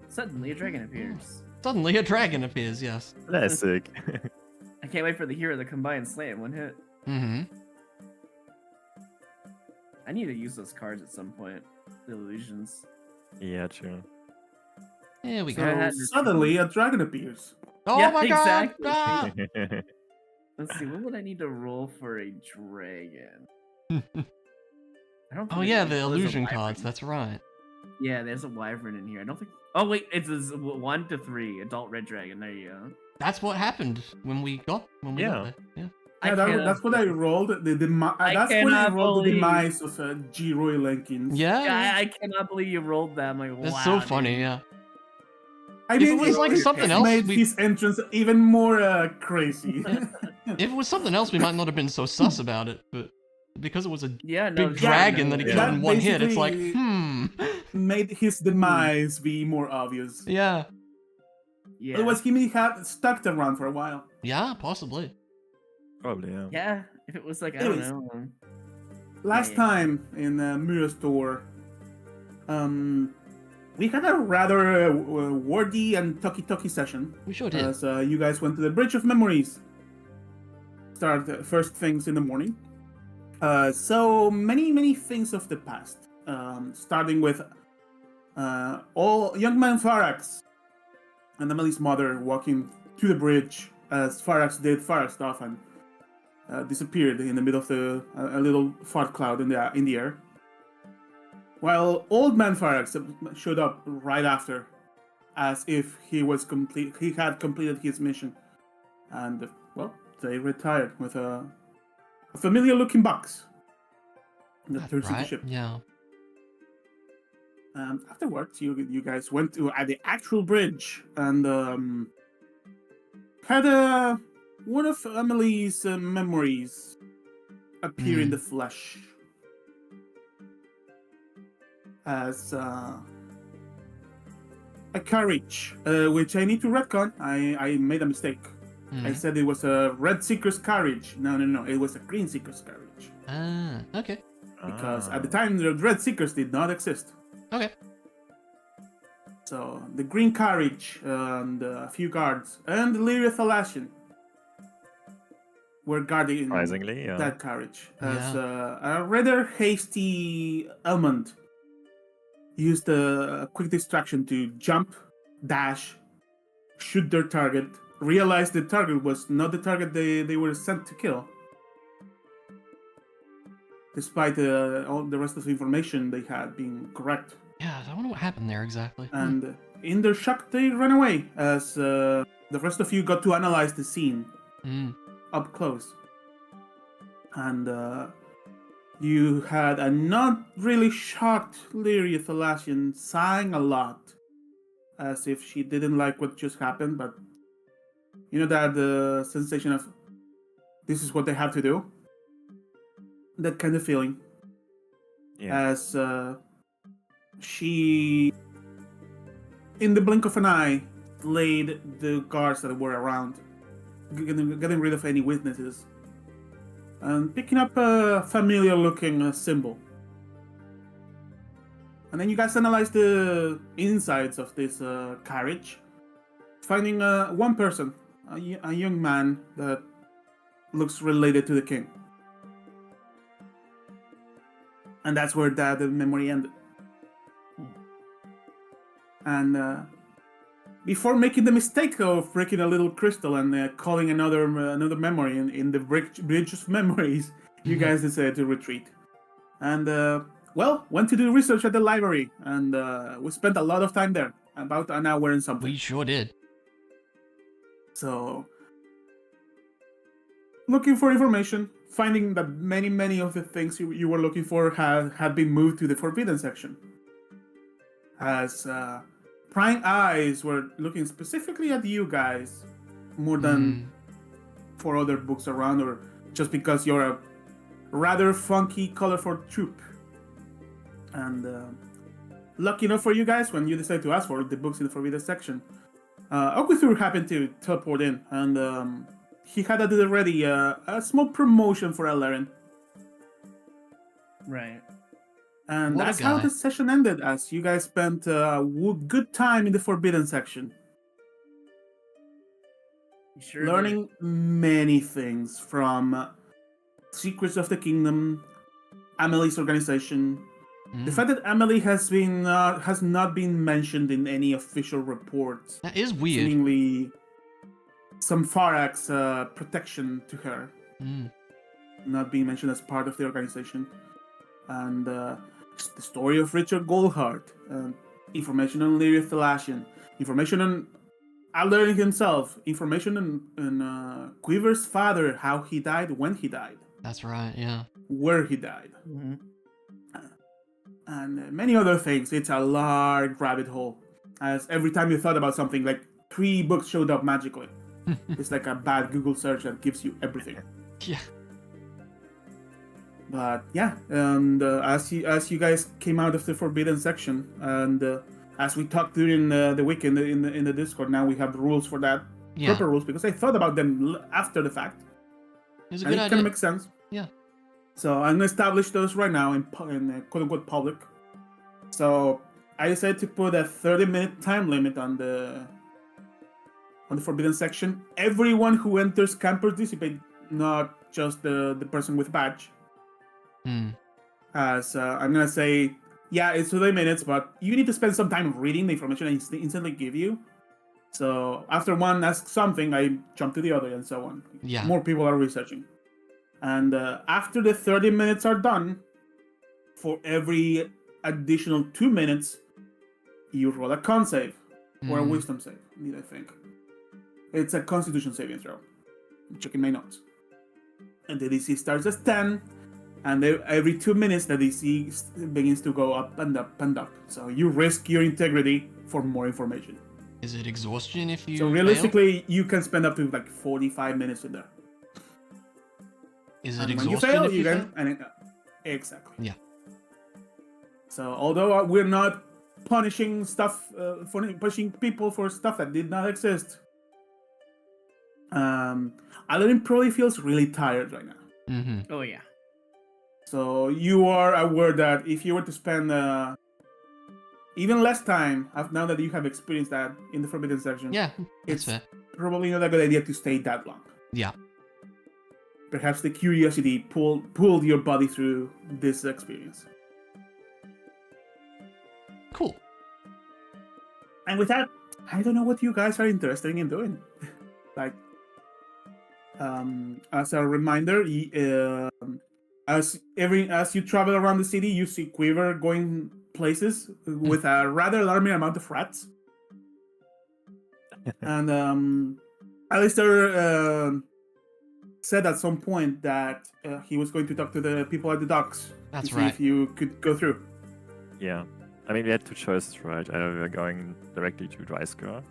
Suddenly, a dragon appears. Suddenly, a dragon appears. Yes. Classic. I can't wait for the hero to come by and slay it in one hit. Mm-hmm. I need to use those cards at some point. The illusions. Yeah, true. Here we So go. Suddenly, a dragon appears. Oh Yeah, my exactly. god! Let's see, what would I need to roll for a dragon? Ah! I don't. Oh think yeah, there's the a illusion wyvern. cards. That's right. Yeah, there's a wyvern in here. I don't think. Oh wait, it's a 1 to 3 adult red dragon. There you go. That's what happened when we got there. Yeah. Yeah, that's what I rolled. That's when I rolled the demise of G. Roy Lenkins. Yeah. I cannot believe you rolled that. I'm like, wow. It's so funny. dude. Yeah. I If mean, it was like something else, made his entrance even more crazy. If it was something else, we might not have been so sus about it, but because it was a Yeah, no, big dragon that he killed That in one hit, it's like, basically made his demise be more obvious. Yeah. Yeah. Otherwise, he may have stuck around for a while. Yeah, possibly. Probably, yeah. Yeah, if it was like, I Anyways, don't know. Last time in Mirror Store, we had a rather wordy and talky session. We sure did. As you guys went to the Bridge of Memories. Start first things in the morning. So many things of the past. Starting with all young man Farax and Emily's mother walking to the bridge as Farax did Farax stuff and disappeared in the middle of a little fog cloud in the air. While old man Farax showed up right after, as if he had completed his mission, and well, they retired with a familiar-looking box that turns into ship. Yeah. Afterwards, you guys went to the actual bridge and had one of Emily's memories appear in the flesh as a carriage, which I need to retcon. I made a mistake. I said it was a red seeker's carriage. No, it was a green seeker's carriage. Ah, okay. Because at the time, the red seekers did not exist. Okay. So the green carriage and a few guards and Lyria Thalasian were guarding Surprisingly, yeah. that carriage. As a rather hasty Elmond used a quick distraction to jump, dash, shoot their target, realize the target was not the target they were sent to kill. Despite all the rest of the information they had being correct. Yeah, I wonder what happened there exactly. And in their shock, they ran away as the rest of you got to analyze the scene up close. And you had a not really shocked Lyria Thalasian sighing a lot, as if she didn't like what just happened, but you know that sensation of this is what they have to do? That kind of feeling. Yeah. As she, in the blink of an eye, laid the guards that were around, getting rid of any witnesses, and picking up a familiar-looking symbol. And then you guys analyze the insides of this carriage, finding one person, a young man that looks related to the king. And that's where the memory ended. And before making the mistake of breaking a little crystal and calling another memory in the bridge of memories, you guys decided to retreat. And went to do research at the library, and we spent a lot of time there, about an hour and something. We sure did. So, looking for information, finding that many of the things you were looking for had been moved to the forbidden section. As prying eyes were looking specifically at you guys, more than for other books around, or just because you're a rather funky, colorful troupe. And lucky enough for you guys, when you decide to ask for the books in the forbidden section, Okuthur happened to teleport in, and he had already a small promotion for Elaren. Right. And What a that's how guy. the session ended, as you guys spent a good time in the Forbidden section, You sure learning many things from Secrets of the Kingdom, Amelie's organization. The Mm. fact that Amelie has not been mentioned in any official reports, That is weird. seemingly some Farax protection to her, Mm. not being mentioned as part of the organization, and the story of Richard Goldhart, information on Lyria Thalashian, information on Alderin himself, information on Quiver's father, how he died, when he died, That's right, yeah. where he died, Mm-hmm. and many other things. It's a large rabbit hole. As every time you thought about something, like 3 books showed up magically. It's like a bad Google search that gives you everything. Yeah. But yeah, and as you guys came out of the Forbidden section, and as we talked during the week in the Discord, now we have the rules for that, Yeah. proper rules, because I thought about them after the fact, It was a and good it kind idea. of makes sense. Yeah. So I'm gonna establish those right now in quote unquote public. So I decided to put a 30-minute time limit on the Forbidden section. Everyone who enters can participate, not just the person with badge. Hmm. As I'm gonna say, yeah, it's 30 minutes, but you need to spend some time reading the information I instantly give you. So after one asks something, I jump to the other, and so on. Yeah. More people are researching. And after the 30 minutes are done, for every additional 2 minutes, you roll a con save or a Mm. wisdom save, I think. It's a constitution saving throw. I'm checking my notes. And the DC starts as 10, and every 2 minutes the DC begins to go up and up and up. So you risk your integrity for more information. Is it exhaustion if you So fail? realistically, you can spend up to like 45 minutes in there. Is it And when exhaustion you fail, if you you can... fail? And exactly. Yeah. So although we're not punishing punishing people for stuff that did not exist, Aladdin probably feels really tired right now. Mm-hmm. Oh yeah. So you are aware that if you were to spend even less time, now that you have experienced that in the Forbidden section, Yeah, that's it's fair. probably not a good idea to stay that long. Yeah. Perhaps the curiosity pulled your body through this experience. Cool. And with that, I don't know what you guys are interested in doing. Like, as a reminder, as you travel around the city, you see Quiver going places with a rather alarming amount of rats. And Alistair said at some point that he was going to talk to the people at the docks That's to see right. if you could go through. Yeah. I mean, we had 2 choices, right? Either we are going directly to Drysker,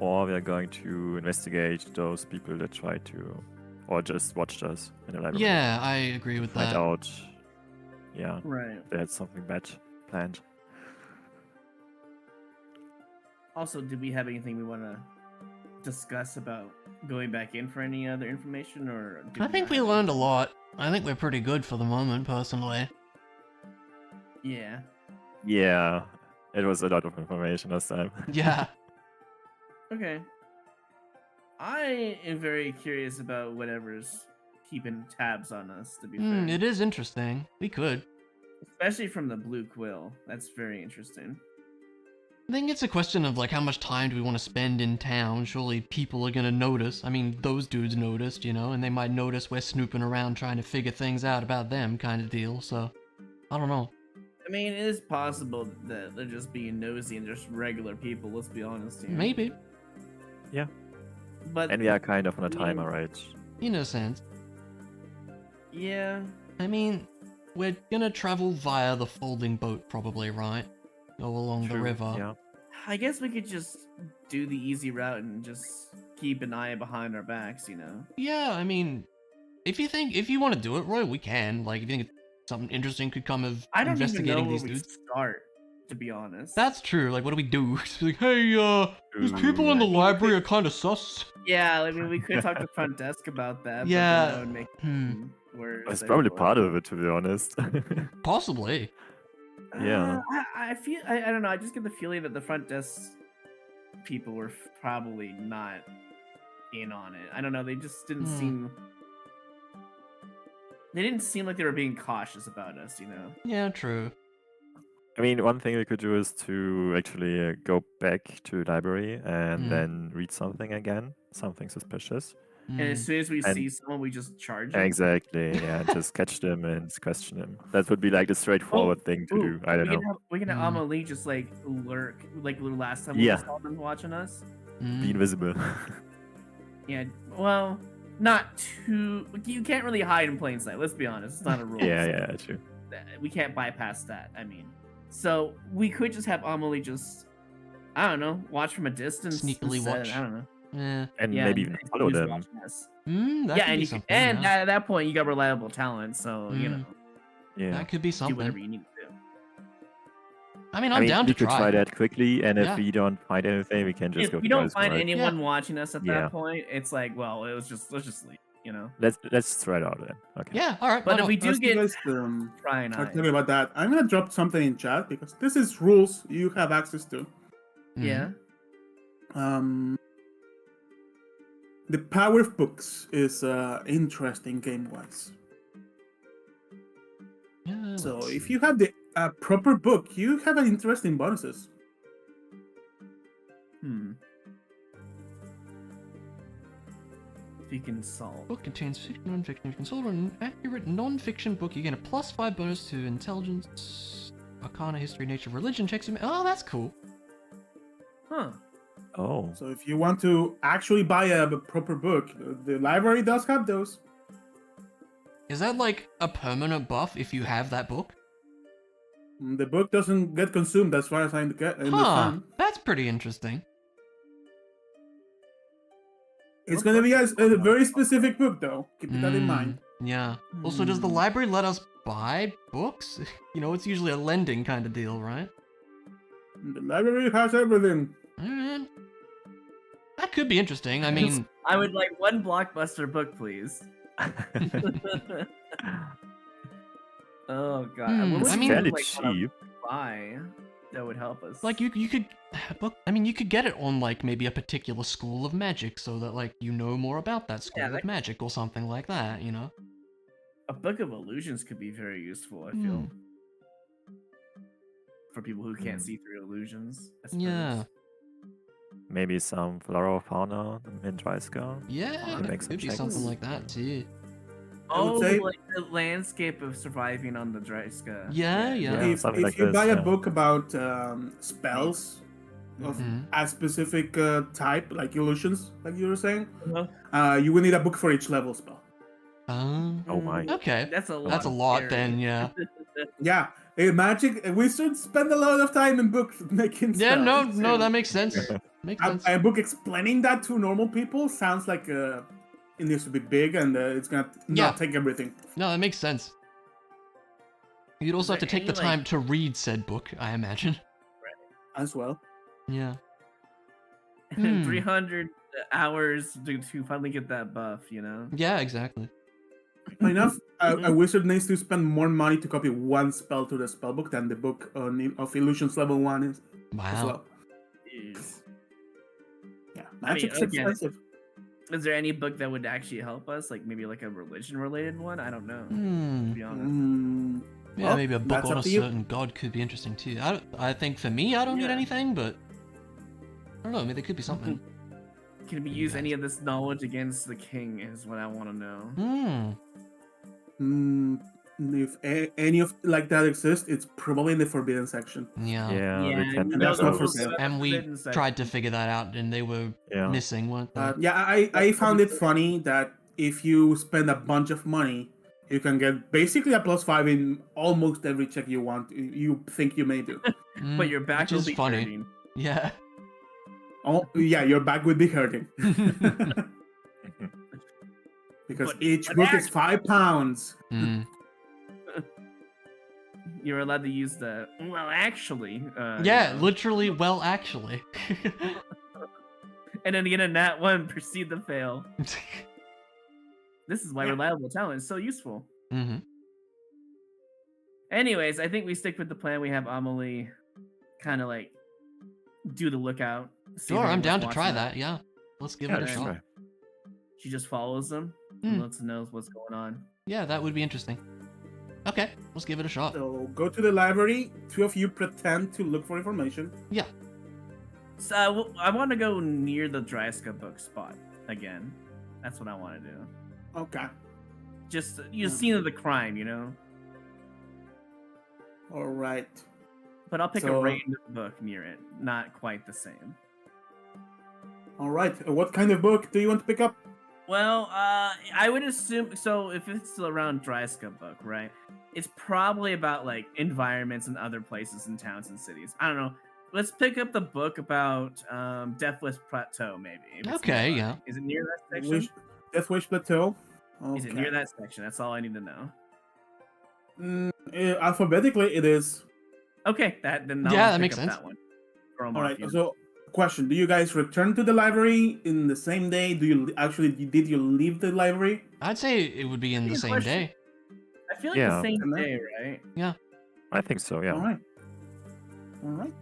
or we are going to investigate those people that tried to, or just watched us in the library. Yeah, I agree with Find that. out, yeah, Right. they had something bad planned. Also, did we have anything we want to discuss about going back in for any other information, or? Did I think not we have learned a anything? lot. I think we're pretty good for the moment, personally. Yeah. Yeah, it was a lot of information last time. Yeah. Okay. I am very curious about whatever's keeping tabs on us. To be fair, It is interesting. We could. especially from the blue quill. That's very interesting. I think it's a question of like how much time do we want to spend in town. Surely people are gonna notice. I mean, those dudes noticed, you know, and they might notice we're snooping around trying to figure things out about them, kind of deal. So, I don't know. I mean, it is possible that they're just being nosy and just regular people. Let's be honest here. Maybe, But And we are kind of on a Yeah. timer, right? in a sense. yeah, I mean, we're gonna travel via the folding boat, probably, right? Go along the True, river. Yeah. I guess we could just do the easy route and just keep an eye behind our backs. You know. Yeah, I mean, if you want to do it, Roy, we can. Like, if you think something interesting could come of I don't even know investigating where these we dudes. start. To be honest. That's true. Like, what do we do? It's like, hey, these people in the I mean, we library could- are kind of sus. Yeah, I mean, we could talk to front desk about that. Yeah, But then that would make hmm. where It's they probably would- part of it, to be honest. Possibly. Yeah. I feel I don't know. I just get the feeling that the front desk people were probably not in on it. I don't know. They just didn't seem. They didn't seem like they were being cautious about us, you know. Yeah, true. I mean, one thing we could do is to actually go back to the library and then read something again, something suspicious. And as soon as we And- see someone, we just charge them. Exactly, yeah, just catch them and question them. That would be like the straightforward thing to do. I don't know. We can have Amelie just like lurk, like the last time we Yeah. saw them watching us. Be invisible. Yeah, well, not too. You can't really hide in plain sight. Let's be honest. It's not a rule. yeah, true. We can't bypass that. I mean, so we could just have Amelie just, I don't know, watch from a distance. Sneakily instead. watch. I don't know. Yeah. And Yeah, maybe even follow who's them. watching us. That Yeah, could and be you something. and yeah. at that point you got reliable talent, so you know, Yeah. That could be do whatever something. you need to do. I mean, I'm down we to could try that quickly, and if Yeah. we don't find anything, we can just If go we to don't Dice find World. anyone watching us at Yeah. that point, it's like, well, it was just let's just leave, you know. Let's try it out then. Okay. Yeah, all right. But why if we not? do As you get guys prying are eyes, talking about that, I'm gonna drop something in chat because this is rules you have access to. yeah. The power of books is interesting game-wise. Yeah, So let's if see. you have the proper book, you have an interesting bonuses. If you can solve. Book contains fiction, non-fiction. If you consult an accurate non-fiction book, you get a +5 bonus to intelligence, arcana, history, nature, religion checks. Oh, that's cool. Huh. Oh. So if you want to actually buy a proper book, the library does have those. Is that like a permanent buff if you have that book? The book doesn't get consumed as far as I understand. That's pretty interesting. It's What going to be book a very specific book, though. Keep that in mind. Yeah. Also, does the library let us buy books? You know, it's usually a lending kind of deal, right? The library has everything. Alright. That could be interesting. I mean, I would like one blockbuster book, please. Oh god. What I would mean- you, Fairly like, wanna cheap. buy that would help us? like you could book. I mean, you could get it on like maybe a particular school of magic, so that like you know more about that school of magic or something like that. You know. a book of illusions could be very useful. I feel for people who can't see through illusions. I suppose. Yeah. Maybe some flora or fauna in Dryska. Yeah. Make some Could be checks. something like that too. I would Oh, say- like the landscape of surviving on the Dryska. Yeah. If something like you this, buy a yeah. book about spells of Mhm. a specific type, like illusions, like you were saying, Uh-huh. you will need a book for each level spell. Oh my. Okay. That's a lot. That's a lot then. Yeah. Yeah, magic. We should spend a lot of time in books making Yeah. spells. No. That makes sense. Makes sense. A book explaining that to normal people sounds like it needs to be big and it's gonna Yeah. not take everything. No, that makes sense. You'd also have to there take the any, like- time to read said book, I imagine. As well. Yeah. 300 hours to finally get that buff, you know? Yeah, exactly. Funny enough, a wizard needs to spend more money to copy one spell to the spellbook than the book of illusions level 1 is as Wow. well. Jeez. Yeah, I mean, magic's again, expensive. Is there any book that would actually help us? Like maybe like a religion related one? I don't know. To be honest. Yeah, Well, maybe a book that's on up a to you. certain god could be interesting too. I think for me, I don't need Yeah. anything, but I don't know. Maybe there could be something. Can we use any of this knowledge against the king? Is what I want to know. If any of like that exists, it's probably in the forbidden section. Yeah. Yeah, Yeah, we can you that's know not for those, sale. And we forbidden section. tried to figure that out, and they were Yeah. missing, weren't they? Yeah, I found it funny that if you spend a bunch of money, you can get basically a +5 in almost every check you want. You think you may do. But your back which will is be funny. hurting. Yeah. Oh, yeah, your back would be hurting because But- each but book is £5. You're allowed to use the well, actually. Yeah, you know. literally. Well, actually. And then again, in that one, proceed to fail. This is why Yeah. reliable talent is so useful. hmm Anyways, I think we stick with the plan. We have Amelie kind of like do the lookout. See if Sure, I'm anyone's down to watching try us. that. Yeah, let's give Yeah, it a that's shot. right. She just follows them Hmm. and lets them know what's going on. Yeah, that would be interesting. Okay, let's give it a shot. So go to the library. Two of you pretend to look for information. Yeah. So I want to go near the Dryska book spot again. That's what I want to do. Okay. Just you scene of the crime, you know. All right. But I'll pick a So- random book near it. Not quite the same. All right. What kind of book do you want to pick up? Well, I would assume so. If it's still around Dryska book, right? It's probably about like environments and other places in towns and cities. I don't know. Let's pick up the book about Deathless Plateau, maybe. if it's Okay, nearby. yeah. Is it near that section? Death Wish Plateau. Okay. Is it near that section? That's all I need to know. Alphabetically, it is. Okay, then I'll Yeah, just that pick makes up sense. that one. Throw 'em All off right. you. So, question: do you guys return to the library in the same day? Do you actually did you leave the library? I'd say it would be in the Good same question. day. I feel like Yeah. the same And then- day, right? I think so, yeah. All right. All right.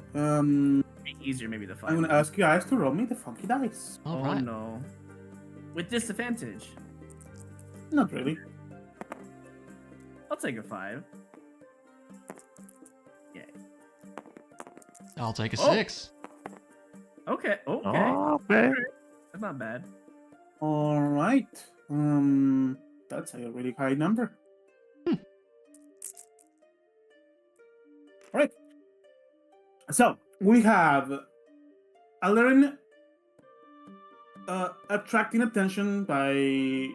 Be easier maybe to find. I'm gonna them. ask you guys to roll me the funky dice. All Oh right. no. With disadvantage. Not really. I'll take a 5. Yay. I'll take a Oh. 6. Okay. Okay. Oh, okay. That's not bad. All right. That's a really high number. Hmm. Right. So we have Alarin attracting attention by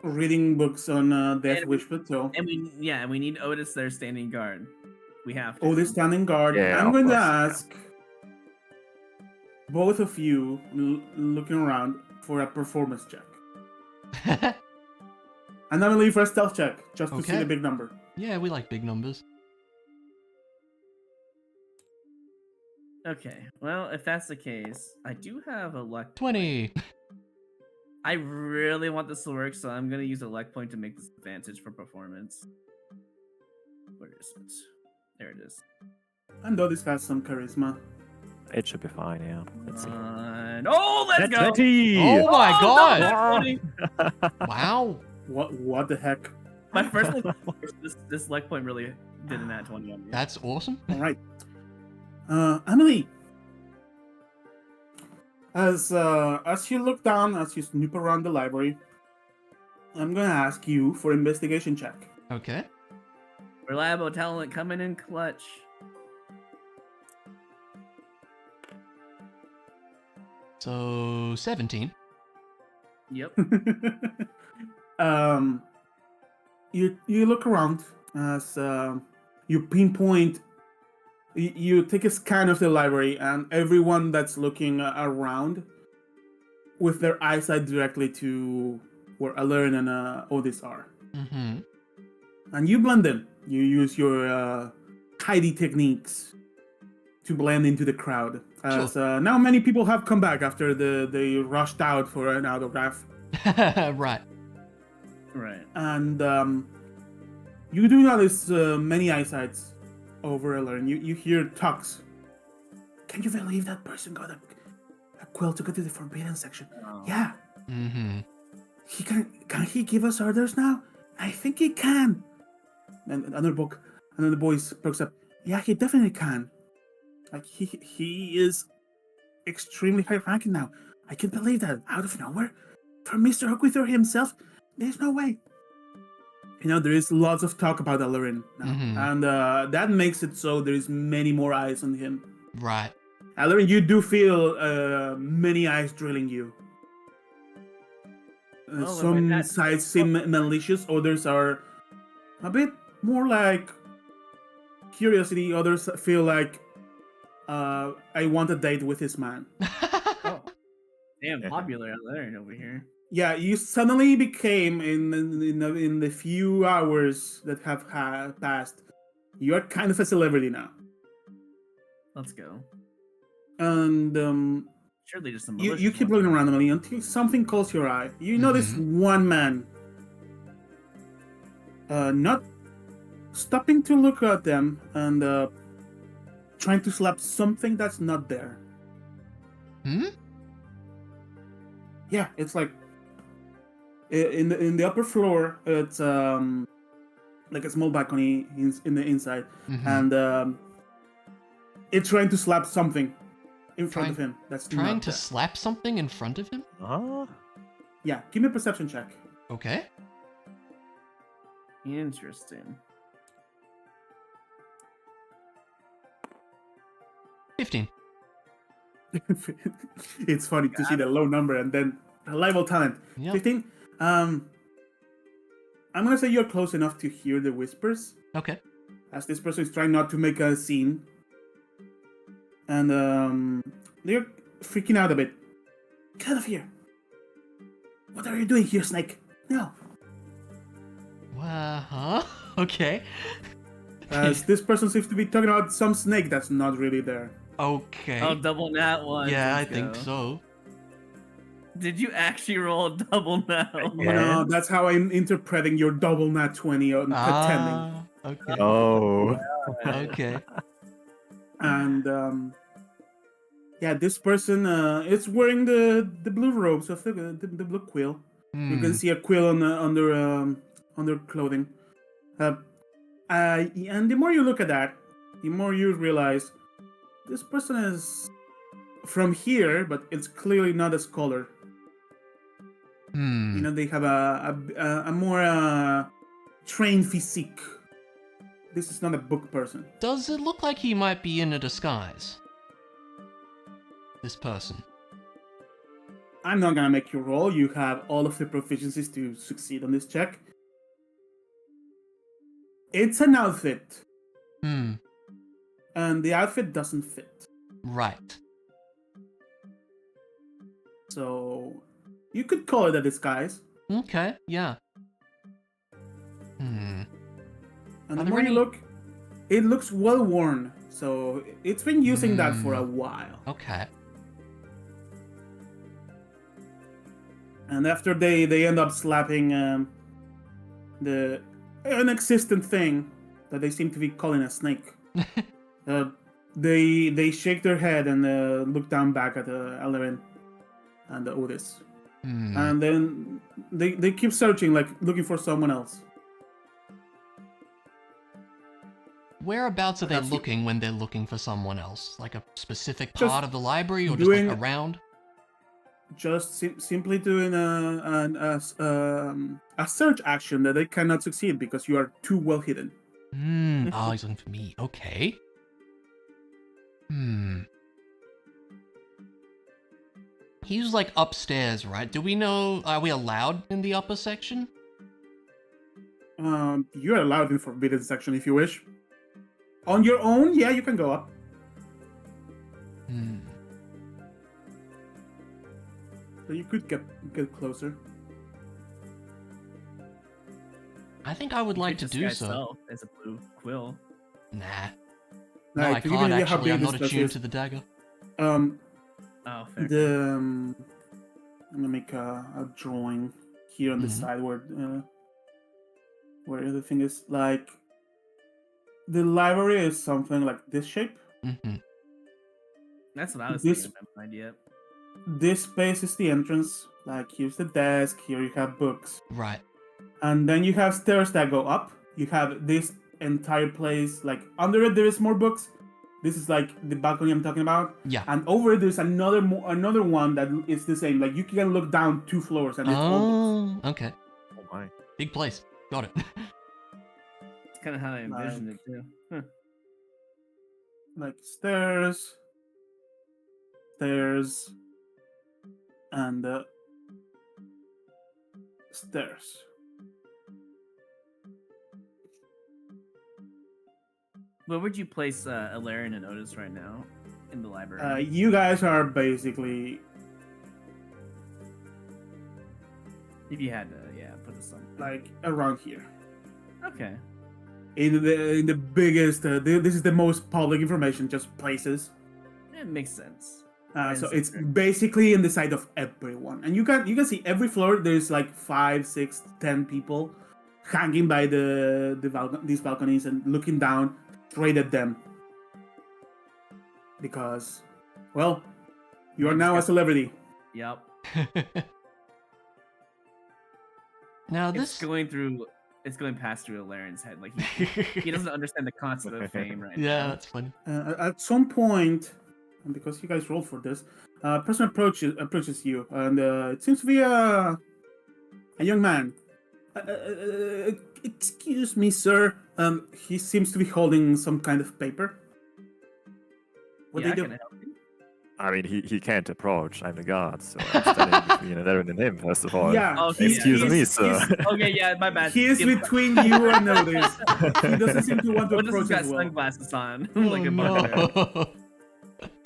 reading books on Death And Wish Plateau. And we need Otis there standing guard. We have to. Otis standing guard. Yeah, I'm of going to course. ask both of you looking around for a performance check. And I'm gonna leave for a stealth check just to see Okay. the big number. Yeah, we like big numbers. Okay. Well, if that's the case, I do have a luck. 20. I really want this to work, so I'm gonna use a luck point to make this advantage for performance. Where is it? There it is. And though this has some charisma. It should be fine, yeah. Let's see. And let's That's go. 20! Oh my no, god! that's funny. Wow. What the heck? My first this luck point really did an nat 20 on me. That's awesome. All right. Emily, as you look down, as you snoop around the library, I'm gonna ask you for investigation check. Okay. Reliable talent coming in clutch. So 17. Yep. You look around as you pinpoint. You take a scan of the library, and everyone that's looking around with their eyesight directly to where Alern and Otis are. Mm-hmm. And you blend in. You use your hidey techniques to blend into the crowd. As now many people have come back after they rushed out for an autograph. Right. Right. And you do notice many eyesights over Alern. You hear talks. Can you believe that person got a quill to go to the forbidden section? Oh. Yeah. Mm-hmm. He can he give us orders now? I think he can. And another voice perks up. Yeah, he definitely can. Like he is extremely high ranking now. I can't believe that out of nowhere, from Mr. Hookwyther himself. There's no way. You know, there is lots of talk about Alarin now, Mhm. and that makes it so there is many more eyes on him. Right. Alarin, you do feel many eyes drilling you. Oh, Some that- sides seem malicious, others are a bit more like curiosity, others feel like I want a date with this man. Oh. Damn, popular Alern over here. Yeah, you suddenly became in the few hours that have passed, you're kind of a celebrity now. Let's go. And Surely just some. you keep looking around, Emily, until something calls your eye. You notice one man, not stopping to look at them and trying to slap something that's not there. Yeah, it's like in the upper floor. It's like a small balcony in the inside, and it's trying to slap something in front of him. That's trying not to there. slap something in front of him. Yeah, give me a perception check. Okay. Interesting. 15. It's funny to see the low number and then reliable talent. Yep. 15. I'm gonna say you're close enough to hear the whispers Okay. as this person is trying not to make a scene, and they're freaking out a bit. Get out of here! What are you doing here, Snake? No. Huh? Okay. As this person seems to be talking about some snake that's not really there. Okay. Oh, double nat one. Yeah, I Let's think go. so. Did you actually roll a double nat one? No, that's how I'm interpreting your double nat 20 on pretending. Okay. Oh. Okay. And yeah, this person is wearing the blue robes of the blue quill. You can see a quill on under clothing. And the more you look at that, the more you realize this person is from here, but it's clearly not a scholar. You know, they have a more trained physique. This is not a book person. Does it look like he might be in a disguise? This person. I'm not gonna make you roll. You have all of the proficiencies to succeed on this check. It's an outfit. And the outfit doesn't fit. Right. So you could call it a disguise. Okay, yeah. And Are the there more you any- look, it looks well worn. So it's been using that for a while. Okay. And after they end up slapping the inexistent thing that they seem to be calling a snake, they shake their head and look down back at Elerin and Otis. And then they keep searching, like looking for someone else. Whereabouts are they Perhaps you- looking when they're looking for someone else? Like a specific Just part of the library, or just doing- like around? Just simply doing a search action that they cannot succeed because you are too well hidden. Oh, he's looking for me. Okay. He's like upstairs, right? Do we know? Are we allowed in the upper section? You're allowed in forbidden section if you wish. On your own, yeah, you can go up. So you could get closer. I think I would like to do Disguise so. self as a blue quill. Nah. Like, No, I to give you can't an idea how actually. big I'm this not place attuned is, to the dagger. Oh, fair. I'm gonna make a drawing here on the side where the thing is, like, the library is something like this shape. That's what I was This- thinking in my mind. Yep. This space is the entrance. Like, here's the desk. Here you have books, Right. and then you have stairs that go up. You have this entire place. Like, under it there is more books. This is like the balcony I'm talking about. Yeah. And over it there's another one that is the same. Like, you can look down 2 floors and it's all books. Oh, okay. Oh my. Big place. Got it. It's kind of how I envisioned it too. Huh. Like stairs, and stairs. Where would you place Ilarion and Otis right now in the library? You guys are basically If you had to, put this on. like around here. Okay. In the biggest, this is the most public information, just places. It makes sense. So it's basically in the sight of everyone, and you can see every floor. There's like 5, 6, 10 people hanging by these balconies and looking down straight at them. Because, well, you are now a celebrity. Yep. Now It's going past through Alaren's head. Like he doesn't understand the concept of fame right yeah, now. that's funny. At some point, and because you guys rolled for this, a person approaches you, and it seems to be a young man. Excuse me, sir. He seems to be holding some kind of paper. What Yeah, they I do? can help you. I mean, he can't approach. I'm the guard, so I'm standing between Aaron and him, first of all. Yeah, Okay, Excuse me, he's- sir. Okay, yeah, my bad. He is Give- between you and Notice. He doesn't seem to want to Otis has approach got as well. sunglasses on, Oh, like a bugbear.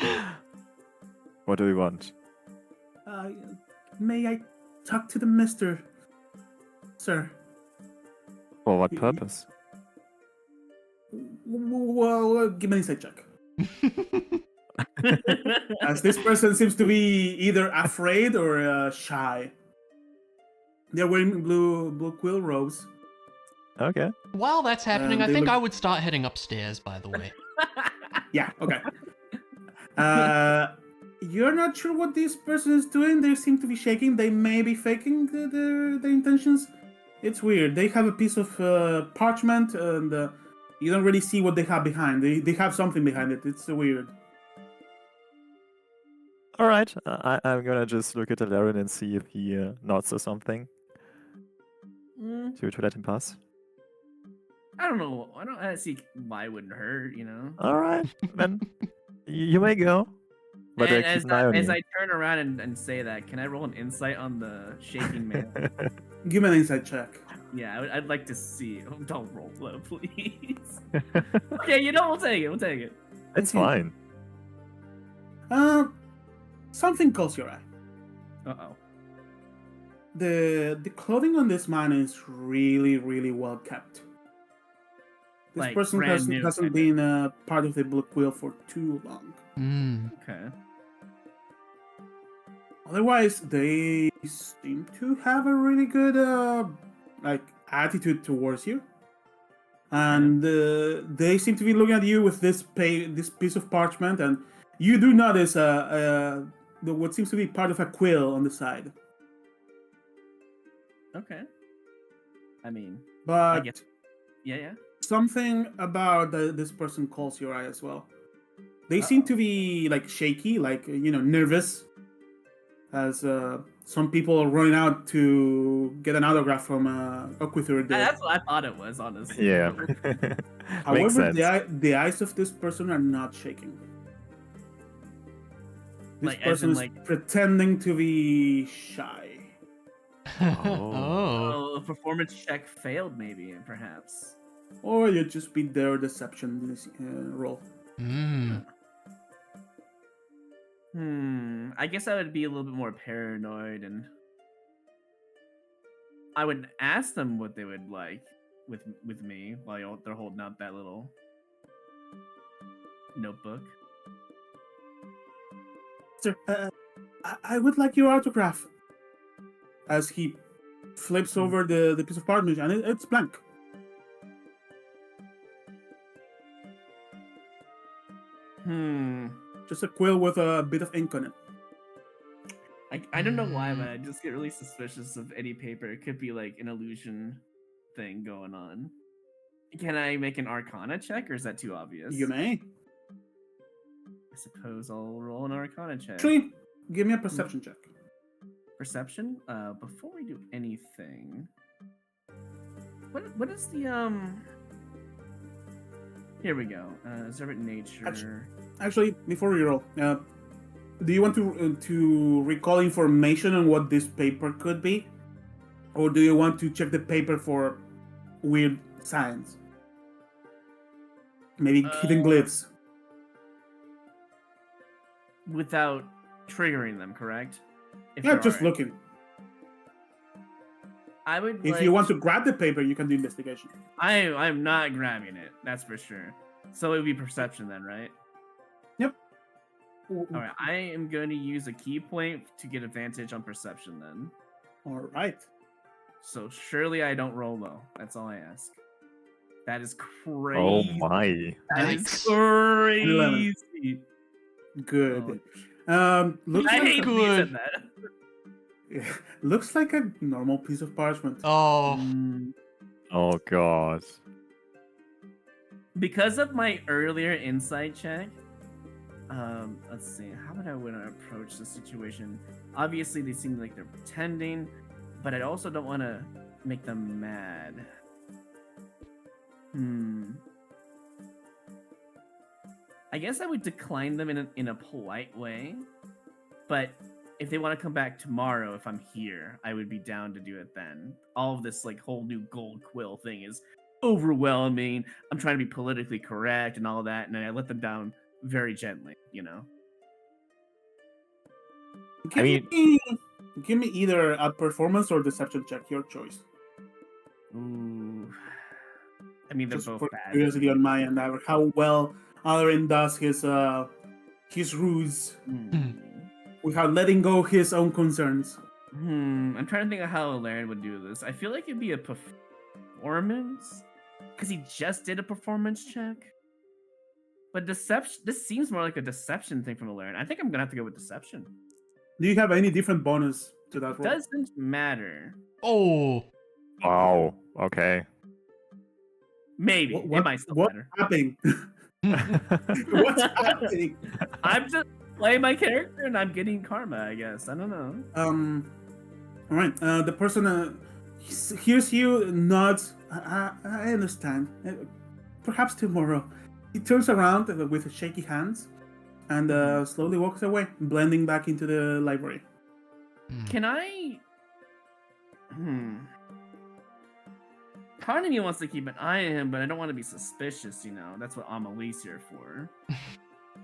no. What do you want? May I talk to the mister, sir? For what purpose? Well, give me an insight check. As this person seems to be either afraid or shy. They're wearing blue quill robes. Okay. While that's happening, I they think look- I would start heading upstairs, by the way. Yeah, okay. You're not sure what this person is doing. They seem to be shaking. They may be faking their intentions. It's weird. They have a piece of parchment, and you don't really see what they have behind. They have something behind it. It's weird. All right. I'm gonna just look at Aaron and see if he nods or something Mm, to let him pass. I don't know. I don't see why it wouldn't hurt, you know. All right, then you may go. But And keep an eye on as you. I turn around and say that, can I roll an insight on the shaking man? Give me an insight check. Yeah, I'd like to see. Oh, don't roll low, please. Okay, you know, we'll take it. We'll take it. It's fine. Something caught your eye. Uh-oh. The clothing on this man is really well kept. This Like, person brand new, hasn't kinda. been part of the Blue Quill for too long. Mm. Okay. Otherwise, they seem to have a really good attitude towards you, and they seem to be looking at you with this piece of parchment, and you do notice what seems to be part of a quill on the side. Okay. I mean, But guess- yeah. something about this person calls your eye as well. They seem to be like shaky, like nervous, as some people are running out to get an autograph from Oquithur. That's what I thought it was, honestly. Yeah. Makes However, sense. the eyes of this person are not shaking. This Like, as person in, is like- pretending to be shy. Oh. Oh, a performance check failed, maybe, perhaps. Or you just beat their deception roll. Mm. I guess I would be a little bit more paranoid, and I would ask them what they would like with me while they're holding out that little notebook. Sir, I would like your autograph. As he flips over the piece of parchment, and it's blank. Just a quill with a bit of ink on it. I don't know why, but I just get really suspicious of any paper. It could be like an illusion thing going on. Can I make an Arcana check, or is that too obvious? You may. I suppose I'll roll an Arcana check. Actually, give me a perception check. Perception. Before we do anything, what is the Here we go. Observant nature. Actually, before we roll, do you want to recall information on what this paper could be, or do you want to check the paper for weird signs? Maybe hidden glyphs. Without triggering them, correct? If Yeah, there just are. looking. I would. If you want to grab the paper, you can do investigation. I'm not grabbing it. That's for sure. So it would be perception then, right? Yep. All right. I am going to use a key point to get advantage on perception then. All right. So surely I don't roll low. That's all I ask. That is crazy. Oh my. That is Yikes. crazy. Good. Looks I like hate Good. that you said that. looks like a normal piece of parchment. Oh, Oh god. Because of my earlier insight check, let's see, how would I want to approach the situation? Obviously, they seem like they're pretending, but I also don't want to make them mad. I guess I would decline them in a polite way, but if they want to come back tomorrow, if I'm here, I would be down to do it then. All of this like whole new gold quill thing is overwhelming. I'm trying to be politically correct and all of that, and I let them down very gently, you know. Give me either a performance or deception check, your choice. Ooh. I mean, they're Just both for bad. curiosity on my end, how well Alarin does his ruse without letting go his own concerns. I'm trying to think of how Laren would do this. I feel like it'd be a performance, because he just did a performance check. But deception. This seems more like a deception thing from Laren. I think I'm gonna have to go with deception. Do you have any different bonus to that roll? Doesn't matter. oh. Wow. Okay. Maybe it might still what's matter. happening? What's happening? I'm just playing my character and I'm getting karma. I guess I don't know. All right. The person hears you, nods. I understand. Perhaps tomorrow. He turns around with shaky hands and slowly walks away, blending back into the library. Can I? Part of me wants to keep an eye on him, but I don't want to be suspicious. You know, that's what Amelie's here for.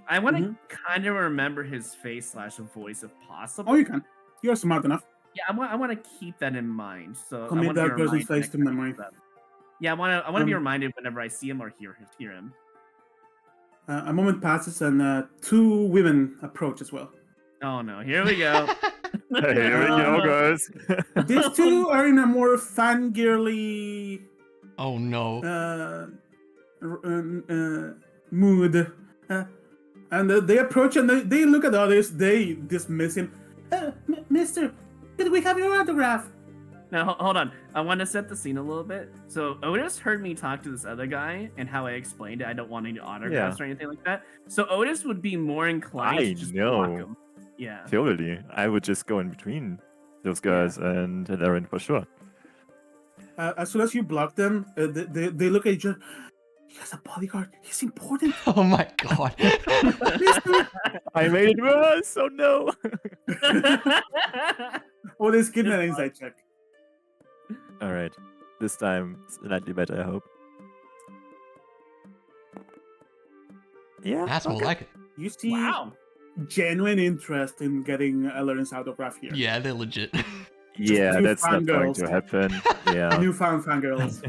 I want to kind of remember his face / voice if possible. Oh, you can. You're smart enough. Yeah, I want to keep that in mind. So Commit that person's face to memory. Yeah, I want to be reminded whenever I see him or hear him. A moment passes and 2 women approach as well. Oh no, here we go. Here we go, guys. These 2 are in a more fangirly Oh no. mood. And they approach and they look at others. They dismiss him. Mister, could we have your autograph? Now, hold on. I want to set the scene a little bit. So, Otis heard me talk to this other guy and how I explained it. I don't want any autographs or anything like that. So, Otis would be more inclined to just block him. Yeah. Totally. I would just go in between those guys and Aaron for sure. As soon as you block them, they look at each other. He has a bodyguard. He's important. Oh my god. I made it worse. Oh no. Oh, this give me an insight check. All right. This time, slightly better, I hope. Yeah. That's more like it. You see Wow. genuine interest in getting Ellen's autograph here. Yeah, they're legit. Yeah, two that's not going fangirls. to happen. Yeah. Newfound fangirls.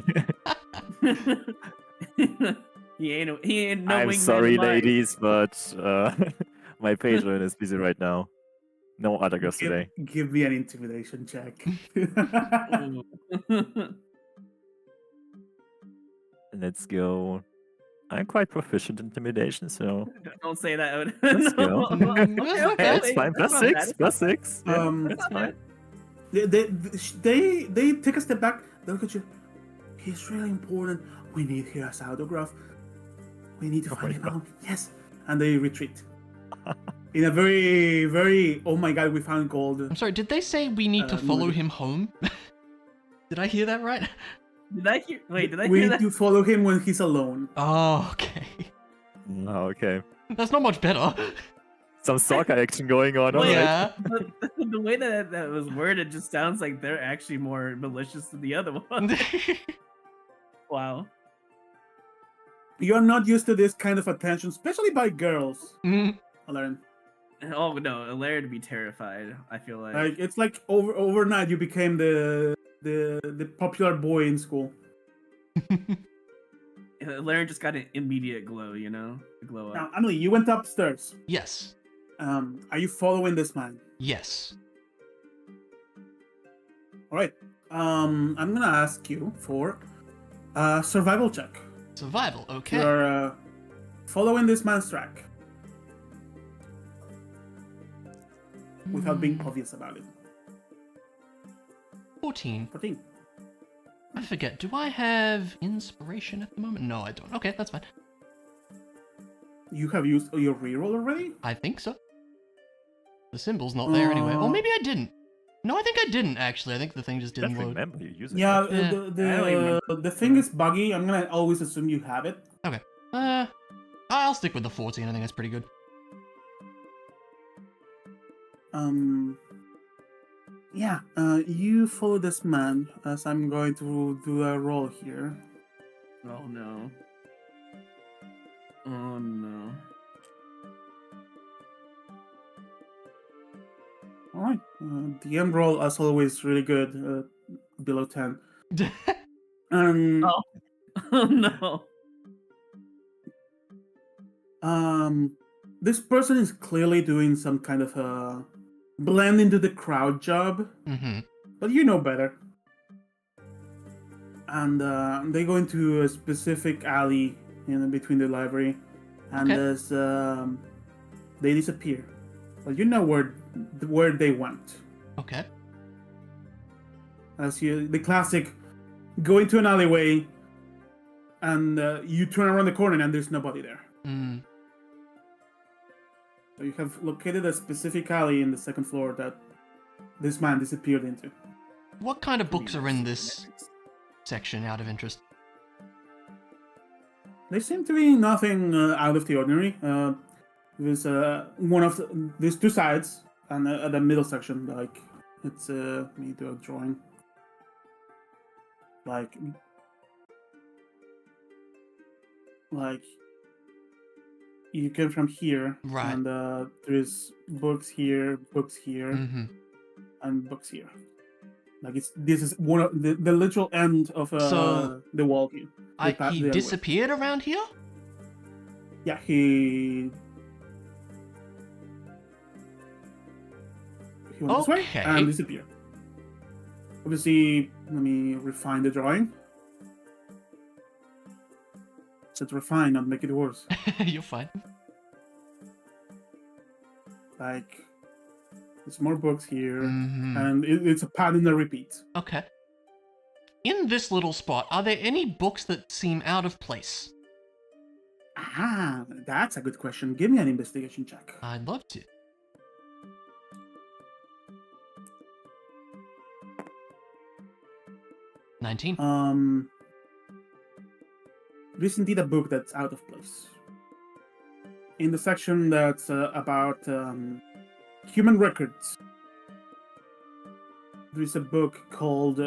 he ain't no I'm wingman sorry, of mine. ladies, but my patron is busy right now. No autographs today. Give me an intimidation check. Let's go. I'm quite proficient in intimidation, so Don't say that. Otis. let's go. Okay. Hey, it's fine. That's not bad. +6. Yeah, that's fine. They take a step back. They look at you. He's really important. We need his autograph. We need to find him out. Yes. And they retreat. In a very, very, oh my god, we found gold. I'm sorry, did they say we need to follow him home? Did I hear that right? Did I hear? Wait, did I We hear need that? to follow him when he's alone. Oh, okay. Oh, okay. That's not much better. Some soccer action going on. Wait, Alright. Yeah. The way that was worded just sounds like they're actually more malicious than the other one. Wow. You're not used to this kind of attention, especially by girls. Mm. I learned. Oh no, Larry would be terrified. I feel like. Like it's like overnight you became the popular boy in school. Larry just got an immediate glow, you know, a glow up. Now, Emily, you went upstairs. Yes. Are you following this man? Yes. All right. I'm gonna ask you for a survival check. Survival, okay. You're following this man's track without being obvious about it. 14. 14. I forget, do I have inspiration at the moment? No, I don't. Okay, that's fine. You have used your reroll already? I think so. The symbol's not there anyway. Or maybe I didn't. No, I think I didn't, actually. I think the thing just didn't Definitely load. remember you using Yeah, it. Yeah. I don't even the thing is buggy. I'm gonna always assume you have it. Okay. I'll stick with the 14. I think that's pretty good. Yeah, you follow this man as I'm going to do a roll here. Oh no. Oh no. Alright, the end roll, as always, really good, below 10. Oh. Oh no. This person is clearly doing some kind of a blend into the crowd job, Mm-hmm. but you know better. And they go into a specific alley in between the library, and Okay. as they disappear, but you know where they went. Okay. As the classic, go into an alleyway, and you turn around the corner and there's nobody there. Mm. So you have located a specific alley in the second floor that this man disappeared into. What kind of books are in this section, out of interest? They seem to be nothing out of the ordinary. There's one of there's two sides, and at the middle section, like it's let me do a drawing. Like you came from here, Right. and there's books here, Mm-hmm. and books here. Like this is one of the literal end of So, the wall here. He the alleyway. disappeared around here? Yeah, he went this way Okay. and disappeared. Obviously, let me refine the drawing. Said refine, not make it worse. You're fine. Like, there's more books here, Mm-hmm. and it's a pattern that repeats. Okay. In this little spot, are there any books that seem out of place? Ah, that's a good question. Give me an investigation check. I'd love to. $19. There's indeed a book that's out of place. In the section that's about human records, there's a book called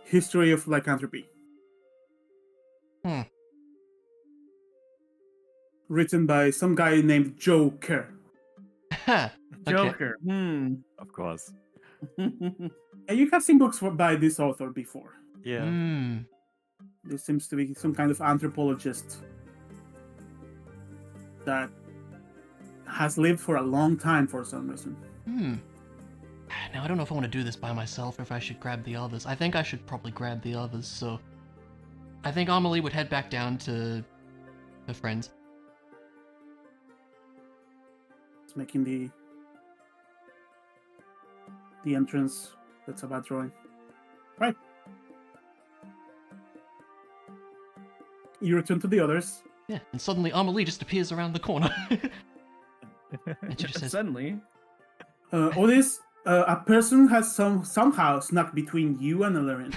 History of Lycanthropy. Hmm. Written by some guy named Joe Kerr. Okay. Joker. Of course. And you have seen books by this author before. Yeah. Hmm. There seems to be some kind of anthropologist that has lived for a long time for some reason. Hmm. Now, I don't know if I want to do this by myself or if I should grab the others. I think I should probably grab the others, so... I think Amelie would head back down to her friends. It's making the entrance. That's a bad drawing. Right. You return to the others. Yeah, and suddenly Amelie just appears around the corner. And she just says, Suddenly. Otis, a person has somehow snuck between you and Illyrian.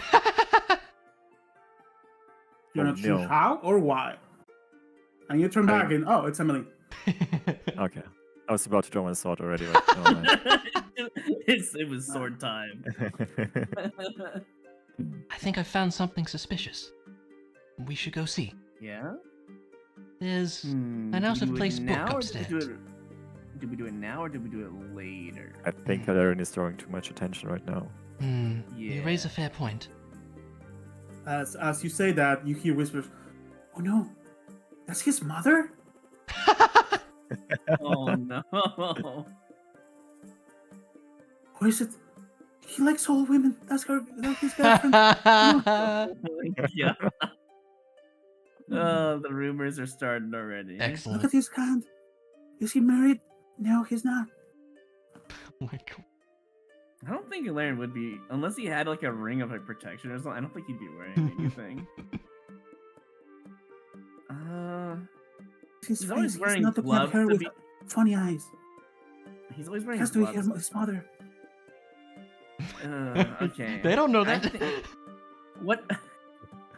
You're Oh, not sure no. how or why. And you turn back and, oh, it's Emily. Okay. I was about to draw my sword already, but never mind. it was sword time. I think I found something suspicious. We should go see. Yeah? There's An out-of-place book upstairs. Did we do it now or did we do it later? I think Hilarion is drawing too much attention right now. You raise a fair point. As you say that, you hear whispers, oh no, that's his mother? Oh no. Or is it He likes all women. That's his girlfriend. Oh my god. Oh, the rumors are starting already. Look Excellent. at his hand. Is he married? No, he's not. Oh my god. I don't think Ilarion would be, unless he had like a ring of like protection or something. I don't think he'd be wearing anything. His He's face. always He's wearing not looking at gloves her to with be. funny eyes. He's always He wearing has to gloves. hear his mother. Okay. They don't know I that. thi- what?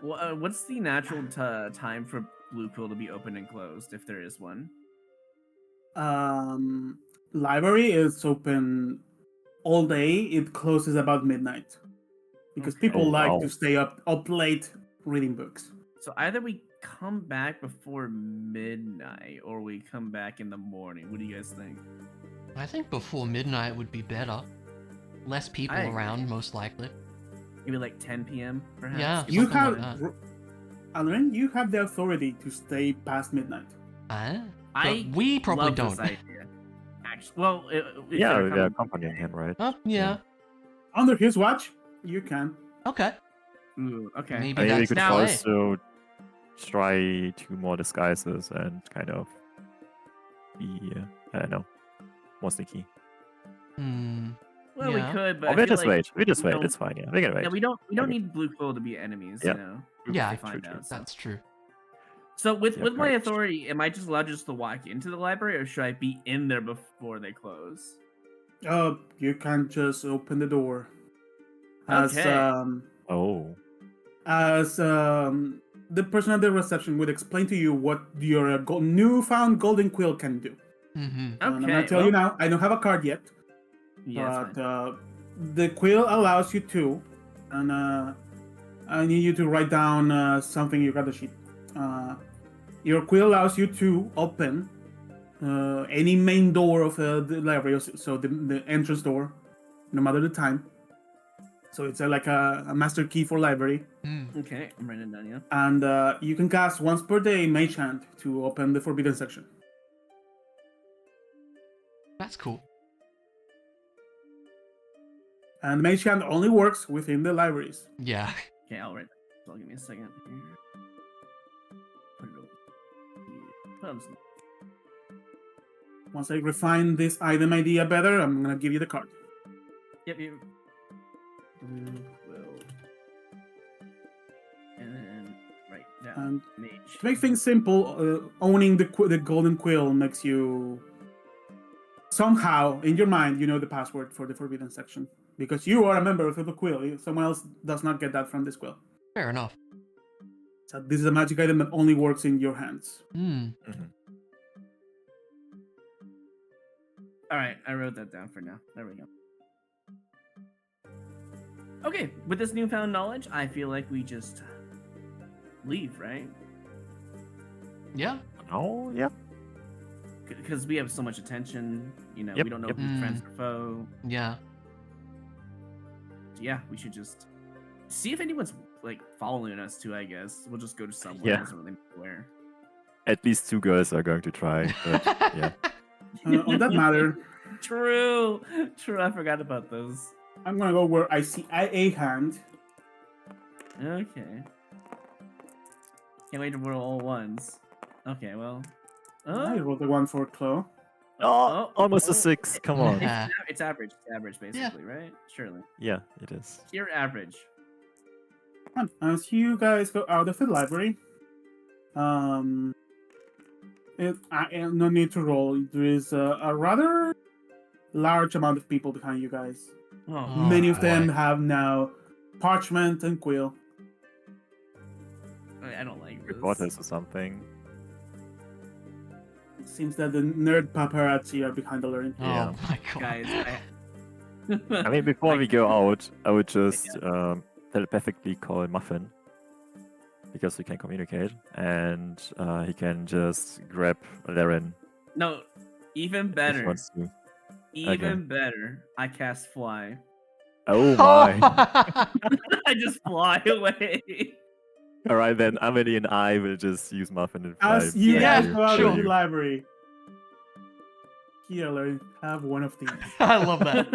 What's the natural time for Blue Quill to be open and closed, if there is one? Library is open all day. It closes about midnight because Okay. people Oh, like wow. to stay up late reading books. So either we come back before midnight, or we come back in the morning. What do you guys think? I think before midnight would be better. Less people I agree. around, most likely. Maybe like 10 p.m. perhaps. Yeah. Give You us some Something have, like Alrin, you have the authority to stay past midnight. But I we probably love don't. This idea. Actually, well, if Yeah, they're we are coming- accompanying him, right? Oh, yeah. Under his watch, you can. Okay. Ooh, okay. Maybe I mean, we that's could the now- play. also try 2 more disguises and kind of be, I don't know, more sneaky. Well, Yeah. we could, but Or I we feel just like wait. We just we wait. don't- It's fine. Yeah, we can wait. Yeah, we don't Okay. need Blue Quill to be enemies. Yeah. You know. Yeah, if they true, find true. out. So. That's true. So with Yeah, my right. authority, am I just allowed just to walk into the library, or should I be in there before they close? You can just open the door. As Okay. Oh. The person at the reception would explain to you what your newfound golden quill can do. Mm-hmm. Okay. And I'm gonna tell you now. I don't have a card yet, Yeah, that's but fine. the quill allows you to, and I need you to write down something you got the sheet. Your quill allows you to open any main door of the library, so the entrance door, no matter the time. So it's like a master key for library, Okay, I'm writing it down. Yeah. and you can cast once per day Mage Hand to open the forbidden section. That's cool. And Mage Hand only works within the libraries. Yeah. Okay, I'll write that. So give me a second. Put it over here. Put on some- Once I refine this item idea better, I'm gonna give you the card. Yep, you. Blue Quill. And then write down And mage. to make things simple, owning the golden quill makes you somehow in your mind you know the password for the forbidden section because you are a member of the quill. Someone else does not get that from this quill. Fair enough. So this is a magic item that only works in your hands. All right, I wrote that down for now. There we go. Okay, with this newfound knowledge, I feel like we just leave, right? Yeah. Oh, yeah. Because we have so much attention. You know, Yep, we don't know yep. who's friends or foe. Yeah. So yeah, we should just see if anyone's like following us too. I guess we'll just go to somewhere. Yeah. It doesn't really matter where. At least 2 girls are going to try. But yeah. On that matter, True. I forgot about those. I'm gonna go where I see a hand. Okay. Can't wait to roll all ones. Okay, well. I rolled the one for Chloe. Oh, almost a 6. Come on. Yeah. It's average. It's average, basically, right? Surely. Yeah, it is. You're average. As you guys go out of the library, I no need to roll. There is a rather large amount of people behind you guys. Oh, Many of them boy. have now parchment and quill. I don't like this. Reporters or something. It seems that the nerd paparazzi are behind the learning. Yeah. Oh my god. Guys, I mean, before we go out, I would just telepathically call Muffin. Because we can communicate. And he can just grab Laren. no, even If he better. wants to. Even better. I cast fly. Oh my. I just fly away. Alright then, Amelie and I will just use Muffin and fly. As you Yeah, guys go out sure. of the library, Healer have one of these. I love that.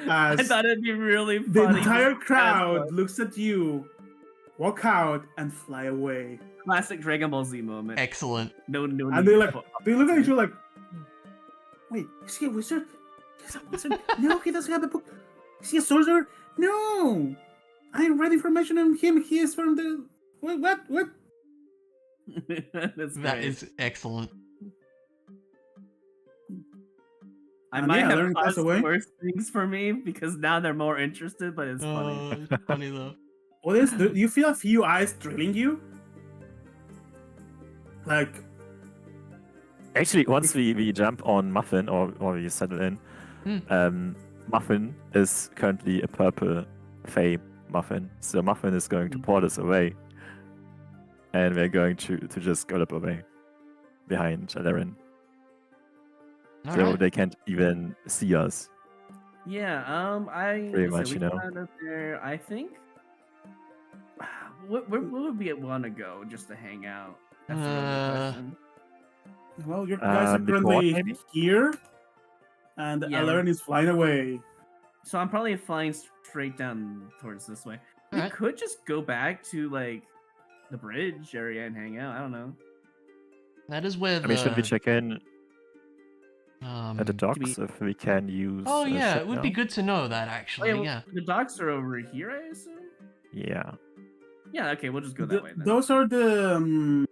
I As thought it'd be really The funny. entire just crowd looks at you, walk out, and fly away. classic Dragon Ball Z moment. Excellent. No, And need they to like put- they look at each other like, wait, is he a wizard? He's a wizard? No, he doesn't have a book. Is he a sorcerer? No, I read information on him. He is from the what? That's That great. is excellent. I And might yeah, have Learn Pass caused away. worse things for me because now they're more interested, but it's funny. It's funny though. What is? Do you feel a few eyes drilling you? Like, Actually, once we jump on Muffin or we settle in, Muffin is currently a purple Fey Muffin. So Muffin is going to port us away. And we're going to just gallop away behind Alarin. So Alright. they can't even see us. Yeah, I Pretty so much, we you know. got up there. I think. Where would we want to go just to hang out? That's the real question. well, your guys are The port, currently maybe? here, and Yeah, Alern is flying away. So I'm probably flying straight down towards this way. We Alright. could just go back to like the bridge area and hang out. I don't know. That is where I mean, should we check in at the um, docks if we can use Oh a yeah, ship it would now? be good to know that Oh, actually, yeah, well, yeah. the docks are over here, I assume. Yeah. Yeah, okay, we'll just go that way then. Those are the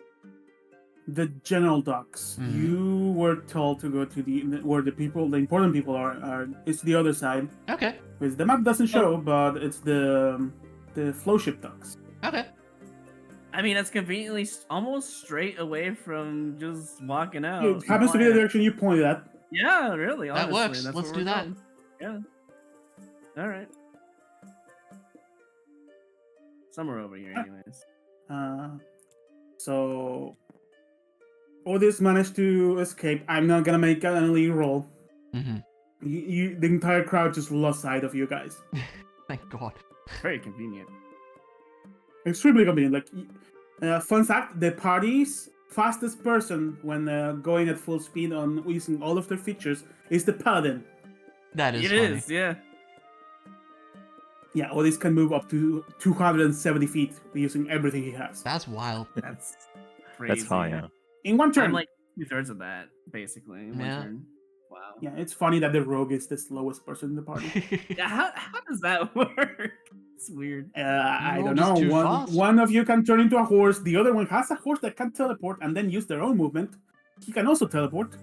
general docks. Mhm. You were told to go to where the important people are. It's the other side. Okay. Which the map doesn't show, but it's the flowship docks. Okay. I mean, that's conveniently almost straight away from just walking out. It happens to be the Why- direction you pointed at. Yeah, really. That Honestly, works. that's Let's where do we're that. going. Yeah. All right. Somewhere over here, anyways. So Odis managed to escape. I'm not gonna make an elite roll. Mm-hmm. The entire crowd just lost sight of you guys. Thank God. Very convenient. Extremely convenient. Fun fact: the party's fastest person when going at full speed on using all of their features is the paladin. That is It funny. is, yeah. Yeah, Odis can move up to 270 feet using everything he has That's wild. That's crazy. That's fine, yeah. in one turn. I'm like 2/3 of that, basically. In one Yeah. turn. Wow. Yeah, it's funny that the rogue is the slowest person in the party. Yeah, how does that work? It's weird. I You're all don't just know. too One, fast. one of you can turn into a horse. The other one has a horse that can teleport and then use their own movement. He can also teleport.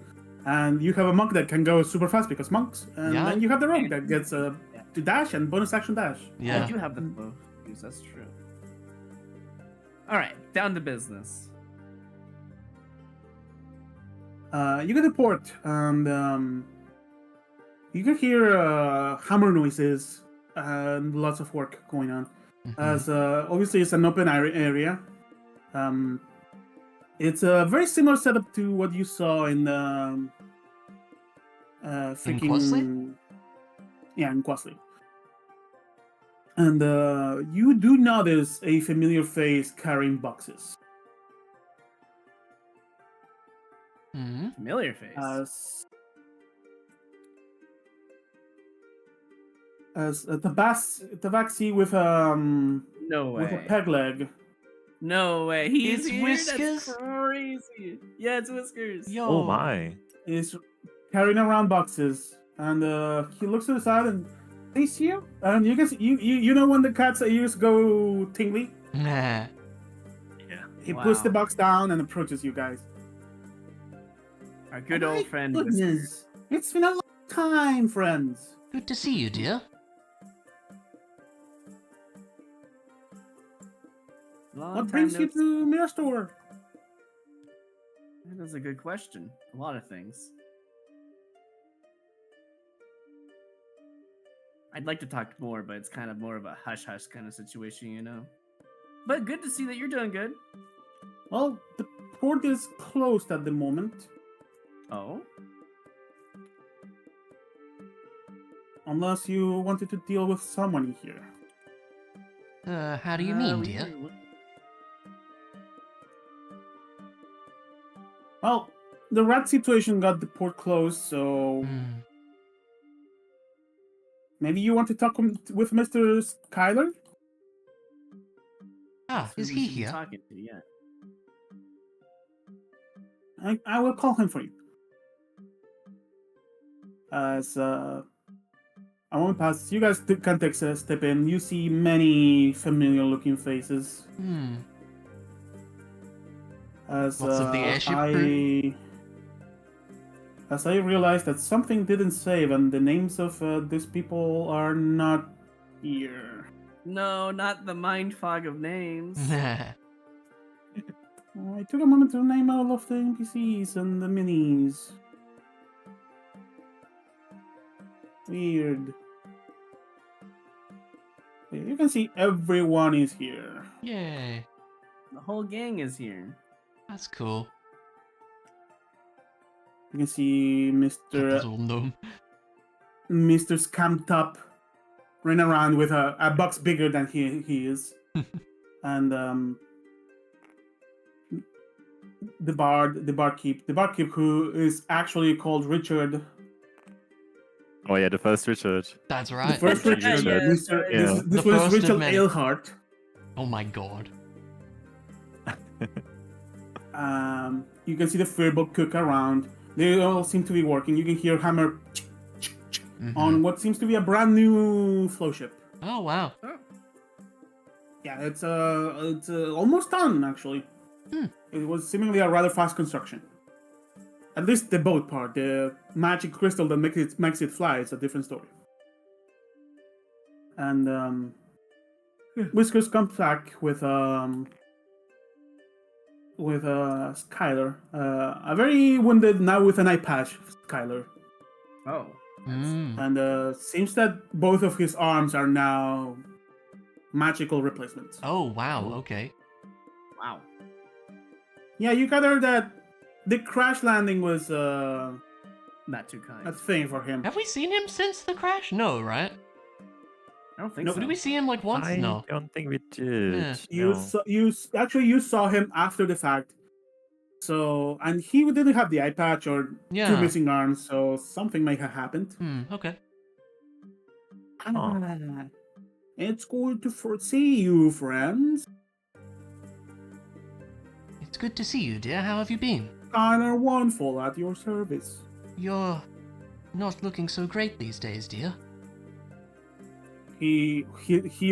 And you have a monk that can go super fast because monks. And Yeah. then you have the rogue that gets to dash and bonus action dash. Yeah. I do have them both. Use, that's true. All right, down to business. You get the port, and you can hear hammer noises and lots of work going on. Mhm. As obviously it's an open area. It's a very similar setup to what you saw in the freaking Quasley? Yeah, in Quasley. And you do notice a familiar face carrying boxes. Mhm. Familiar face. As a tabaxi with No with a way. peg leg. No way. He's It's here? Whiskers? That's crazy. Yeah, it's Whiskers. Yo. Oh my. Is carrying around boxes, and he looks to the side and sees you. And you guys, you know when the cat's ears go tingly. Nah. He puts the Wow. box down and approaches you guys. Our good My old friend goodness. Whiskers. It's been a long time, friends. Good to see you, dear. Long What time brings no you to Mirror Store? That is a good question. A lot of things. I'd like to talk more, but it's kind of more of a hush-hush kind of situation, you know? But good to see that you're doing good. Well, the port is closed at the moment, Oh? unless you wanted to deal with someone here. How do you mean, we- dear? Well, the rat situation got the port closed, so Hmm. maybe you want to talk with Mr. Skyler? Ah, That's who is we he should be here? talking to, yeah. I will call him for you. As a moment passes, you guys can take a step in. You see many familiar-looking faces. Hmm. As Lots of the airship crew? I realized that something didn't save, and the names of these people are not here. No, not the mind fog of names. I took a moment to name all of the NPCs and the minis. Weird. You can see everyone is here. Yay. The whole gang is here. That's cool. You can see Couple little gnome. Mr. Scamtop running around with a box bigger than he is. And the barkeep who is actually called Richard. Oh yeah, the first Richard. That's The right. first Yeah, Richard, yeah, Mr. yeah. This The was first of Richard many. Alehart. Oh my god. You can see the Firbolg cook around. They all seem to be working. You can hear hammer on what seems to be a brand new flow ship. Oh wow. Yeah, it's almost done actually. It was seemingly a rather fast construction. At least the boat part, the magic crystal that makes it fly, is a different story. And Whiskers comes back with Skylar, a very wounded, now with an eye patch, Skylar. Oh. And seems that both of his arms are now magical replacements. Oh wow, okay. Wow. Yeah, you gather that the crash landing was Not too kind. a thing for him. Have we seen him since the crash? No, right? I don't think No, so. Did we see him like once? I No. don't think we did. Yeah. No. You saw him after the fact. So, and he didn't have the eye patch or two Yeah. missing arms, so something may have happened. Okay. It's good to see you, friends. It's good to see you, dear. How have you been? Kinda wonderful at your service. You're not looking so great these days, dear. He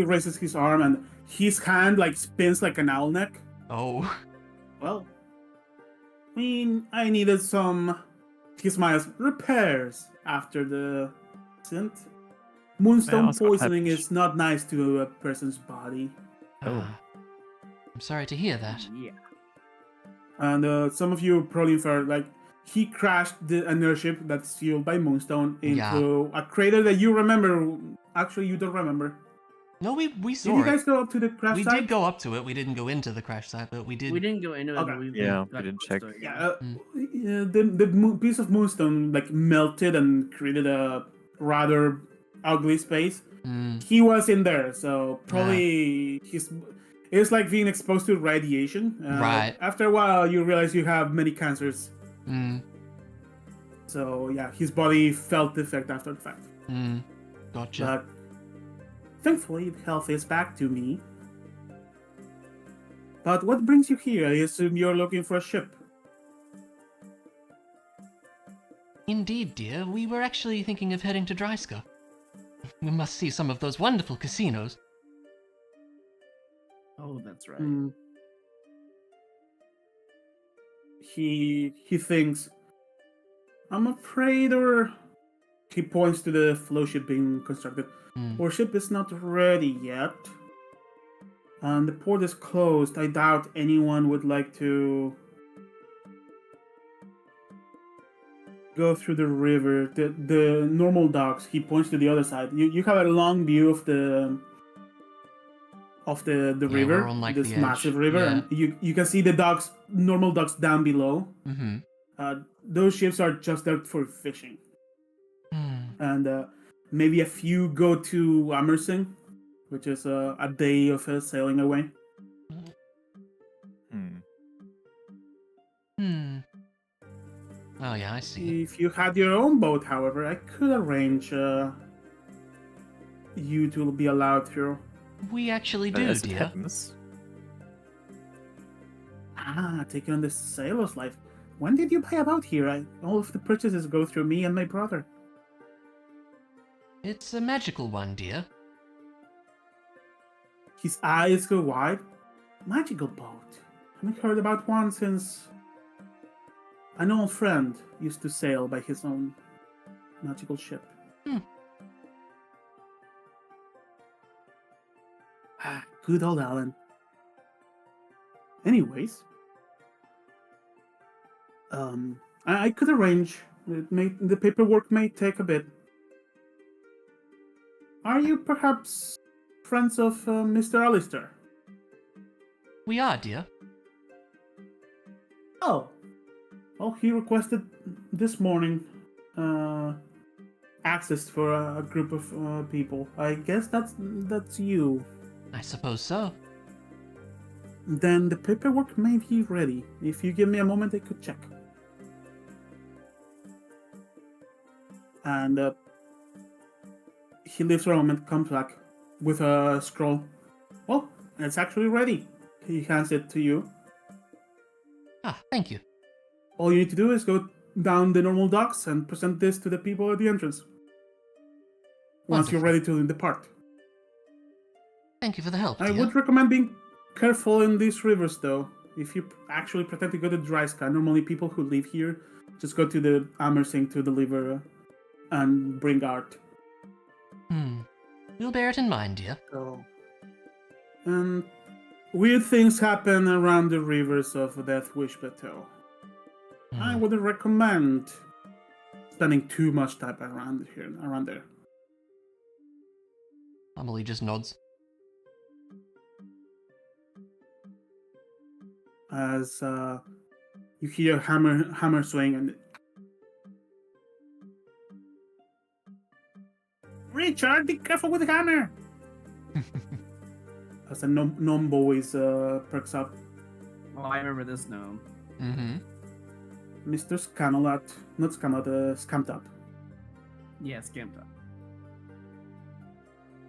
raises his arm and his hand like spins like an owl neck. Oh. Well, I mean, I needed some, he smiles, repairs after the accident. Moonstone also got poisoning happened. is not nice to a person's body. Oh. I'm sorry to hear that. Yeah. And some of you probably infer, like, he crashed an airship that's fueled by Moonstone into a crater that you remember. Actually, you don't remember. No, we Did saw you it. guy go up to the crash We site? did go up to it. We didn't go into the crash site, but we did. We didn't go into it, Okay. but we Yeah, we got didn't close check. to it, Yeah, the piece of Moonstone like melted and created a rather ugly space. He was in there, so probably it's like being exposed to radiation. Right. After a while, you realize you have many cancers. Mm. So yeah, his body felt the effect after the fact. Gotcha. But thankfully, health is back to me. But what brings you here? I assume you're looking for a ship. Indeed, dear. We were actually thinking of heading to Dryska. We must see some of those wonderful casinos. Oh, that's right. He thinks, I'm afraid he points to the flow ship being constructed. Our ship is not ready yet. And the port is closed. I doubt anyone would like to go through the river. The normal docks. He points to the other side. You have a long view of the river, we're on, like, this the edge. massive river, Yeah. and you can see the docks, normal docks down below. Those ships are just there for fishing, and maybe a few go to Amersing, which is a day of sailing away. Oh yeah, I see. If you had your own boat, however, I could arrange you to be allowed through. We actually But do, as it dear. happens, Taking on the sailor's life. When did you buy a boat here? All of the purchases go through me and my brother. It's a magical one, dear. His eyes go wide. Magical boat. Haven't heard about one since an old friend used to sail by his own magical ship. Good old Alan. Anyways, I could arrange. The paperwork may take a bit. Are you perhaps friends of Mr. Alistair? We are, dear. Oh, well, he requested this morning access for a group of people. I guess that's you. I suppose so. Then the paperwork may be ready. If you give me a moment, I could check. And he leaves for a moment, comes back with a scroll. Well, it's actually ready. He hands it to you. Ah, thank you. All you need to do is go down the normal docks and present this to the people at the entrance. Once you're ready to depart. Thank you for the help, I dear. would recommend being careful in these rivers, though. If you actually pretend to go to Dryska, normally people who live here just go to the Amersing to deliver and bring art. We'll bear it in mind, dear. So, and weird things happen around the rivers of Deathwish Plateau. I wouldn't recommend spending too much time around there. Amelie just nods. As you hear a hammer swing and Richard, be careful with the hammer! As a gnome boys perks up. Oh, I remember this gnome. Mr. Scamped Up. Yeah, Scamped Up.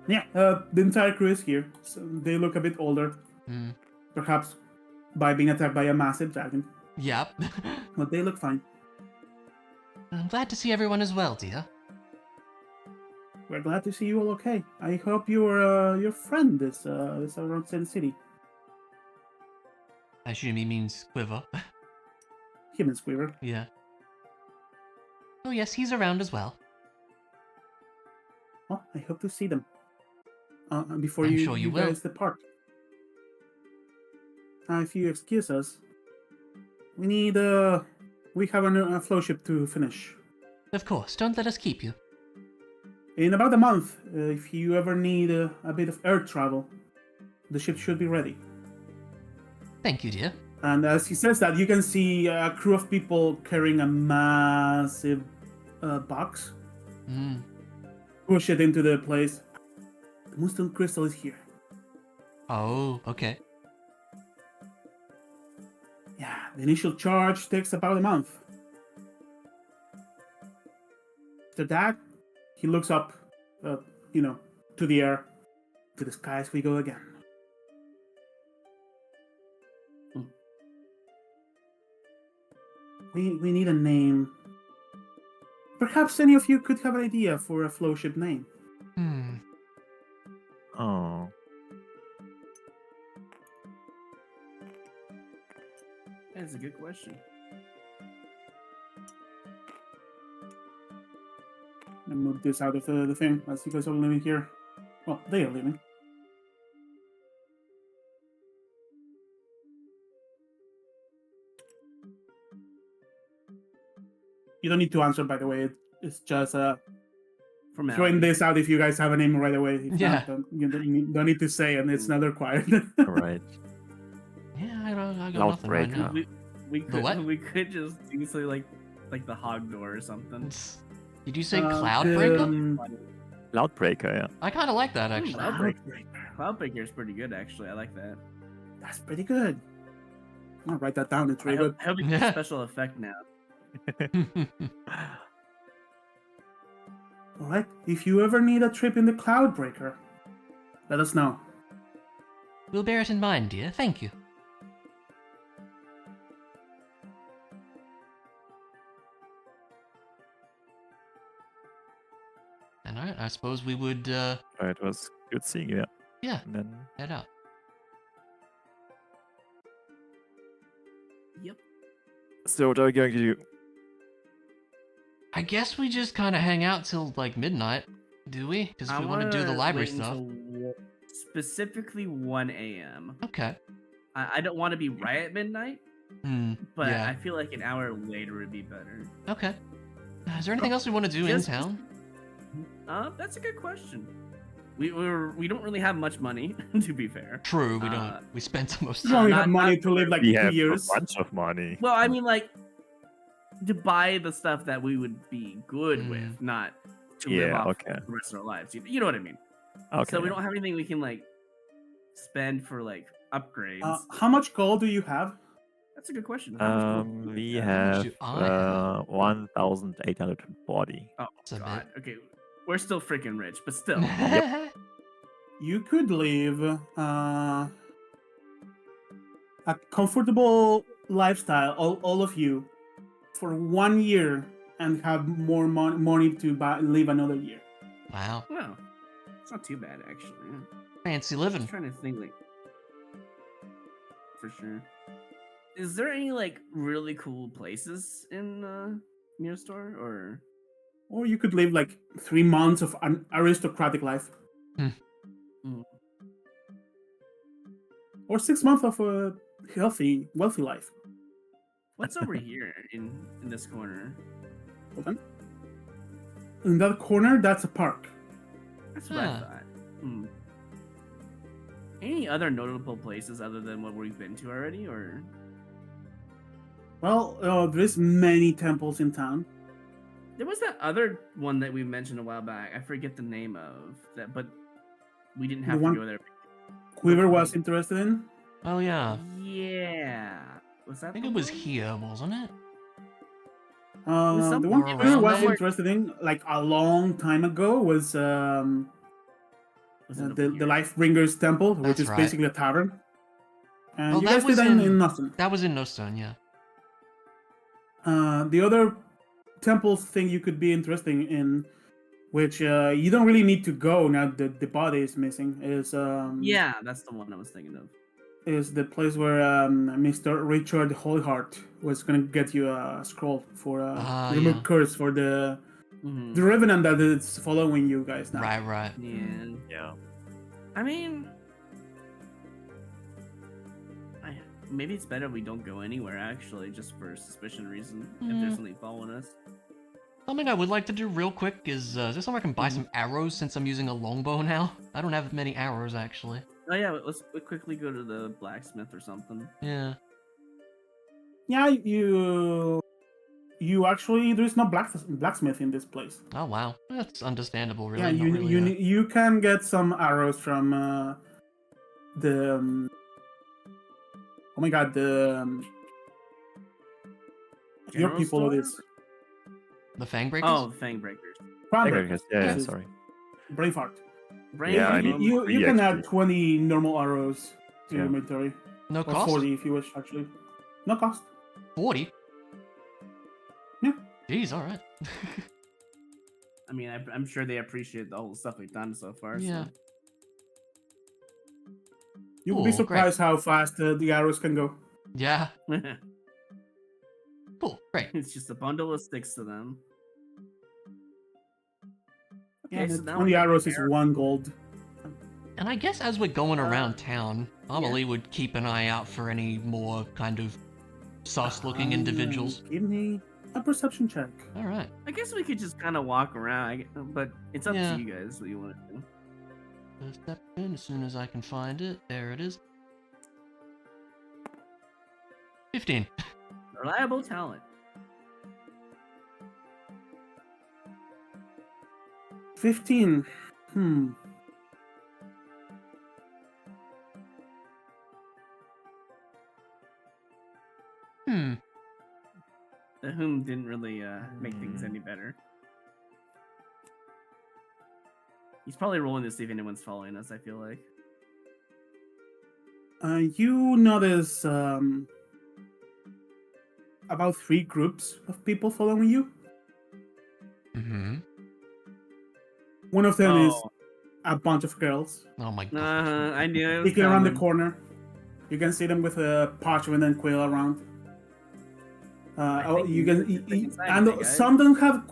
Yeah, the entire crew is here. So they look a bit older. Perhaps by being attacked by a massive dragon. Yep. But they look fine. I'm glad to see everyone as well, dear. We're glad to see you all okay. I hope your friend is around Sin City. I assume he means Quiver. Him and Squeaver. Yeah. Oh yes, he's around as well. Well, I hope to see them. Before I'm you, sure you guys depart. If you excuse us, we have a flow ship to finish. Of course, don't let us keep you. In about a month, if you ever need a bit of air travel, the ship should be ready. Thank you, dear. And as he says that, you can see a crew of people carrying a massive box. Push it into the place. The Moonstone Crystal is here. Oh, okay. Yeah, the initial charge takes about a month. After that, he looks up, to the air. To the skies we go again. We need a name. Perhaps any of you could have an idea for a flowship name. oh, That's a good question. And move this out of the thing as you guys are living here. Well, they are living. You don't need to answer, by the way. It's just throwing this out if you guys have a name right away. If Yeah. not, you don't need to say, and it's not required. alright. Yeah, I got nothing right now. We The what? could just do something like the hog door or something. Did you say Cloudbreaker? Loudbreaker, yeah. I kind of like that, actually. Cloudbreaker is pretty good, actually. I like that. That's pretty good. I'll write that down. It's I really hope, good. I hope it's a special effect now. All right. If you ever need a trip in the Cloudbreaker, let us know. We'll bear it in mind, dear. Thank you. And alright, I suppose we would, It was good seeing you. yeah, And then head out. Yep. so what are we going to do? I guess we just kind of hang out till like midnight, do we? Because we want to do the library wait stuff. until specifically 1 a.m. Okay. I don't want to be right at midnight, but yeah. I feel like an hour later would be better. Okay. Is there anything else we want to do in Just- town? That's a good question. We don't really have much money, to be fair. True, we don't. We spent most of You only not- have money not to live like We 2 have years. a bunch of money. Well, I mean, like, to buy the stuff that we would be good with, not to live Yeah, off okay. the rest of our lives. You know what I mean? Okay. So we don't have anything we can, like, spend for, like, upgrades. How much gold do you have? That's a good question. How much gold do We have? have do I have? 1,840. Oh, It's a bit. God. Okay. We're still freaking rich, but still. You could live a comfortable lifestyle, all of you, for 1 year and have more money to live another year. Wow. Well, it's not too bad, actually. Fancy I'm living. just trying to think, like, for sure. Is there any, like, really cool places in Neostor, or? Or you could live like 3 months of an aristocratic life. Mm. Or 6 months of a healthy, wealthy life. What's over here in this corner? Hold on. In that corner, that's a park. That's what I Huh. thought. Hmm. Any other notable places other than what we've been to already, or? Well, there's many temples in town. There was that other one that we mentioned a while back. I forget the name of that, but we didn't The have to one- go there. Quiver was interested in. Oh yeah. Yeah. Was that? I think the it was one? here, wasn't it? was The somewhere one Quiver around was there. interested in, like a long time ago, was Was it over the here? Lifebringer's Temple, which That's is right. basically a tavern. And Oh, you that guys was did that in in- nothing. That was in No Stone, yeah. The other temple thing you could be interested in, which you don't really need to go now that the body is missing, is Yeah, that's the one I was thinking of. is the place where Mr. Richard Holyheart was gonna get you a scroll for remove yeah. curse for the Mhm. revenant that is following you guys now. Right. Yeah. Yeah. I mean, maybe it's better we don't go anywhere, actually, just for suspicion reason, if there's something following us. Something I would like to do real quick is there somewhere I can buy Mhm. some arrows since I'm using a longbow now? I don't have many arrows actually. Oh yeah, let's quickly go to the blacksmith or something. Yeah. Yeah, you actually there's no blacksmith in this place. Oh wow. That's understandable really. Yeah, Not really, you can get some arrows from the oh my god, the your General people store? it is the Fang Breakers? Oh, the Fang Breakers. Crown Okay, Breakers. yeah, This is sorry. Braveheart. Brain Yeah, I you, need you, you can 3 add XP. 20 normal arrows to your Yeah. inventory, No or cost? 40 if you wish. Actually, no cost. 40? Yeah. Jeez, alright. I mean, I'm sure they appreciate the whole stuff we've done so far. Yeah. So. You will be Cool, surprised how fast the arrows can go. Yeah. Cool, great. It's just a bundle of sticks to them. Yeah, Okay, so now 20 we have arrows is arrow- 1 gold. And I guess as we're going around Uh, town, Amelie would keep an eye out for any more kind of sus-looking individuals. Give me a perception check. Alright. I guess we could just kind of walk around, but it's up Yeah. to you guys what you want to do. Perception, as soon as I can find it. There it is. 15. Reliable talent. 15. The whom didn't really make things any better. He's probably rolling to see if anyone's following us, I feel like. You notice about 3 groups of people following you. Mm-hmm. One of them is Oh, a bunch of girls Oh my god. I knew it was peeking around the coming. corner. You can see them with a parchment and quill around. think You we can, need to take inside and today, guys. some don't have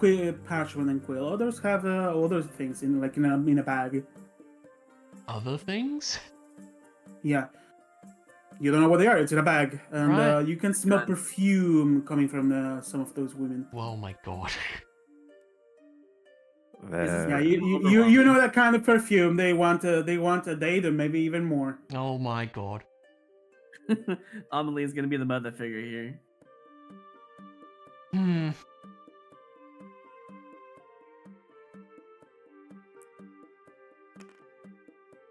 parchment and quill. Others have other things in a bag. Other things? Yeah, you don't know what they are. It's in a bag, and Right. you can smell perfume coming from some of those women. Oh my god. Yeah, Uh, you know that kind of perfume. They want a date, or maybe even more. Oh my god. Amelie is gonna be the mother figure here. Hmm.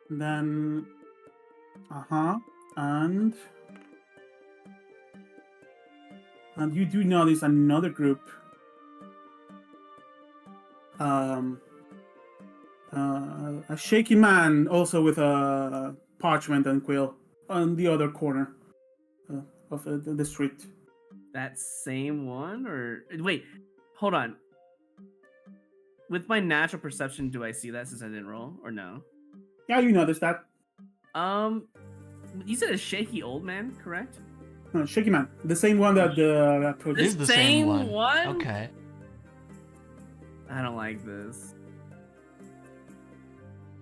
Then, and you do notice another group. A shaky man, also with a parchment and quill, on the other corner of the street. That same one, or wait, hold on. With my natural perception, do I see that since I didn't roll, or no? Yeah, you noticed that. You said a shaky old man, correct? Shaky man, the same one that approached. It This is the same same one? Okay. I don't like this.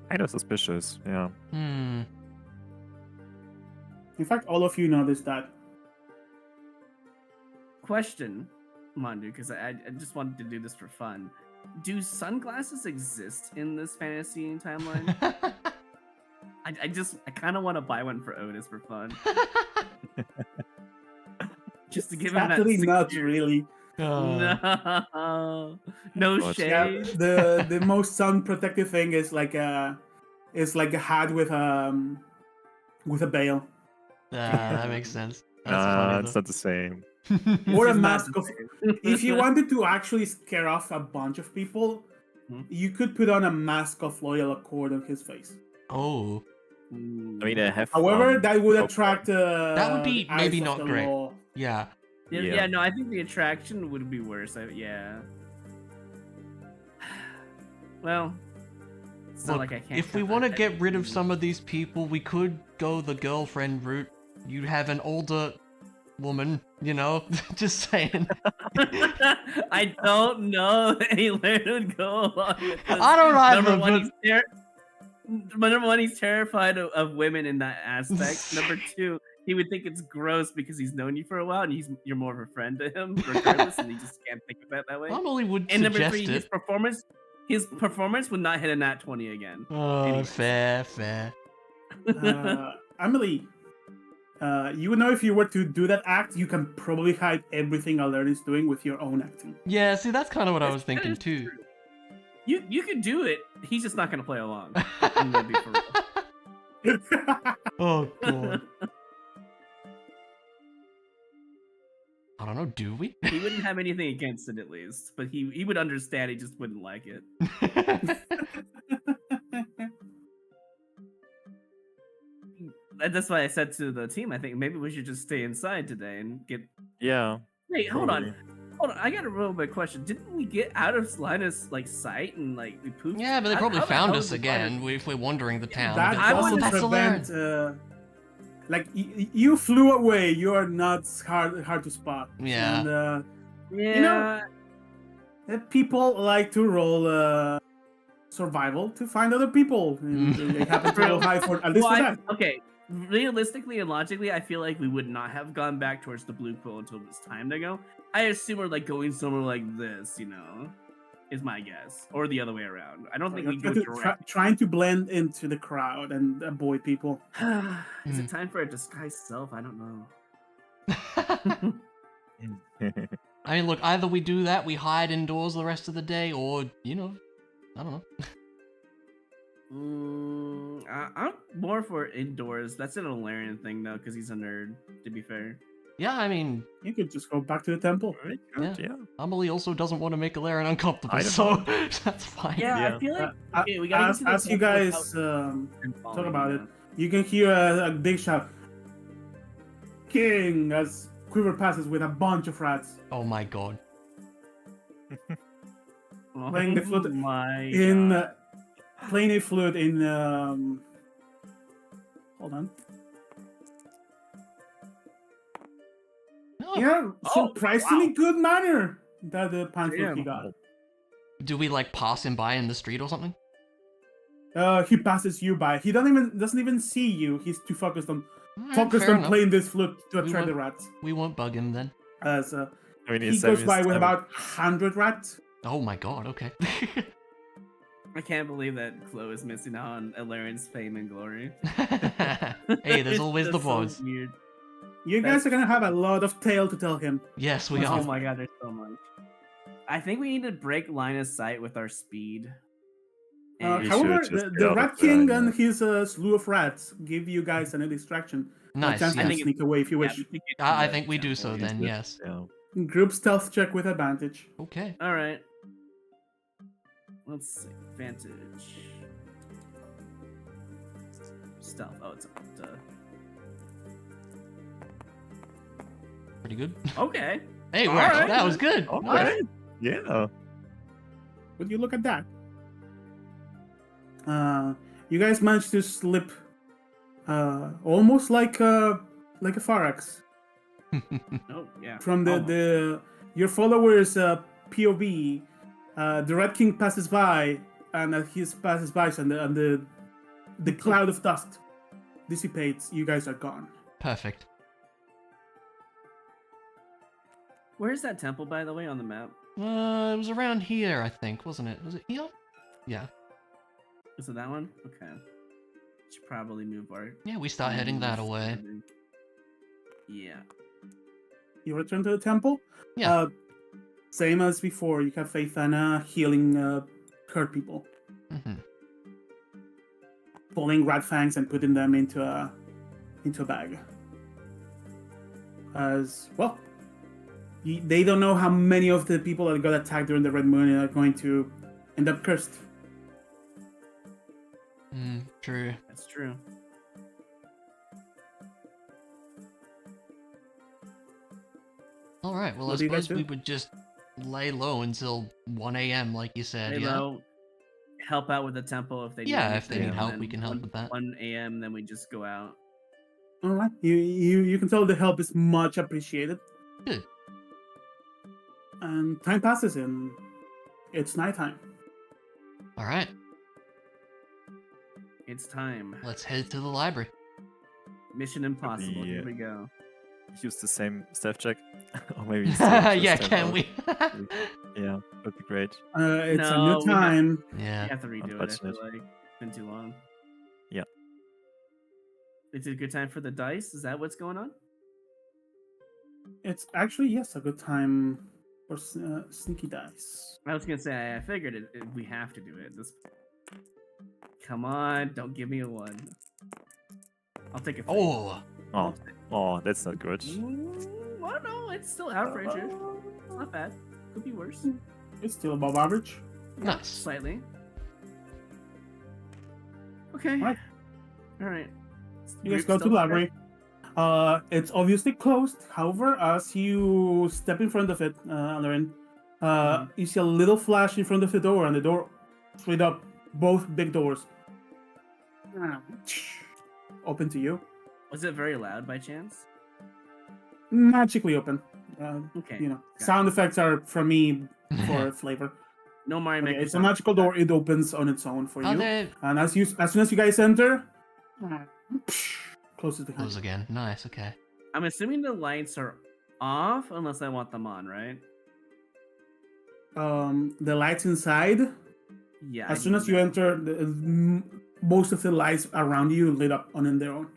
kind of suspicious, yeah. Hmm. In fact, all of you noticed that. Question, Mandu, because I just wanted to do this for fun. Do sunglasses exist in this fantasy timeline? I kind of want to buy one for Otis for fun, just to give him that. Actually, not secure- really. No, no But- Yeah, shade. the most sun protective thing is like a hat with a veil. That makes sense. That's funny it's though. not the same. Or a It's not mask the of. same. If you wanted to actually scare off a bunch of people, Hmm? you could put on a mask of loyal accord on his face. Oh. I mean, I have. However, that would no attract That would be the eyes maybe of not the great. law. Yeah. Yeah, no, I think the attraction would be worse. Yeah. Well, it's not Look, like I can't. if we want to get rid of some of these people, we could go the girlfriend route. You have an older woman, you know? Just saying. I don't know where to go along with this. I don't either, Number one, but- he's terrified of women in that aspect. Number two, he would think it's gross because he's known you for a while and you're more of a friend to him, regardless, and he just can't think of it that way. Emily would And number suggest three, it. his performance would not hit a nat 20 again. Oh, Anyways. fair. Emily, you would know if you were to do that act, you can probably hide everything Alert is doing with your own acting. Yeah, see, that's kind of what I was That thinking is too. true. You could do it. He's just not gonna play along. I'm gonna be for real. Oh, God. I don't know, do we? He wouldn't have anything against it, at least, but he would understand. He just wouldn't like it. And that's why I said to the team, I think maybe we should just stay inside today and get. Yeah. Wait, hold probably. on. I got a real big question. Didn't we get out of Linus sight and we pooped? Yeah, but they How- probably how the found hell us did again if we're wandering the town. That but- I doesn't that's prevent. Lauren. You flew away. You are not hard to spot. Yeah. And Yeah. people like to roll survival to find other people. And they happen to roll high for at least Well, for that. okay. Realistically and logically, I feel like we would not have gone back towards the blue quill until it was time to go. I assume we're going somewhere like this, is my guess, or the other way around. I don't think we go direct. Trying to blend into the crowd and avoid people. Is it time for a disguised self? I don't know. I mean, look, either we do that, we hide indoors the rest of the day, or, I don't know. I'm more for indoors. That's an Alarian thing, though, because he's a nerd, to be fair. Yeah, I mean, You could just go back to the temple. Very good, yeah. Amelie also doesn't want to make Alaric uncomfortable, I don't so know. that's fine. Yeah, Yeah. I feel like okay, we gotta get As, to the as you temple guys without talk falling, about you it, know? you can hear a big shout, "King!" as Quiver passes with a bunch of rats. Oh my god. Playing the flute my in God. playing a flute in hold on. Oh, Yeah, surprisingly wow. good manner that the pan flute he Damn. got. do we like pass him by in the street or something? He passes you by. He doesn't even see you. He's too focused on Alright, fair enough. playing this flute to We attract the won't- rats. We won't bug him then. As I mean, he it's goes by with time- about 100 rats. Oh my god, okay. I can't believe that Chloe is missing out on Alarian's fame and glory. Hey, there's always the That's so boys. weird. You guys are gonna have a lot of tale to tell him. Yes, we What's are. Oh my God, there's so much. I think we need to break line of sight with our speed. And- We However, should just the, get the out of Rat there, King yeah. and his slew of rats give you guys a distraction. Nice, A chance yes. to think sneak away if you yeah, wish. we should get to I the think we do temple, so yeah. then, yes. Yeah. Group stealth check with advantage. Okay. All right. Let's see. Advantage. Stealth. Oh, it's Pretty good. okay. Hey, All Rex, right. that was good. All Nice. right. Yeah. Would you look at that? You guys managed to slip, almost like a Pharax Oh yeah. from Almost. your followers' POV. The Rat King passes by, and as he passes by, and the cloud of dust dissipates. You guys are gone. Perfect. Where's that temple, by the way, on the map? It was around here, I think, wasn't it? Was it here? Yeah. Is it that one? Okay. Should probably move our. Yeah, we start heading that away. Yeah. You return to the temple. Yeah. Same as before. You have faith in healing hurt people, hmm pulling rat fangs and putting them into a bag. As well, they don't know how many of the people that got attacked during the Red Moon are going to end up cursed. True. That's true. Alright, well, I What do you guys suppose we do? would just lay low until 1 a.m., like you said, Lay yeah? low, help out with the temple if they Yeah, need if they anything, need and help, then we can help with that. 1 a.m. Then we just go out. All right, you can tell the help is much appreciated. Good. And time passes and it's nighttime. Alright, It's time. let's head to the library. Mission impossible. The- Here we go. Use the same stealth check. Or maybe just Yeah, stand can out. we? Yeah, that'd be great. It's a No, new we have- time. Yeah. You have to redo it. I feel Unfortunate. like it's been too long. Yeah. Is it a good time for the dice? Is that what's going on? It's actually, yes, a good time for sneaky dice. I was gonna say I figured we have to do it. This. Come on! Don't give me a 1. I'll take a 3. Oh, Oh, that's not good. Well, no, it's still average. It's not bad. Could be worse. It's still above average. nice. Slightly. Okay. Right. All right. You guys go to the library. It's obviously closed. However, as you step in front of it, Alarin, you see a little flash in front of the door, and the door straight up, both big doors. Open to you. Was it very loud by chance? Magically open. Okay. You know, Got sound effects are from me for flavor. No Mario Okay, Maker. it's a sound. magical door. It opens on its own for Are you. they... And as soon as you guys enter, closes behind. Close again. Nice, okay. I'm assuming the lights are off unless I want them on, right? The lights inside. Yeah. As soon as you enter, most of the lights around you lit up on their own.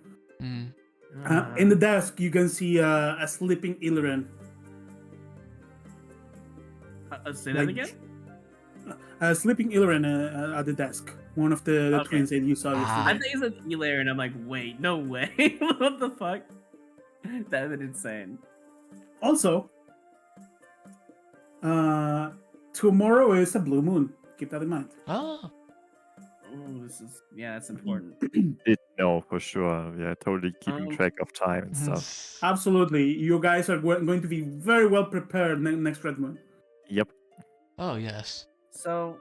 Mm. In the desk, you can see a sleeping Illirin. Say that like, again. A sleeping Illirin at the desk. One of the Okay. twins that you saw Ah. I yesterday. think it's an Elair, and I'm like, wait, no way. What the fuck? That is insane. Also, tomorrow is a blue moon. Keep that in mind. Oh, Oh, that's important. Did know for sure. We are totally keeping track of time and stuff. Absolutely. You guys are going to be very well prepared next red moon. Yep. Oh, yes. So,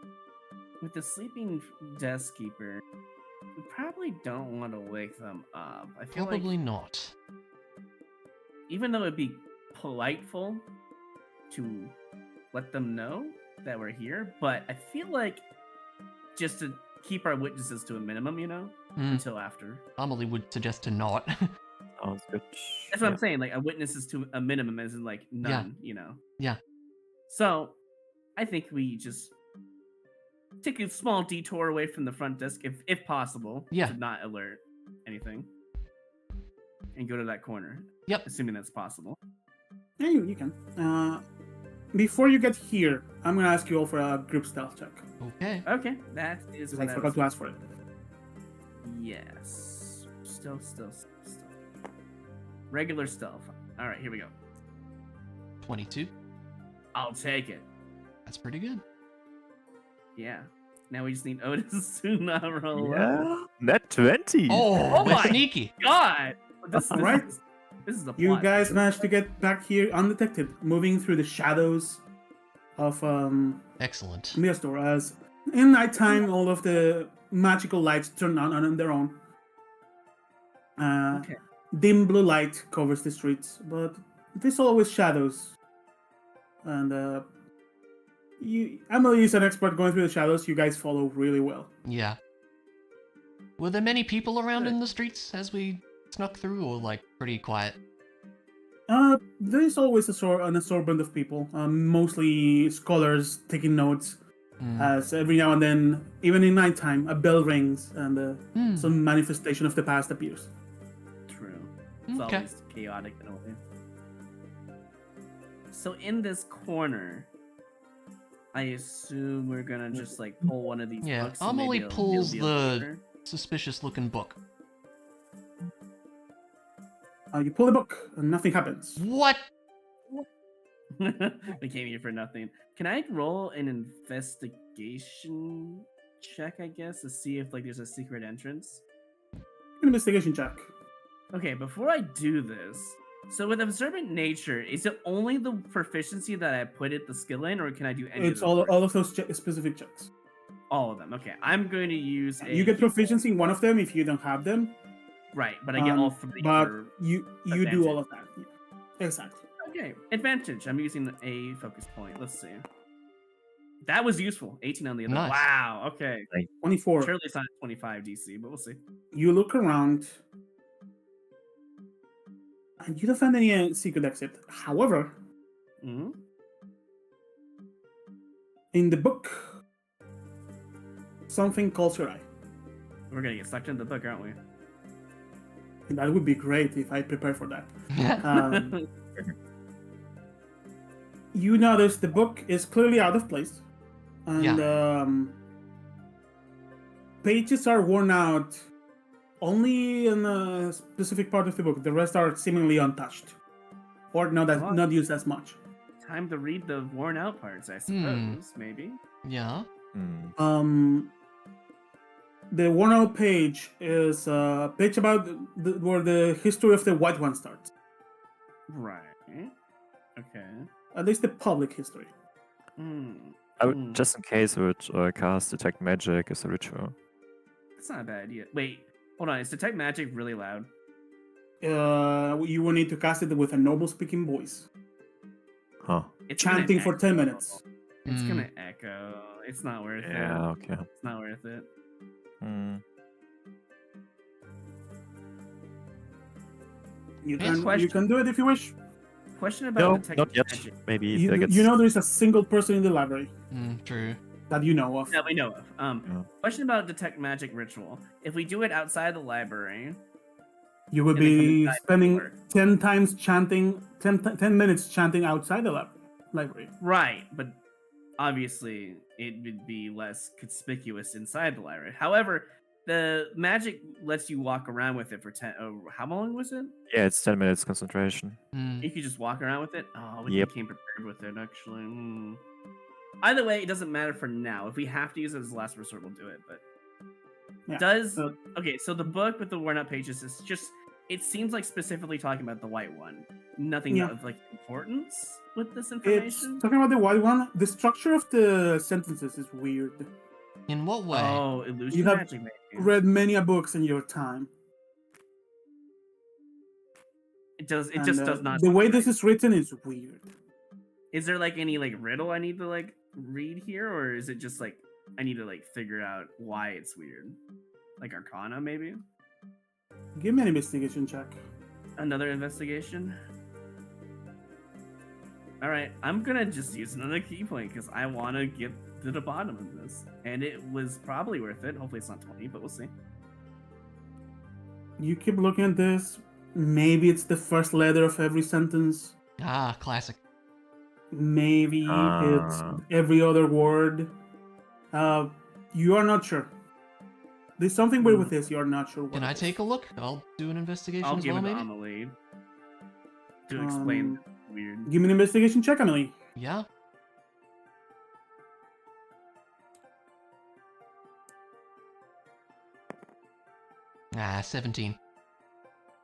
with the sleeping desk keeper, we probably don't want to wake them up. I feel Probably like, not. even though it'd be politeful to let them know that we're here, but I feel like just to keep our witnesses to a minimum, until after. Amelie would suggest to not. Sounds good. That's what I'm saying. Like a witnesses to a minimum, as in like none. Yeah. So, I think we just take a small detour away from the front desk, if possible, Yeah. to not alert anything, and go to that corner. Yep. Assuming that's possible. Yeah, you can. Before you get here, I'm gonna ask you all for a group stealth check. Okay. Okay, that is Because what I I forgot was... to ask for it. Yes. Stealth. Regular stealth. All right, here we go. 22. I'll take it. That's pretty good. Yeah. Now we just need Otis to not roll up. Yeah. Net 20. Oh, we're my sneaky. God! This Alright. This is the plot. You guys managed to get back here undetected, moving through the shadows of Excellent. Miastor, as in nighttime all of the magical lights turn on their own. Okay. Dim blue light covers the streets, but there's always shadows. And Emily is an expert going through the shadows. You guys follow really well. Yeah. Were there many people around in the streets as we snuck through, or like pretty quiet? There's always an assortment of people, mostly scholars taking notes. As every now and then, even in nighttime, a bell rings and some manifestation of the past appears. True. It's Okay. always chaotic in a way. So in this corner, I assume we're gonna just like pull one of these Yeah, books. and Amelie maybe it'll pulls be the later. suspicious looking book. You pull the book, and nothing happens. What? We came here for nothing. Can I roll an investigation check, I guess, to see if like there's a secret entrance? Investigation check. Okay, before I do this, so with observant nature, is it only the proficiency that I put it the skill in, or can I do any It's of them? all of those specific checks. All of them. Okay, I'm going to use a You get proficiency in one of them if you don't have them. right, but I get all three. But For... you do all of that. Yeah. Exactly. Okay, advantage. I'm using a focus point. Let's see. That was useful. 18 on the other. Nice. Wow. Okay. 24. Surely it's not 25 DC, but we'll see. You look around, and you don't find any secret exit. However, Hmm. in the book, something calls your eye. We're gonna get sucked into the book, aren't we? And that would be great if I prepare for that. Um, you notice the book is clearly out of place, and pages are worn out only in a specific part of the book. The rest are seemingly untouched, or not used as much. Time to read the worn out parts, I suppose. Maybe. Yeah. The worn out page is a page about where the history of the White One starts. Right. Okay. At least the public history. I would, just in case, I would cast Detect Magic as a ritual. That's not a bad idea. Wait, hold on. Is Detect Magic really loud? You will need to cast it with a normal speaking voice. Huh. It's gonna Chanting for 10 echo. minutes. It's gonna echo. It's not worth it. Yeah, okay. It's not worth it. You Next question. can do it if you wish. Question about No, Detect not yet. Magic. Maybe You, gets... you know there is a single person in the library True. that you know of. That we know of. Question about Detect Magic ritual. If we do it outside the library, You would and then come be inside spending the door. 10 times chanting, 10 minutes chanting outside the library. right? But obviously, it would be less conspicuous inside the library. However, the magic lets you walk around with it for 10. Oh, how long was it? Yeah, it's 10 minutes concentration. You could just walk around with it. Oh, we Yep. came prepared with it actually. Either way, it doesn't matter for now. If we have to use it as a last resort, we'll do it. But Yeah. does okay? So the book with the worn out pages is just. It seems like specifically talking about the white one. Nothing of like importance with this It's information. talking about the white one. The structure of the sentences is weird. In what way? Oh, illusion You have magic making. Read many a books in your time. It does. It And, just does not. The way seem this right. is written is weird. Is there like any like riddle I need to like read here, or is it just like I need to like figure out why it's weird? Like Arcana, maybe. Give me an investigation check. Another investigation. All right, I'm gonna just use another key point because I want to get to the bottom of this, and it was probably worth it. Hopefully, it's not 20, but we'll see. You keep looking at this. Maybe it's the first letter of every sentence. Ah, classic. Maybe it's every other word. You are not sure. There's something weird with this. You are not sure what. Can I take a look? I'll do an investigation I'll as give well, it to maybe? Amelie to explain weird. Give me an investigation check, Emily. Yeah. Ah, 17.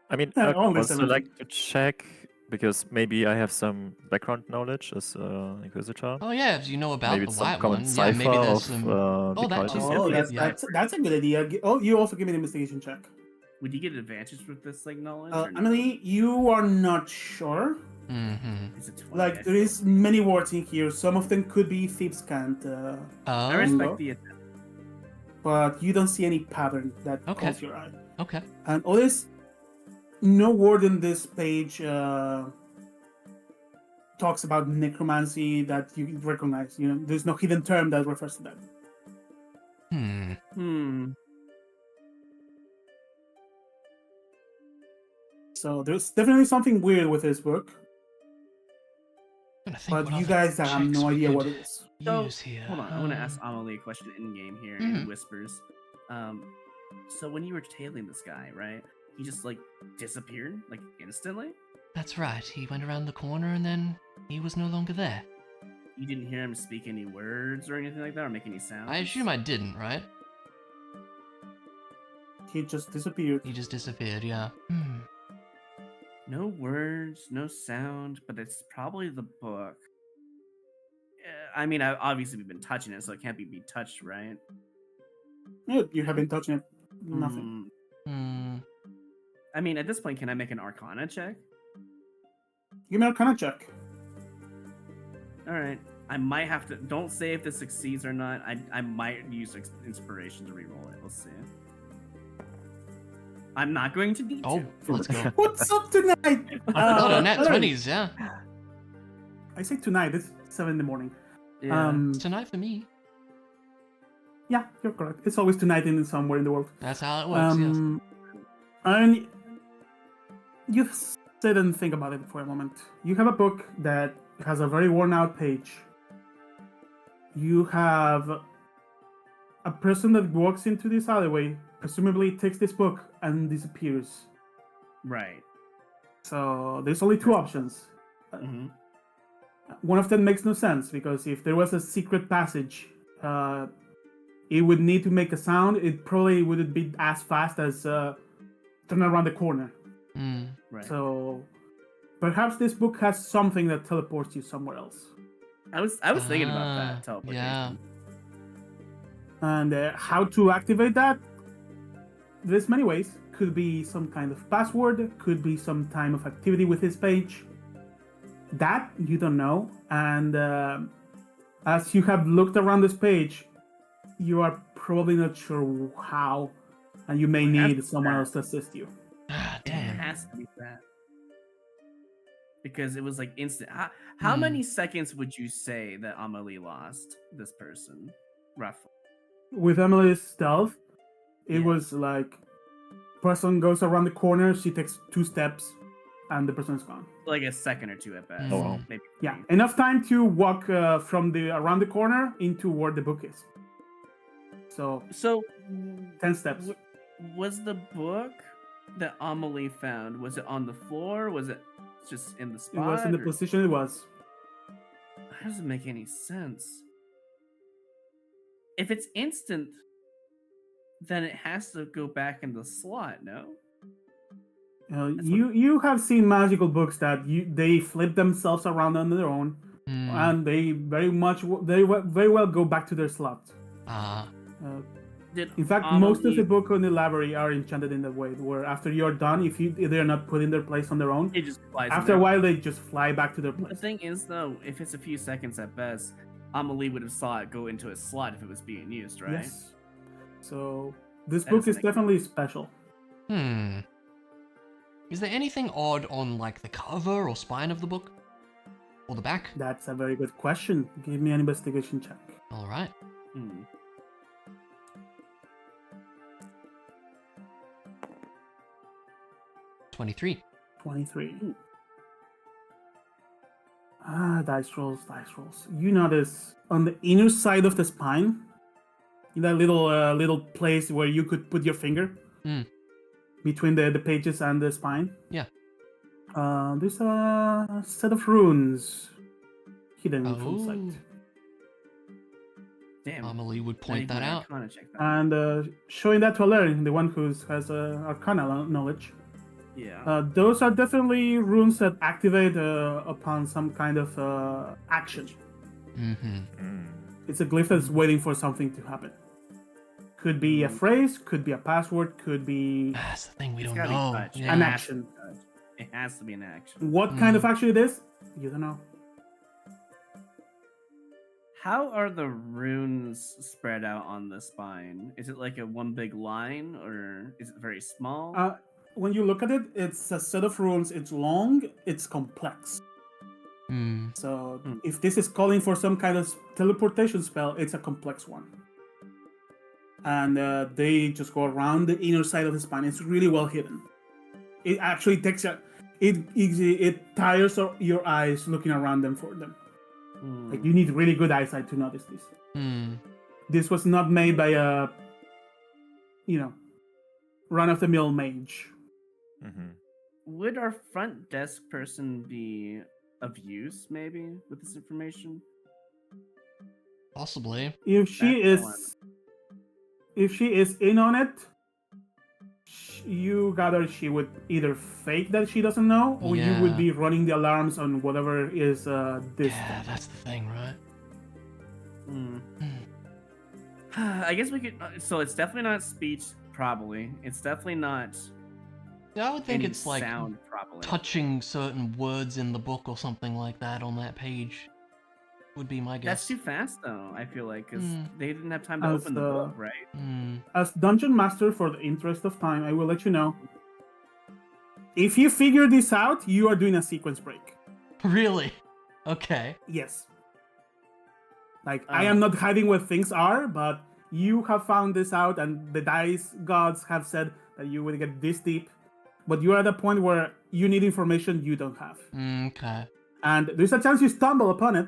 I mean, Yeah, I'd only also 17. like to check because maybe I have some background knowledge as Inquisitor. Oh yeah, if you know about Maybe the it's some white common one, yeah, cipher maybe there's of some. the Oh, that too. Coliseum. Oh, Yeah. that's a good idea. Oh, you also give me an investigation check. Would you get advantage with this like knowledge? or no? Emily, you are not sure. Mm-hmm. It's a 20. Like there is many words in here. Some of them could be thieves' cant. I Oh, respect the attempt. But you don't see any pattern that Okay. calls your eye. okay. And others, no word in this page talks about necromancy that you recognize. You know, there's no hidden term that refers to that. So there's definitely something weird with this book. I'm trying to think But what you other guys have checks no we idea could what it is. So, use here. hold on, I want to ask Amelie a question in game here in whispers. So when you were tailing this guy, right? He just like disappeared like instantly. That's right. He went around the corner and then he was no longer there. You didn't hear him speak any words or anything like that, or make any sounds. I assume I didn't, right? He just disappeared. He just disappeared. Yeah. No words, no sound, but it's probably the book. I mean, obviously we've been touching it, so it can't be touched, right? Yeah, you have been touching it. Nothing. I mean, at this point, can I make an Arcana check? Give me a Arcana check. All right. I might have to. Don't say if this succeeds or not. I might use inspiration to reroll it. We'll see. I'm not going to need Oh, to. let's go. What's up tonight? Oh, nat Ellen, 20s, yeah. I say tonight. It's 7 in the morning. Yeah. It's tonight for me. Yeah, you're correct. It's always tonight in somewhere in the world. That's how it works, yes. And you sit and think about it for a moment. You have a book that has a very worn out page. You have a person that walks into this alleyway, presumably takes this book and disappears. Right. So there's only two options. Mm-hmm. One of them makes no sense because if there was a secret passage, it would need to make a sound. It probably wouldn't be as fast as turn around the corner. Right. So perhaps this book has something that teleports you somewhere else. I was thinking about that teleportation. Yeah. And how to activate that? There's many ways. Could be some kind of password. Could be some time of activity with this page. That you don't know. And as you have looked around this page, you are probably not sure how, and you may need someone else to assist you. Ah, It damn. has to be that. Because it was like instant. How many seconds would you say that Amelie lost this person, roughly? With Emily's stealth, it Yeah. was like person goes around the corner, she takes 2 steps, and the person is gone. Like a second or two at best. Oh, wow. Maybe. Yeah, enough time to walk from the around the corner into where the book is. So 10 steps. Was the book that Amelie found, was it on the floor? Was it just in the It spot? was in the or- position it was. That doesn't make any sense. If it's instant, then it has to go back in the slot, no? That's You have seen magical books that they flip themselves around on their own, and they very well go back to their slot. Did In fact, most of Amelie- the book on the library are enchanted in that way, where after you're done, if they're not put in their place on their own, it just flies in after a there. while they just fly back to their The place. thing is, though, if it's a few seconds at best, Amelie would have saw it go into a slot if it was being used, right? Yes. So this That book doesn't is make- definitely special. Is there anything odd on like the cover or spine of the book? Or the back? That's a very good question. Give me an investigation check. Alright. Hmm. 23. 23. Dice rolls. You notice on the inner side of the spine, in that little place where you could put your finger between the pages and the spine. Yeah. There's a set of runes hidden from Oh. sight. Damn. Amelie would I point need that my out. Arcana check that. And showing that to Alaric, the one who has arcana knowledge. Yeah. Those are definitely runes that activate upon some kind of action. It's a glyph that's waiting for something to happen. Could be a phrase, could be a password, could be That's the thing we It's don't gotta be know. touched. Yeah. an It has action. to be touched. It has to be an action. What kind of action it is, you don't know. How are the runes spread out on the spine? Is it like a one big line, or is it very small? When you look at it, it's a set of runes. It's long, it's complex. So if this is calling for some kind of teleportation spell, it's a complex one. And they just go around the inner side of the spine. It's really well hidden. It actually takes it tires your eyes looking around them for them. Like you need really good eyesight to notice this. This was not made by a, run-of-the-mill mage. Would our front desk person be of use, maybe, with this information? Possibly. If she is in on it, you gather she would either fake that she doesn't know, or you would be running the alarms on whatever is this. Yeah, that's the thing, right? I guess we could. So it's definitely not speech. Probably, it's definitely not. Yeah, I would think any it's like sound. Probably touching certain words in the book or something like that on that page. Would be my guess. That's too fast, though. I feel like because they didn't have time to As open the book, right? As dungeon master, for the interest of time, I will let you know. If you figure this out, you are doing a sequence break. Really? Okay. Yes. Like, I am not hiding where things are, but you have found this out, and the dice gods have said that you will get this deep. But you're at a point where you need information you don't have. Okay. And there's a chance you stumble upon it.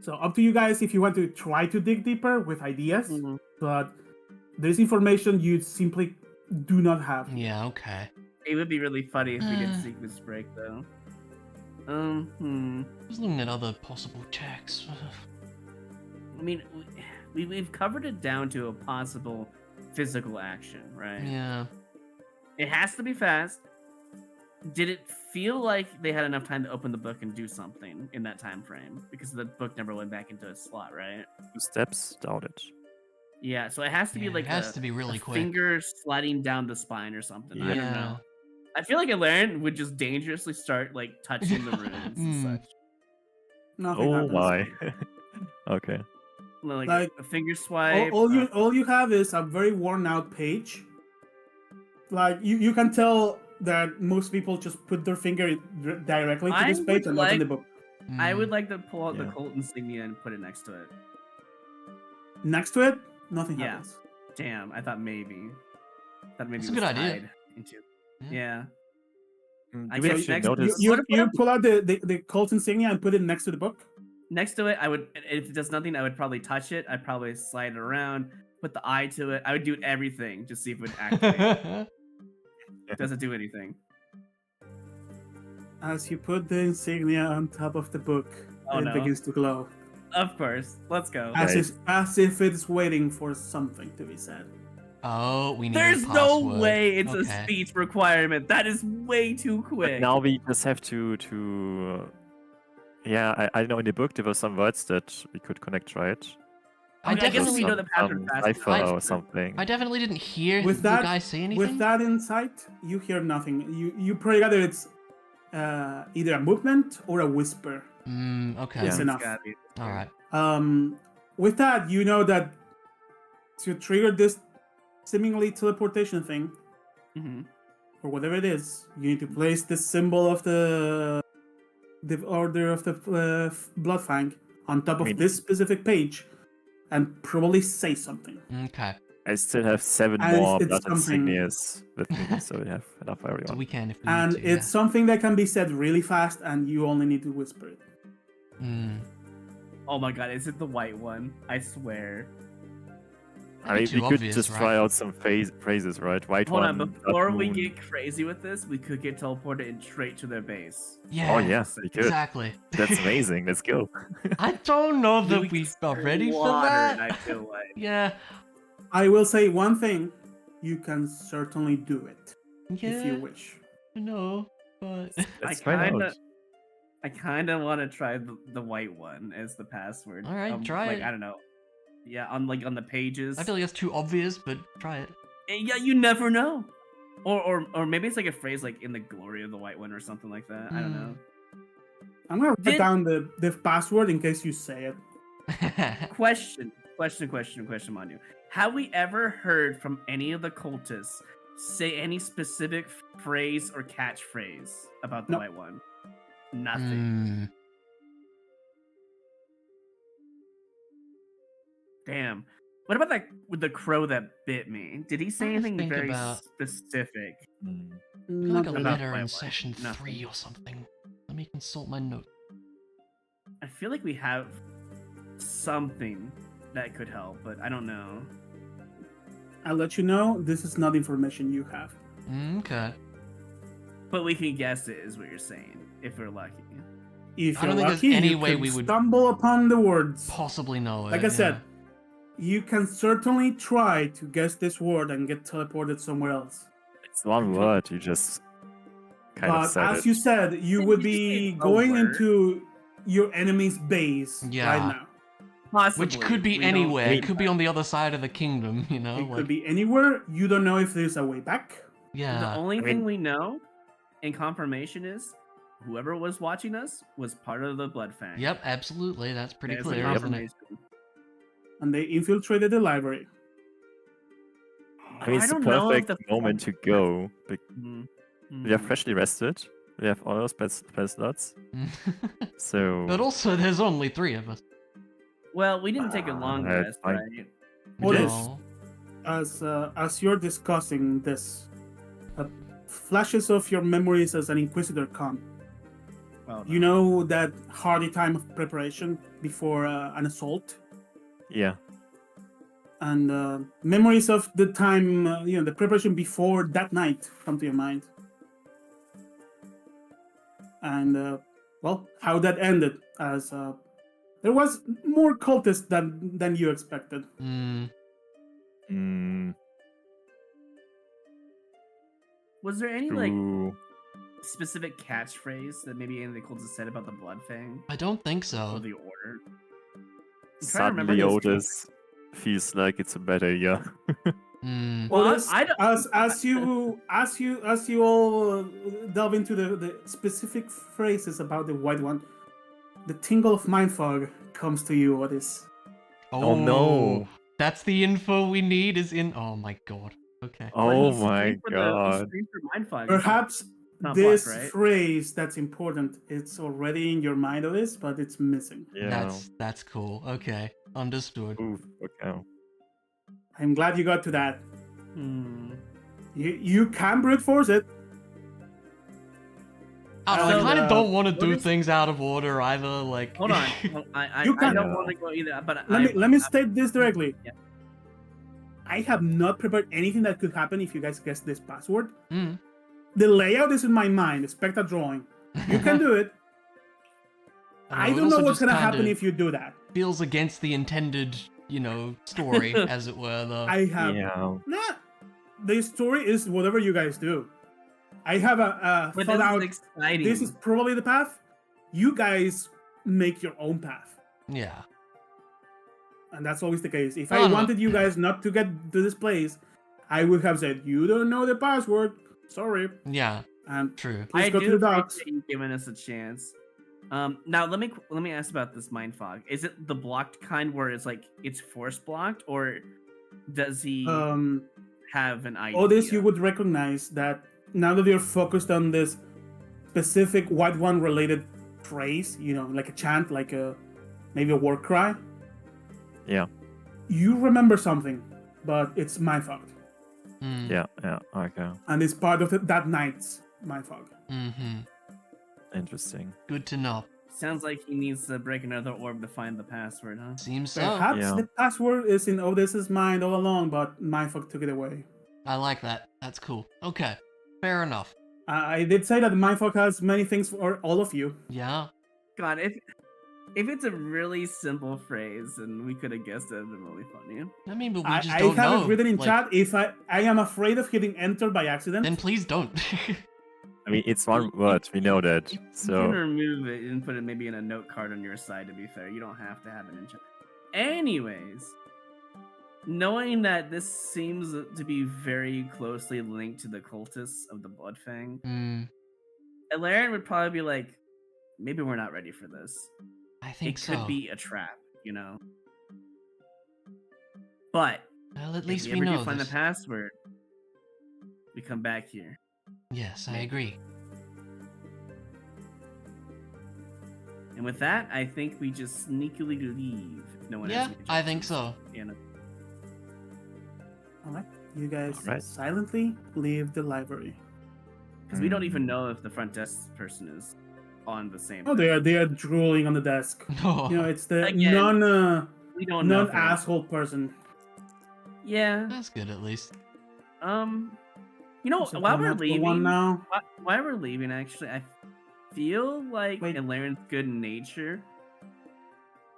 So up to you guys if you want to try to dig deeper with ideas, but there's information you simply do not have. Yeah, okay. It would be really funny if we did sequence break, though. I was looking at other possible checks. I mean, we've covered it down to a possible physical action, right? Yeah. It has to be fast. Did it feel like they had enough time to open the book and do something in that time frame? Because the book never went back into a slot, right? 2 steps, doubt it. Yeah, so it has to be like it has to be really quick. finger sliding down the spine or something. I don't Yeah. know. I feel like Alaric would just dangerously start like touching the runes and such. Nothing Oh happens. my. Okay. Like a finger swipe. All you have is a very worn out page. Like you can tell that most people just put their finger directly to this page and open the book. I would like to pull out the cult insignia and put it next to it. Next to it, nothing happens. Damn, I thought maybe. That's a it was good idea. tied into. Yeah. Do I we guess actually next- notice? You pull out the cult insignia and put it next to the book. Next to it, I would, if it does nothing, I would probably touch it. I'd probably slide it around, put the eye to it. I would do everything to see if it would activate. Does it do anything? As you put the insignia on top of the book, Oh, it no. begins to glow. Of course. Let's go. As if it's waiting for something to be said. Oh, we need There's a no password. way it's a Okay. speech requirement. That is way too quick. But now we just have to. Yeah, I know in the book there were some words that we could connect, right? I guess we know the password fast cipher enough. or something. I definitely didn't hear With the that, guy say anything. with that insight, you hear nothing. You probably gather it's either a movement or a whisper. Okay. It's enough. All right. With that, you know that to trigger this seemingly teleportation thing, or whatever it is, you need to place the symbol of the Order of the Blood Fang on top of this specific page, and probably say something. Okay. I still have 7 And more it's blood something- insignias with me, so we have enough for everyone. So we can if we And need to. it's something that can be said really fast, and you only need to whisper it. Oh my god, is it the white one? I swear. I mean, Too we could obvious, just right? try out some phrases, right? White Hold one. on, blood before we moon. get crazy with this, we could get teleported in straight to their base. Yeah. Oh yeah, we could. Exactly. That's amazing. Let's go. I don't know that We we get are ready for slaughtered, that. I feel like. Yeah. I will say one thing: you can certainly do it Yeah. if you wish. No, but Let's try it out. I kind of want to try the white one as the password. All right, try like, it. I don't know. Yeah, on the pages. I feel like that's too obvious. But try it. And yeah, you never know. Or maybe it's like a phrase like in the glory of the white one or something like that. I don't know. I'm gonna write Did- down the password in case you say it. Question, Manu. Have we ever heard from any of the cultists say any specific phrase or catchphrase about the No. white one? Nothing. Damn. What about that with the crow that bit me? Did he say Trying to anything think very about- specific? I feel like a Not about letter white in one. session Nothing. 3 or something. Let me consult my notes. I feel like we have something that could help, but I don't know. I'll let you know. This is not information you have. Okay. But we can guess it, is what you're saying, if we're lucky. If I you're don't think there's lucky, any you way could we would stumble upon the words. Possibly know it. Like I said, you can certainly try to guess this word and get teleported somewhere else. It's one word. You just kind of But said as it. you said, you Did would you say be a going word? into your enemy's base Yeah. right now. Possibly. Which could be We don't- anywhere. I It could be on the other side of the kingdom, you know? It like, could be anywhere. You don't know if there's a way back. yeah. The only I thing mean- we know in confirmation is whoever was watching us was part of the Blood Fang. Yep, absolutely. That's pretty There's the clear, isn't it? confirmation. And they infiltrated the library. I mean, it's the don't know if perfect moment to go. Mhm. We are Mhm. freshly rested. We have all our spell slots. So. But also, there's only 3 of us. Well, we didn't take a long Alright, rest, fine. right? What is? No. As you're discussing this, flashes of your memories as an inquisitor come. Well, You know that hardy time of preparation before an assault, Yeah. and memories of the time, the preparation before that night come to your mind, and well, how that ended, as there was more cultists than you expected. Mm, Mm, was there any like true. specific catchphrase that maybe any of the cultists said about the Blood Fang I don't think or so. the Order? I'm trying to remember Suddenly, this. Otis feels like it's a bad idea. Mm, Well, Otis, I don't- as you all delve into the specific phrases about the white one, the tingle of mind fog comes to you, Otis. Oh, no. That's the info we need is in. Oh my god. Okay. Well, Oh he's my screamed for he god. screamed for Mindfog. Perhaps not this black, right? phrase that's important, it's already in your mind, Otis, but it's missing. Yeah. That's cool. Okay. Understood. Oof. Okay. I'm glad you got to that. Hmm. You can brute force it. I don't know, I So, kind of don't want to what do is- things out of order either. Like, Hold on. I You can- don't want to go either, but Let me state this directly. Yeah. I have not prepared anything that could happen if you guys guess this password. Mm. The layout is in my mind. Expect a drawing. You can do it. I it don't know also what's just gonna happen kinda if you do that. feels against the intended, story, as it were. Though. I have Yeah. nah. The story is whatever you guys do. I have a But thought this out. is exciting. This is probably the path. You guys make your own path, Yeah. and that's always the case. If I I don't know. wanted you guys not to get to this place, I would have said, "You don't know the password. Sorry." Yeah. And True. please I go to do the docks. appreciate you giving us a chance. Now let me ask about this mind fog. Is it the blocked kind where it's like it's force blocked, or does he have an idea? All this you would recognize that now that you're focused on this specific White One related phrase, like a chant, like maybe a war cry. Yeah. You remember something, but it's mind fog, Mm. Yeah. Okay. and it's part of that night's mind fog. Mm-hmm. Interesting. Good to know. Sounds like he needs to break another orb to find the password, huh? Seems so. Perhaps Yeah. the password is in Odysseus' mind all along, but Mindfuck took it away. I like that. That's cool. Okay. Fair enough. I did say that Mindfuck has many things for all of you. Yeah. God, if it's a really simple phrase and we could have guessed it, it'd been really funny. I mean, but we I just don't have know. it written in Like, chat. If I am afraid of hitting enter by accident. then please don't. I mean, it's one word. We know that. You can So remove it and put it maybe in a note card on your side. To be fair, you don't have to have it in chat. Anyways, knowing that this seems to be very closely linked to the cultists of the Bloodfang, Hmm. Elaren would probably be like, maybe we're not ready for this. I think It so. could be a trap, But Well, at if least we we ever know do find this. the password, we come back here. Yes, I Maybe. agree. And with that, I think we just sneakily leave. If no one Yeah, has any I think objections. so. Yeah, no. All right, you guys All right. silently leave the library. Because we don't even know if the front desk person is on the same. Oh, they are drooling on the desk. No. It's the Again, non we don't know. non if they're- asshole person. Yeah. That's good at least. Is it While the we're natural leaving, one now. while we're leaving, actually, I feel like Wait. Ilaren's good nature.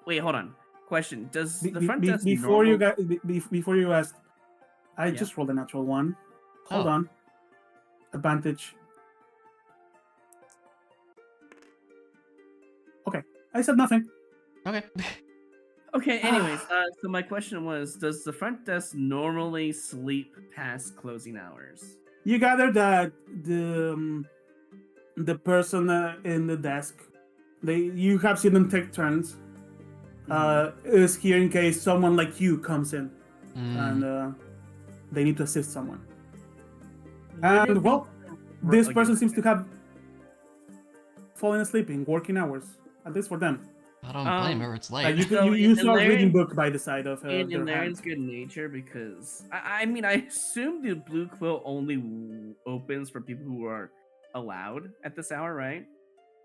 Wait, hold on. Question: does Be- the be- front be- desk before you normal- guys, before you asked, I Yeah. just rolled a natural one. Hold Oh. on. Advantage. Okay, I said nothing. Okay. Okay. Anyways, so my question was: does the front desk normally sleep past closing hours? You gather that the person in the desk, you have seen them take turns. Is here in case someone like you comes in Mm. and they need to assist someone. Would it And be- well, this okay, person seems to okay. have fallen asleep in working hours, at least for them. I don't blame Um, her. It's Like late. you in saw a reading Laren- book by the side of in their Laren's hand. good nature, because I mean, I assume the blue quill only opens for people who are allowed at this hour, right?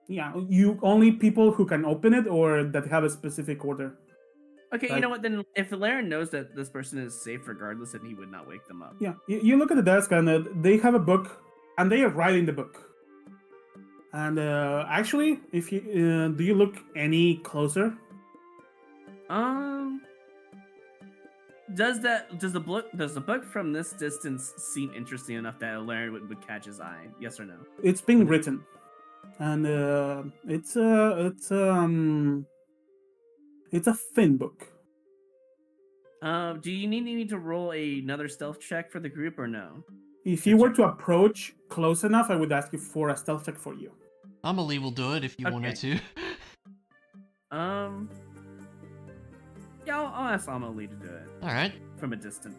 Yeah, you only people who can open it or that have a specific order. Okay, you Like- know what? Then if Laren knows that this person is safe regardless, then he would not wake them up. Yeah, you look at the desk and they have a book, and they are writing the book. And actually, if you do you look any closer? Does the book from this distance seem interesting enough that Laren would catch his eye? Yes or no? It's being written, and it's a thin book. Do you need me to roll another stealth check for the group or no? If you were to approach close enough, I would ask you for a stealth check for you. Amelie will do it if you wanted to. Yeah, I'll ask Amelie to do it All right. from a distance,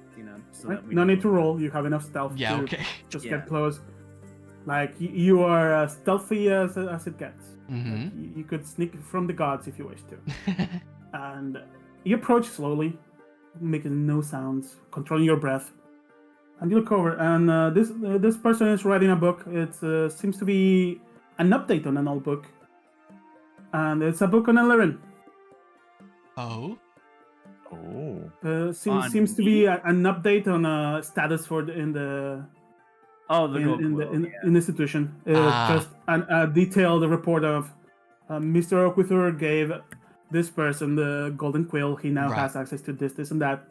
so Right? that we No know need to what- roll. You have enough stealth Yeah. to Okay. just Yeah. get close. Like you are as stealthy as it gets. Mm-hmm. Like, you could sneak from the gods if you wish to. And you approach slowly, making no sounds, controlling your breath. And you look over, and this person is writing a book. It seems to be an update on an old book, and it's a book on 11. Oh. Oh. Seems to be an update on status for in the gold in quill. the institution. Ah. Just a detailed report of Mr. Oquithur gave this person the golden quill. He now Right. has access to this, and that.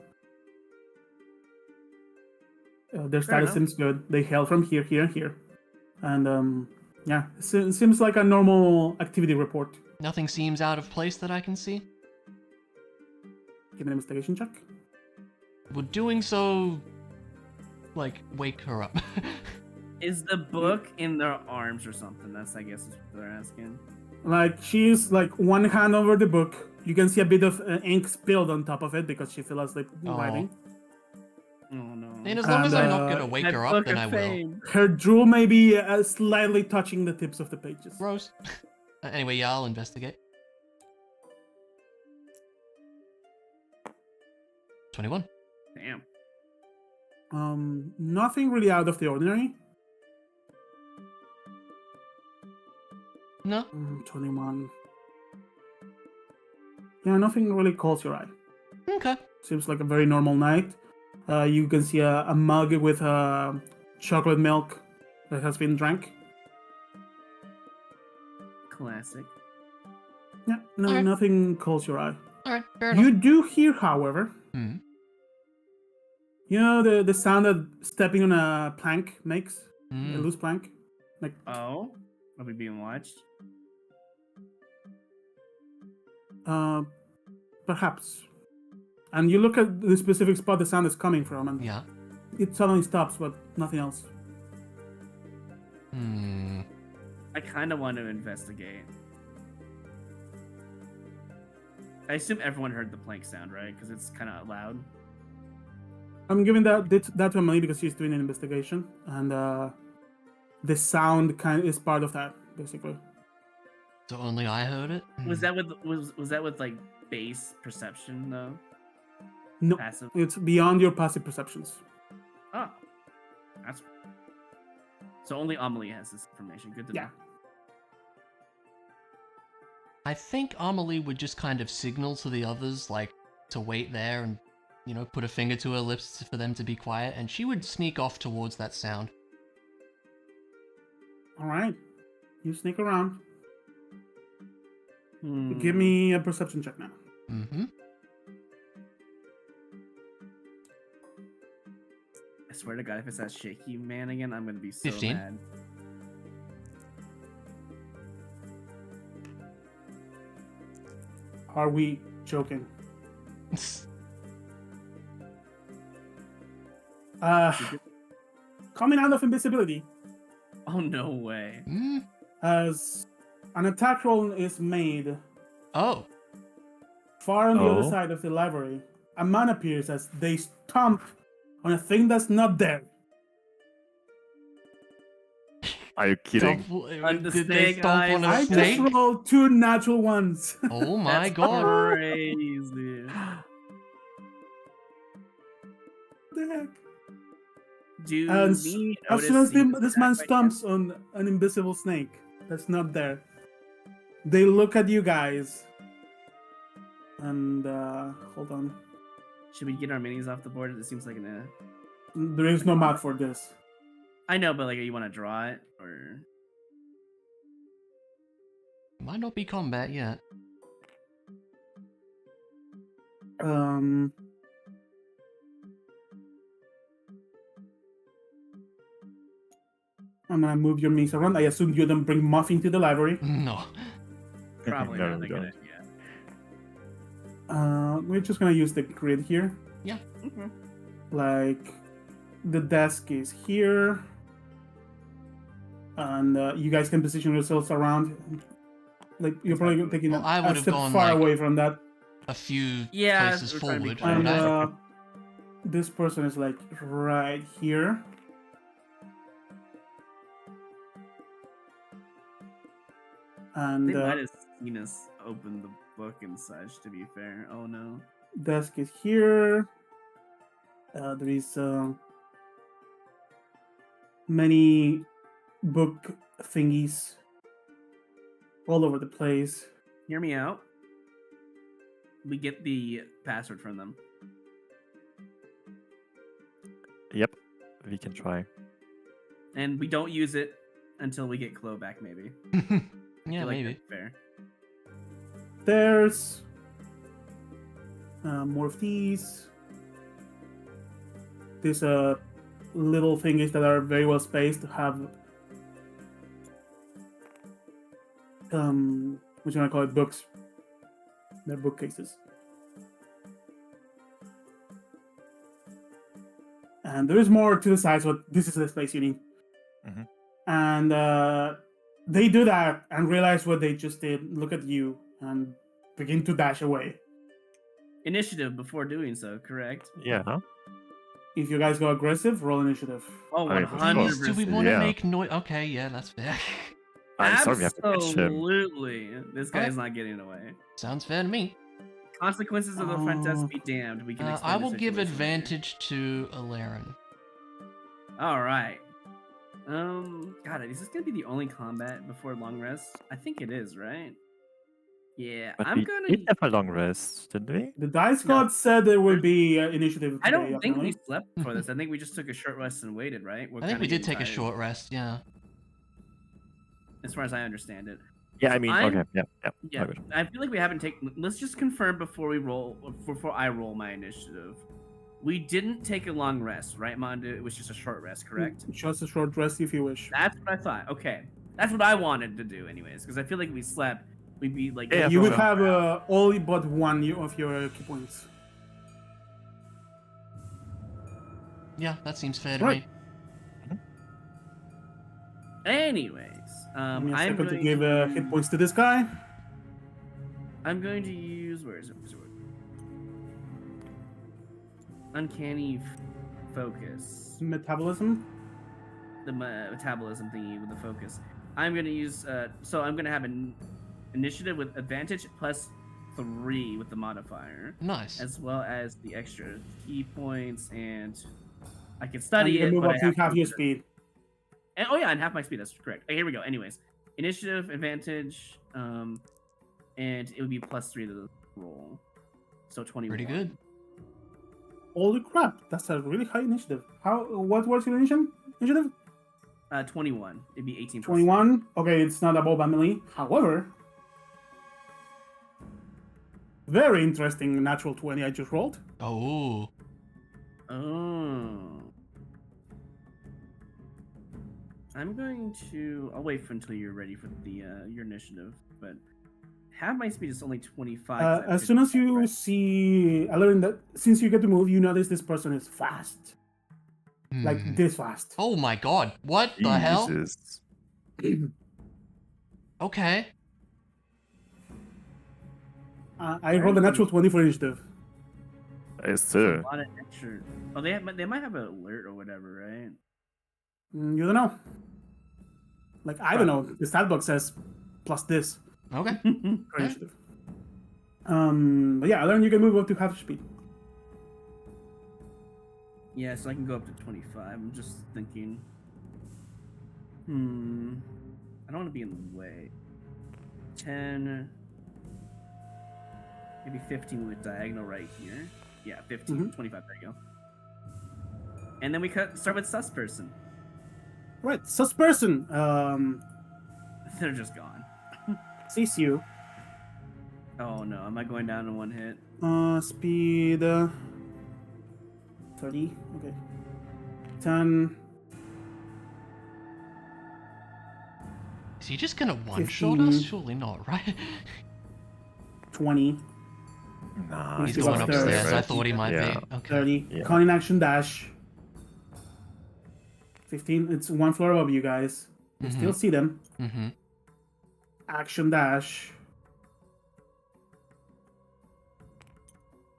Their Fair status enough. seems good. They hail from here, here, and here, and yeah, it seems like a normal activity report. Nothing seems out of place that I can see. Give me an investigation check. Would doing so, like, wake her up? Is the book in their arms or something? That's, I guess, is what they're asking. Like she's like one hand over the book. You can see a bit of ink spilled on top of it because she fell asleep writing. Oh no. And as long as I'm not And, gonna wake My her up, book then of I will. fame. Her drool may be slightly touching the tips of the pages. Gross. Anyway, yeah, I'll investigate. 21. Damn. Nothing really out of the ordinary. No? 21. Yeah, nothing really calls your eye. Okay. Seems like a very normal night. You can see a mug with chocolate milk that has been drank. Classic. Yeah, no, Alright. nothing calls your eye. Alright, fair enough. You do hear, however, Hmm. you know the sound that stepping on a plank makes? A Hmm. loose plank? Like, Oh, are we being watched? perhaps. And you look at the specific spot the sound is coming from, and Yeah. it suddenly stops, but nothing else. Hmm. I kind of want to investigate. I assume everyone heard the plank sound, right? Because it's kind of loud. I'm giving that to Emily because she's doing an investigation, and the sound kind is part of that, basically. So only I heard it? Was that with like base perception though? No, Passive. it's beyond your passive perceptions. Oh, that's so only Amelie has this information. Good to Yeah. know. I think Amelie would just kind of signal to the others, like, to wait there and, you know, put a finger to her lips for them to be quiet, and she would sneak off towards that sound. All right, you sneak around. Hmm. Give me a perception check now. Mm-hmm. I swear to God, if it's that shaky man again, I'm gonna be so 15. mad. Are we joking? Coming out of invisibility, Oh no way. Mm. as an attack roll is made Oh. far on the other Oh. side of the library, a man appears as they stomp on a thing that's not there. Are you kidding? On the Did they snake stomp on a eyes. I snake? just rolled 2 natural ones. Oh my That's god. crazy. What the heck? Do And we as soon notice as he was this man attacked by stomps on an invisible snake that's not there, they look at you guys. And hold on, him? Should we get our minis off the board? It seems like there is no map for this. I know, but like, you want to draw it or? Might not be combat yet. I'm gonna move your minis around. I assume you don't bring muffin to the library. No. Probably No, not we a good don't. idea. We're just gonna use the grid here. Yeah. Okay. Like, the desk is here, and you guys can position yourselves around. Like, you're probably taking Well, I a would've step gone, far like, away from that. A few Yeah, places we're trying to be forward, clear. wouldn't And I? this person is like right here. And They might have seen us open the book and such. To be fair, oh no. desk is here. There is many book thingies all over the place. Hear me out. We get the password from them. Yep, we can try. And we don't use it until we get Chloe back, maybe. Yeah, Feel like maybe. that's fair. There's more of these. These little thingies that are very well spaced to have what you want to call it, books. They're bookcases. And there is more to the side, so this is the space you need. Mhm. And they do that and realize what they just did, look at you, and begin to dash away. Initiative before doing so, correct? Yeah. If you guys go aggressive, roll initiative. Oh, I mean, of 100%. course. Do we want to Yeah. make noise? Okay, yeah, that's fair. I'm sorry, we have to catch him. Absolutely. This guy's Okay. not getting away. Sounds fair to me. Consequences of the front desk be damned. We can explain I the will give situation later. advantage to Alaren. All right. God, is this gonna be the only combat before long rest? I think it is, right? Yeah, But I'm we gonna. did have a long rest, didn't we? The dice No. god said there will be initiative today. I don't think we apparently. slept for this. I think we just took a short rest and waited, right? We're I think kinda we did getting take a tired, short rest, yeah. as far as I understand it. Yeah, I mean, I'm- okay, yeah. Yeah, all good. I feel like we haven't taken. Let's just confirm before I roll my initiative. We didn't take a long rest, right, Mondo? It was just a short rest, correct? Just a short rest if you wish. That's what I thought. Okay, that's what I wanted to do, anyways, because I feel like if we slept, we'd be like. Yeah, You for would sure. have all but one of your key points. Yeah, that seems fair to Right. me. Anyways, Give me a I'm second going to give hit points to this guy. I'm going to use where is it? Uncanny focus. Metabolism. The metabolism thingy with the focus. I'm gonna use. So I'm gonna have an initiative with advantage +3 with the modifier, Nice. as well as the extra key points, and I can And study you can it. move But up I to have half to your use it. speed. And, oh yeah, and half my speed. That's correct. Okay, here we go. Anyways, initiative advantage, and it would be +3 to the roll, so 21. Pretty good. Holy crap, that's a really high initiative. What was your initiative? 21. It'd be 18. 21. Okay, it's not above Emily. However, very interesting natural 20 I just rolled. Oh. Oh. I'm going to. I'll wait until you're ready for the your initiative, but half my speed is only 25. 'cause I As soon as picked up you right. see, I learned that since you get to move, you notice this person is fast. Like Hmm. this fast. Oh my god. What the hell? Jesus. Okay. I rolled a natural 20 for initiative. It's still. A lot of extra. Oh, they might have an alert or whatever, right? You don't know. Like, I don't know. The stat book says plus this Okay. for Yeah. initiative. But yeah, I learned you can move up to half speed. Yeah, so I can go up to 25. I'm just thinking. I don't want to be in the way. 10. Maybe 15 with diagonal right here. Yeah, 15, 25. There you go. And then we start with sus person. Right, sus person They're just gone. sees you. Oh no, am I going down in one hit? Speed 30. Okay. 10. Is he just gonna one-shot us? 15. Surely not, right? 20. Nah, He's He's going upstairs. upstairs. I thought he might Yeah. be. Okay. 30. Yeah. Cunning action dash. 15. It's one floor above you guys. You still see them. Mm-hmm. Action dash.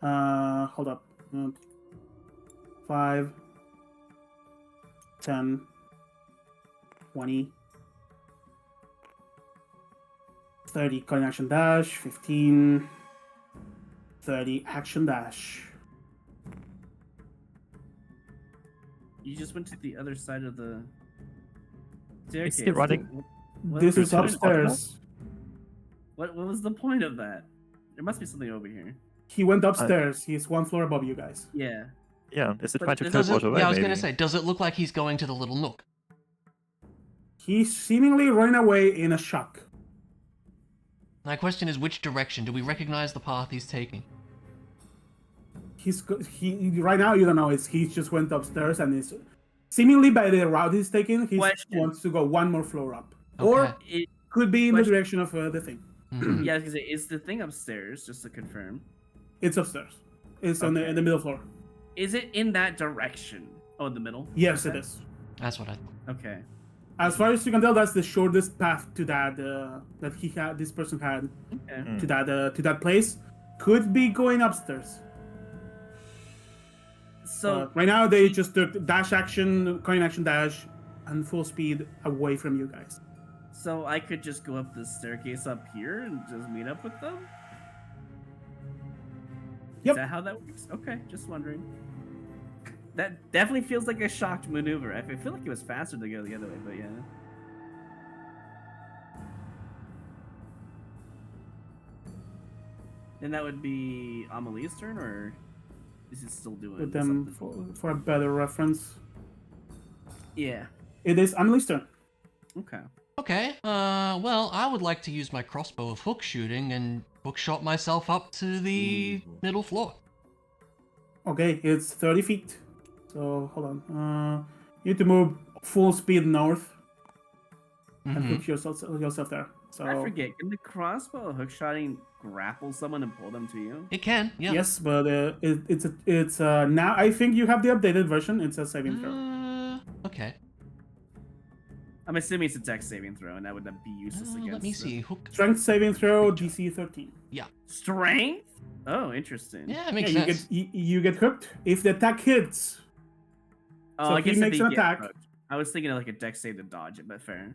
Hold up. 5, 10, 20, 30. Cunning action dash. 15, 30. Action dash. You just went to the other side of the Is staircase. he running? What- This what- is upstairs. What was the point of that? There must be something over here. He went upstairs. He's one floor above you guys. Yeah. Yeah, is it But trying to does Does teleport it, away? yeah, I was maybe? gonna say, does it look like he's going to the little nook? He's seemingly running away in a shock. My question is, which direction? Do we recognize the path he's taking? He right now you don't know. He just went upstairs and is seemingly by the route he's taking. He Question. wants to go one more floor up, Okay. or It, could be in the Question. direction of the thing. Mhm. yeah, because is the thing upstairs? Just to confirm. It's upstairs. It's on in the middle floor. Is it in that direction? Oh, in the middle. Yes, it Okay. is. That's what I thought. Okay. As far as you can tell, that's the shortest path to that that he had. This person had Okay. to that place. Could be going upstairs. So Right now they just took dash action, coin action dash, and full speed away from you guys. So I could just go up the staircase up here and just meet up with them? Yep. Is that how that works? Okay, just wondering. That definitely feels like a shocked maneuver. I feel like it was faster to go the other way, but yeah. Then that would be Amelie's turn, or is it still doing With them for a better reference, Yeah. it is Amelie's turn. Okay. Okay, well, I would like to use my crossbow of hook shooting and hook shot myself up to the middle floor. Okay, it's 30 feet. So hold on. You need to move full speed north and Mhm. hook yourself there. So I forget. Can the crossbow hookshotting grapple someone and pull them to you? It can, yeah. yes, but it's now I think you have the updated version. It's a saving throw. Okay. I'm assuming it's a dex saving throw, and that would be useless against. Let me see. Hook. Strength saving throw DC 13. Yeah. Strength? Oh, interesting. Yeah, it makes Yeah, sense. you get hooked if the attack hits. Oh, So I if he guess makes it'd an be get attack- hooked. I was thinking of like a dex save to dodge it, but fair.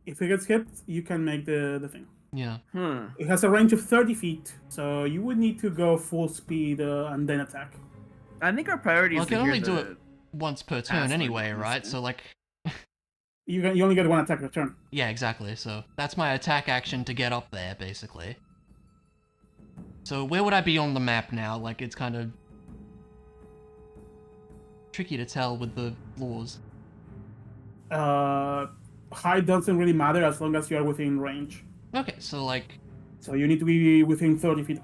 If it gets hit, you can make the thing. Yeah. It has a range of 30 feet, so you would need to go full speed and then attack. I think our priority Well, is I can to hear only do the- it once per turn Ask for anyway, it, right? yeah. So, like, You only get one attack per turn. yeah, exactly. So that's my attack action to get up there, basically. So where would I be on the map now? Like, it's kind of tricky to tell with the floors. Height doesn't really matter as long as you are within range. Okay, so like, So you need to be within 30 feet.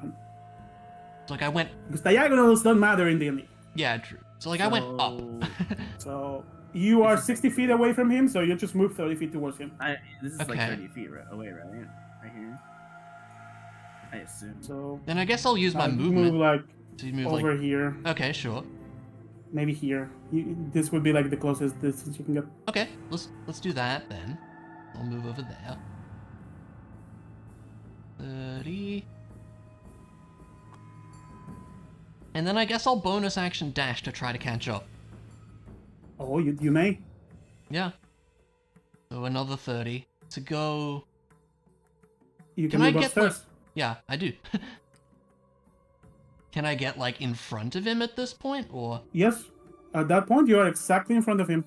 I went, Because diagonals don't matter in D&D. yeah, true. So like, I went up. So- So you are 60 feet away from him, so you just move 30 feet towards him. This is Okay. like 30 feet away, right? Right here. I assume. So Then I guess I'll use my move movement like to move over like. here, Okay, sure. maybe here. This would be like the closest distance you can get. Okay, let's do that then. I'll move over there. 30. And then I guess I'll bonus action dash to try to catch up. Oh, you may. Yeah. So another 30 to go. You Can can I move get, like- upstairs. Yeah, I do. Can I get like in front of him at this point, or Yes. At that point, you are exactly in front of him.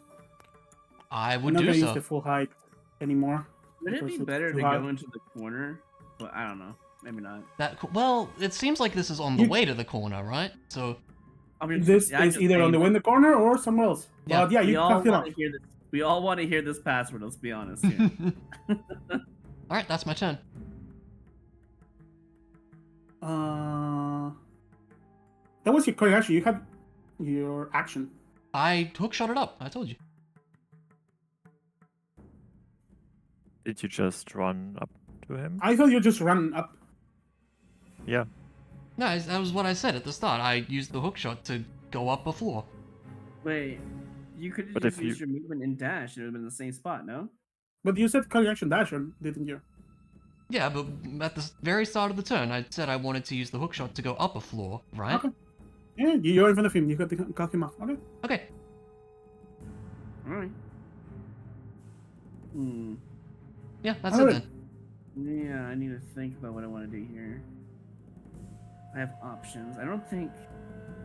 I We're would not do gonna use so? the full height anymore. Would it because be it's better too to high. go into the corner? But I don't know. Maybe not. Well, it seems like this is on the You- way to the corner, right? So I mean, This I is just either on the saying, window corner or somewhere else. Yeah. But yeah, we you all cut him want off. to hear this. We all want to hear this password. Let's be honest here. all right, that's my turn. That was your correct action. You had your action. I hook shot it up. I told you. Did you just run up to him? I thought you just ran up. Yeah. No, that was what I said at the start. I used the hook shot to go up a floor. Wait, you could have But just if you- used your movement and dash. It would have been in the same spot, no? But you said correct action dash, didn't you? Yeah, but at the very start of the turn, I said I wanted to use the hook shot to go up a floor, right? Okay. Yeah, you're in front of him. You cut him off. Okay. Okay. All right. Hmm. Yeah, that's All it right. then. Yeah, I need to think about what I want to do here. I have options. I don't think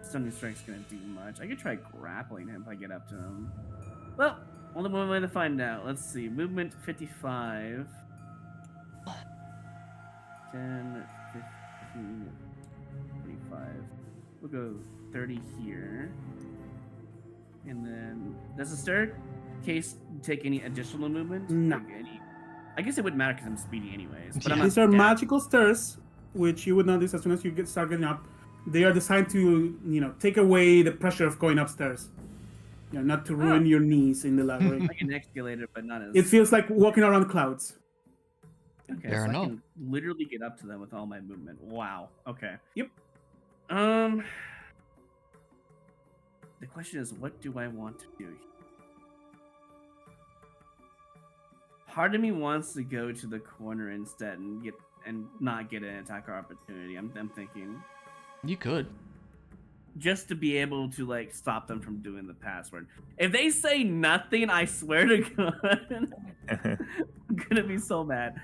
Stunning Strike's gonna do much. I could try grappling him if I get up to him. Well, only one way to find out. Let's see. Movement 55. 10, 15, 25. We'll go 30 here. And then, does the staircase take any additional movement? No. Like I guess it wouldn't matter because I'm speedy anyways. But I'm Yeah. not These are dead. magical stairs, which you would notice as soon as you start getting up. They are designed to, take away the pressure of going upstairs. Not to ruin your knees in the library. Like an escalator, but not as. It feels like walking around clouds. Okay, Fair so enough. I can literally get up to them with all my movement. Wow. Okay. Yep. The question is, what do I want to do? Part of me wants to go to the corner instead and not get an attack opportunity. I'm thinking You could. just to be able to like stop them from doing the password. If they say nothing, I swear to God, I'm gonna be so mad.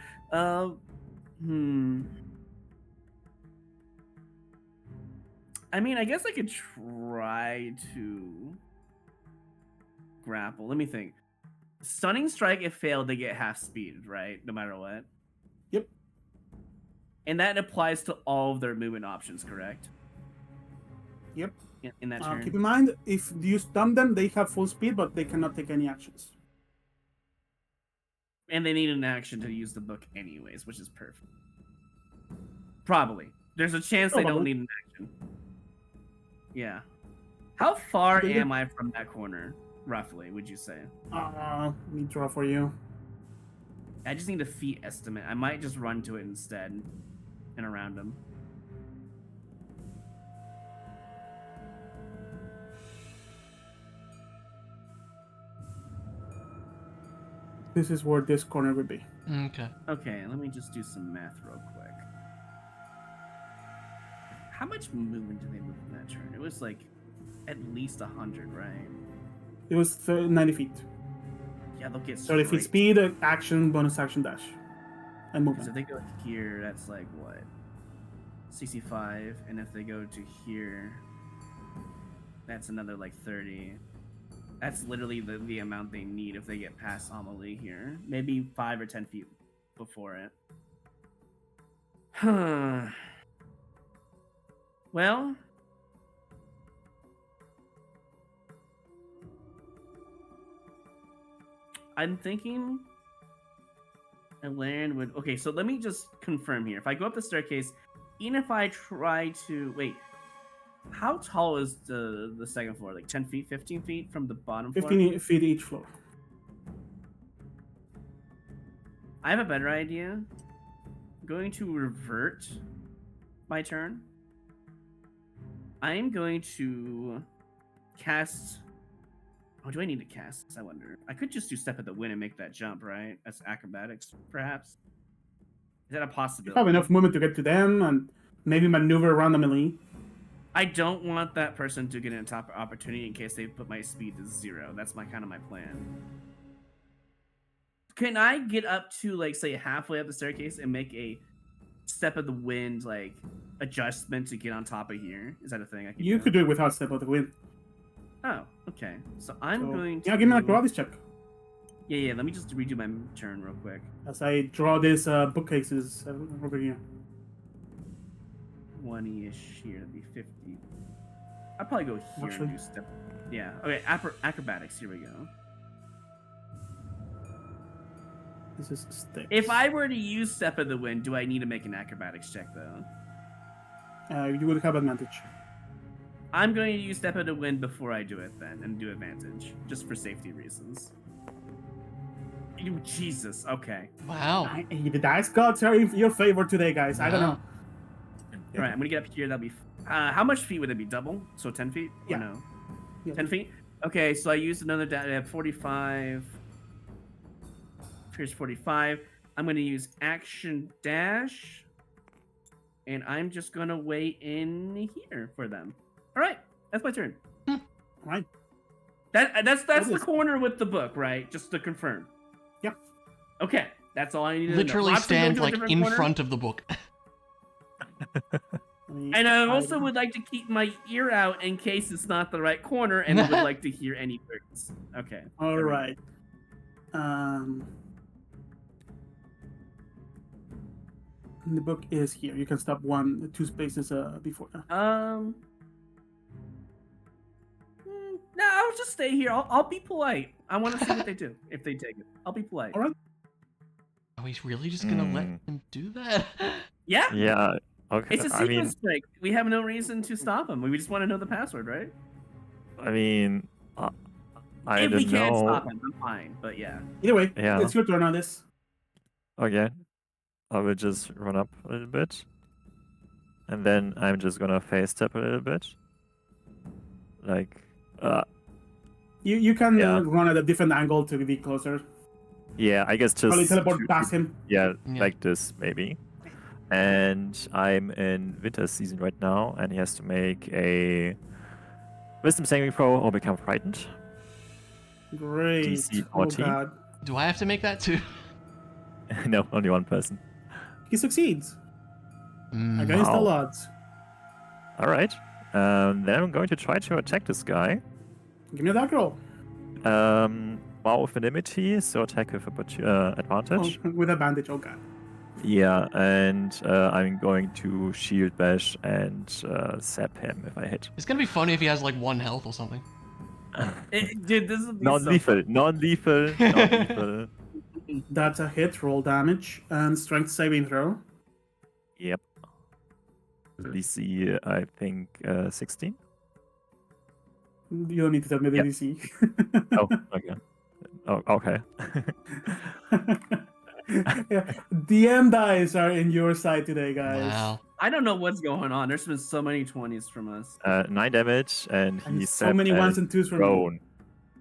I mean, I guess I could try to grapple. Let me think. Stunning strike, if failed, they get half speed, right? No matter what. Yep. And that applies to all of their movement options, correct? Yep. In that turn. Keep in mind, if you stun them, they have full speed, but they cannot take any actions. And they need an action to use the book anyways, which is perfect. Probably. There's a chance they don't Probably. need an action. Yeah. How far They- am I from that corner, roughly, would you say? Let me draw for you. I just need a feet estimate. I might just run to it instead and around them. This is where this corner would be. Okay. Okay, let me just do some math real quick. How much movement did they move in that turn? It was like at least 100, right? It was 90 feet. Yeah, they'll get 30 feet straight. speed, action, bonus action, dash. And Because if movement. they go here, that's like what? 65, and if they go to here, that's another like 30. That's literally the amount they need if they get past Amelie here. Maybe 5 or 10 feet before it. Well, I'm thinking Elaine would. Okay, so let me just confirm here. If I go up the staircase, even if I try to wait, how tall is the second floor? Like 10 feet, 15 feet from the bottom floor? 15 feet each floor. I have a better idea. I'm going to revert my turn. I am going to cast. Oh, do I need to cast this? I wonder. I could just do Step at the Wind and make that jump, right? That's acrobatics, perhaps. Is that a You possibility? have enough movement to get to them and maybe maneuver around the melee. I don't want that person to get an top opportunity in case they put my speed to 0. That's my plan. Can I get up to like say halfway up the staircase and make a Step of the Wind like adjustment to get on top of here? Is that a thing I can You do? could do it without step of the wind. Oh, okay. So I'm going to. Yeah, give me a gravis check. Yeah. Let me just redo my turn real quick. As I draw these bookcases over here. 20-ish here. That'd be 50. I'll probably go here Actually- and do step. Yeah. Okay. Acrobatics. Here we go. This is sticks. If I were to use Step of the Wind, do I need to make an acrobatics check though? You would have advantage. I'm going to use Step of the Wind before I do it then, and do advantage, just for safety reasons. Jesus. Okay. Wow. The dice gods are in your favor today, guys. I don't know. Wow. All right. I'm gonna get up here. That'll be. How much feet would it be? Double? So 10 feet? Or Yeah. no? Yeah. 10 feet. Okay. So I used another. I have 45. Here's 45. I'm going to use action dash. And I'm just going to wait in here for them. All right. That's my turn. Right. That's What the is- corner with the book, right? Just to confirm. Yep. Okay. That's all I need to know. Literally Watson, go stand to a like different in corner. front of the book. And I also would like to keep my ear out in case it's not the right corner and would like to hear any words. Okay. All there we go. right. The book is here. You can stop 2 spaces before that. No, I'll just stay here. I'll be polite. I want to see what they do if they take it. I'll be polite. All right. Are we really just gonna let him do that? Yeah. Yeah. Okay. It's a sequence break. We have no reason to stop him. We just want to know the password, right? I mean, I if don't we can't know. stop him, I'm fine. But yeah. Either way, Yeah. it's your turn on this. Okay. I will just run up a little bit. And then I'm just gonna face step a little bit. Like, You can Yeah. run at a different angle to be closer. yeah, I guess just Probably teleport past him. Yeah, Yeah. like this maybe. And I'm in winter season right now, and he has to make a wisdom saving throw or become frightened. Great. DC Oh 14. god. Do I have to make that too? No, only one person. He succeeds. Mm. Against Wow. all odds. All right. Then I'm going to try to attack this guy. Give me a attack roll. Wow, with enmity, so attack with advantage. Oh, with advantage, oh god. Yeah, and I'm going to shield bash and zap him if I hit. It's gonna be funny if he has like 1 health or something. Dude, this is Non-lethal, non-lethal, non-lethal. That's a hit, roll damage, and strength saving throw. Yep. DC, I think 16. You don't need to tell me the Yep. DC. Oh, okay. Oh, okay. Yeah. DM dice are in your side today, guys. Wow. I don't know what's going on. There's been so many 20s from us. 9 damage, and And he's so many 1s and 2s from me. prone.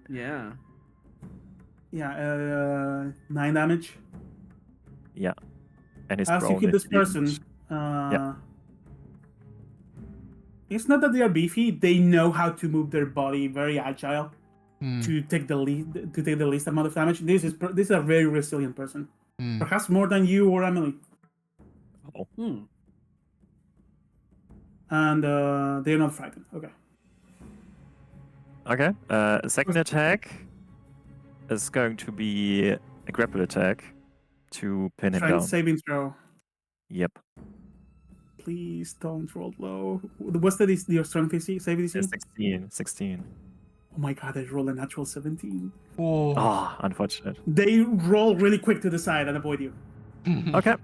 Yeah. Yeah, 9 damage. Yeah. And he's As you prone. hit this it means- person, it's not that they are beefy. They know how to move their body, very agile Hmm. to take the least amount of damage. This is a very resilient person, Hmm. perhaps more than you or Emily. Hmm. And they're not frightened. Okay. Okay. Second attack is going to be a grapple attack to pin him Strength down. saving throw. Yep. Please don't roll low. What's your strength DC? Save DC? 16. 16. Oh my god, they roll a natural 17. Oh. Oh, unfortunate. They roll really quick to the side and avoid you. Okay.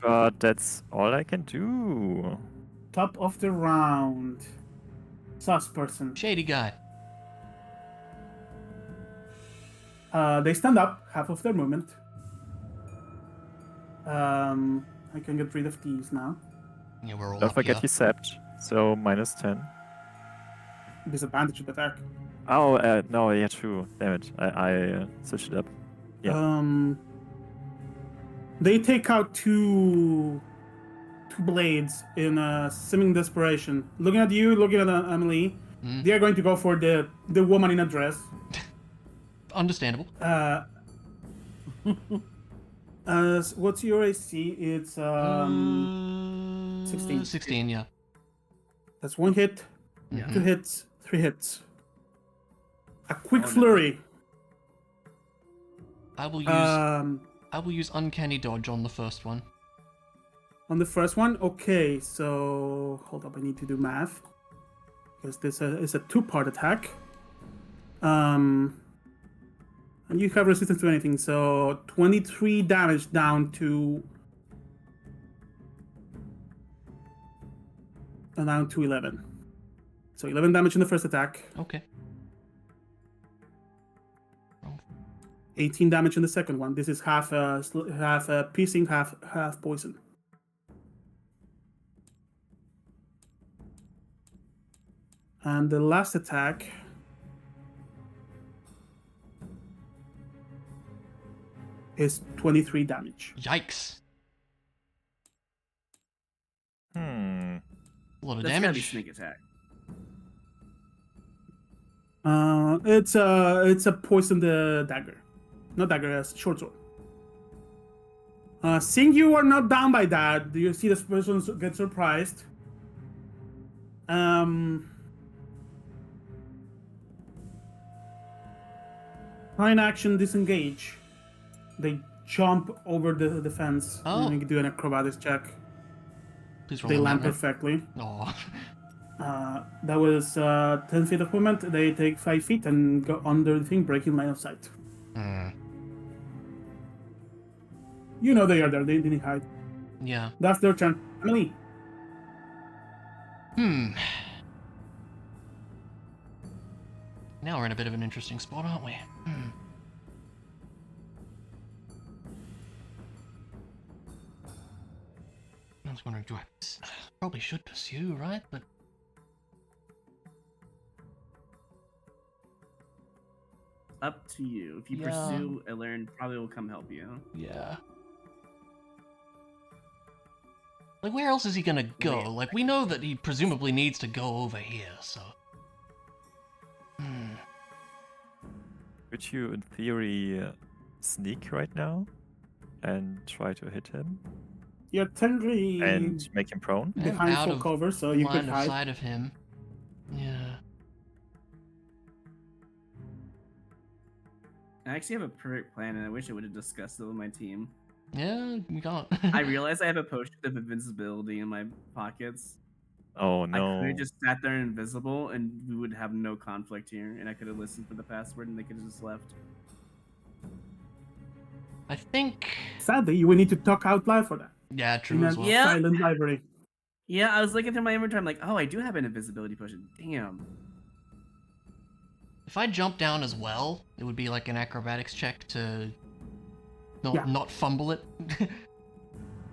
But that's all I can do. Top of the round. Sus person. Shady guy. They stand up, half of their movement. I can get rid of these now. Yeah, we're all Don't up forget here. he sapped, so minus 10. Disadvantage of attack. Oh, no, yeah, true. Damn it. I switched it up. Yeah. They take out two blades in seeming desperation. Looking at you, looking at Emily. Hmm. They are going to go for the woman in a dress. Understandable. What's your AC? It's 16. 16, yeah. That's 1 hit, Yeah. 2 hits, 3 hits. A quick Oh, no. flurry. I will use On uncanny dodge on the first one. the first one, okay. So hold up, I need to do math because this is a 2-part attack. And you have resistance to anything, so 23 damage down to 11. So 11 damage in the first attack, Okay. 18 damage in the second one. This is half piercing, half poison. And the last attack is 23 damage. Yikes. Hmm. A lot of That's gotta be damage. sneak attack. It's a poisoned dagger, not dagger, a short sword. Seeing you are not down by that, you see this person get surprised. Fine action, disengage. They jump over the fence. Oh. And you can do an acrobatics check. Please roll They on land that, right? perfectly. Oh. That was 10 feet of movement. They take 5 feet and go under the thing, breaking line of sight. You know they are there. They didn't hide. Yeah. That's their turn. Emily. Now we're in a bit of an interesting spot, aren't we? I was wondering, do I probably should pursue, right? But Up to you. If you Yeah. pursue, Elern probably will come help you. yeah. Like, where else is he gonna go? Wait. Like, we know that he presumably needs to go over here, so. Could you, in theory, sneak right now and try to hit him You're technically and make him prone? I'm behind out full of cover, so you could line of hide. sight of him. Yeah. I actually have a perfect plan, and I wish I would have discussed it with my team. Yeah, we can't. I realize I have a potion of invincibility in my pockets. Oh I could no. have just sat there invisible, and we would have no conflict here, and I could have listened for the password, and they could have just left. I think. Sadly, you will need to talk out loud for that. Yeah, In true a as well. Yeah. silent library. Yeah, I was looking through my inventory. I'm like, oh, I do have an invisibility potion. Damn. If I jump down as well, it would be like an acrobatics check to Yeah. not fumble it.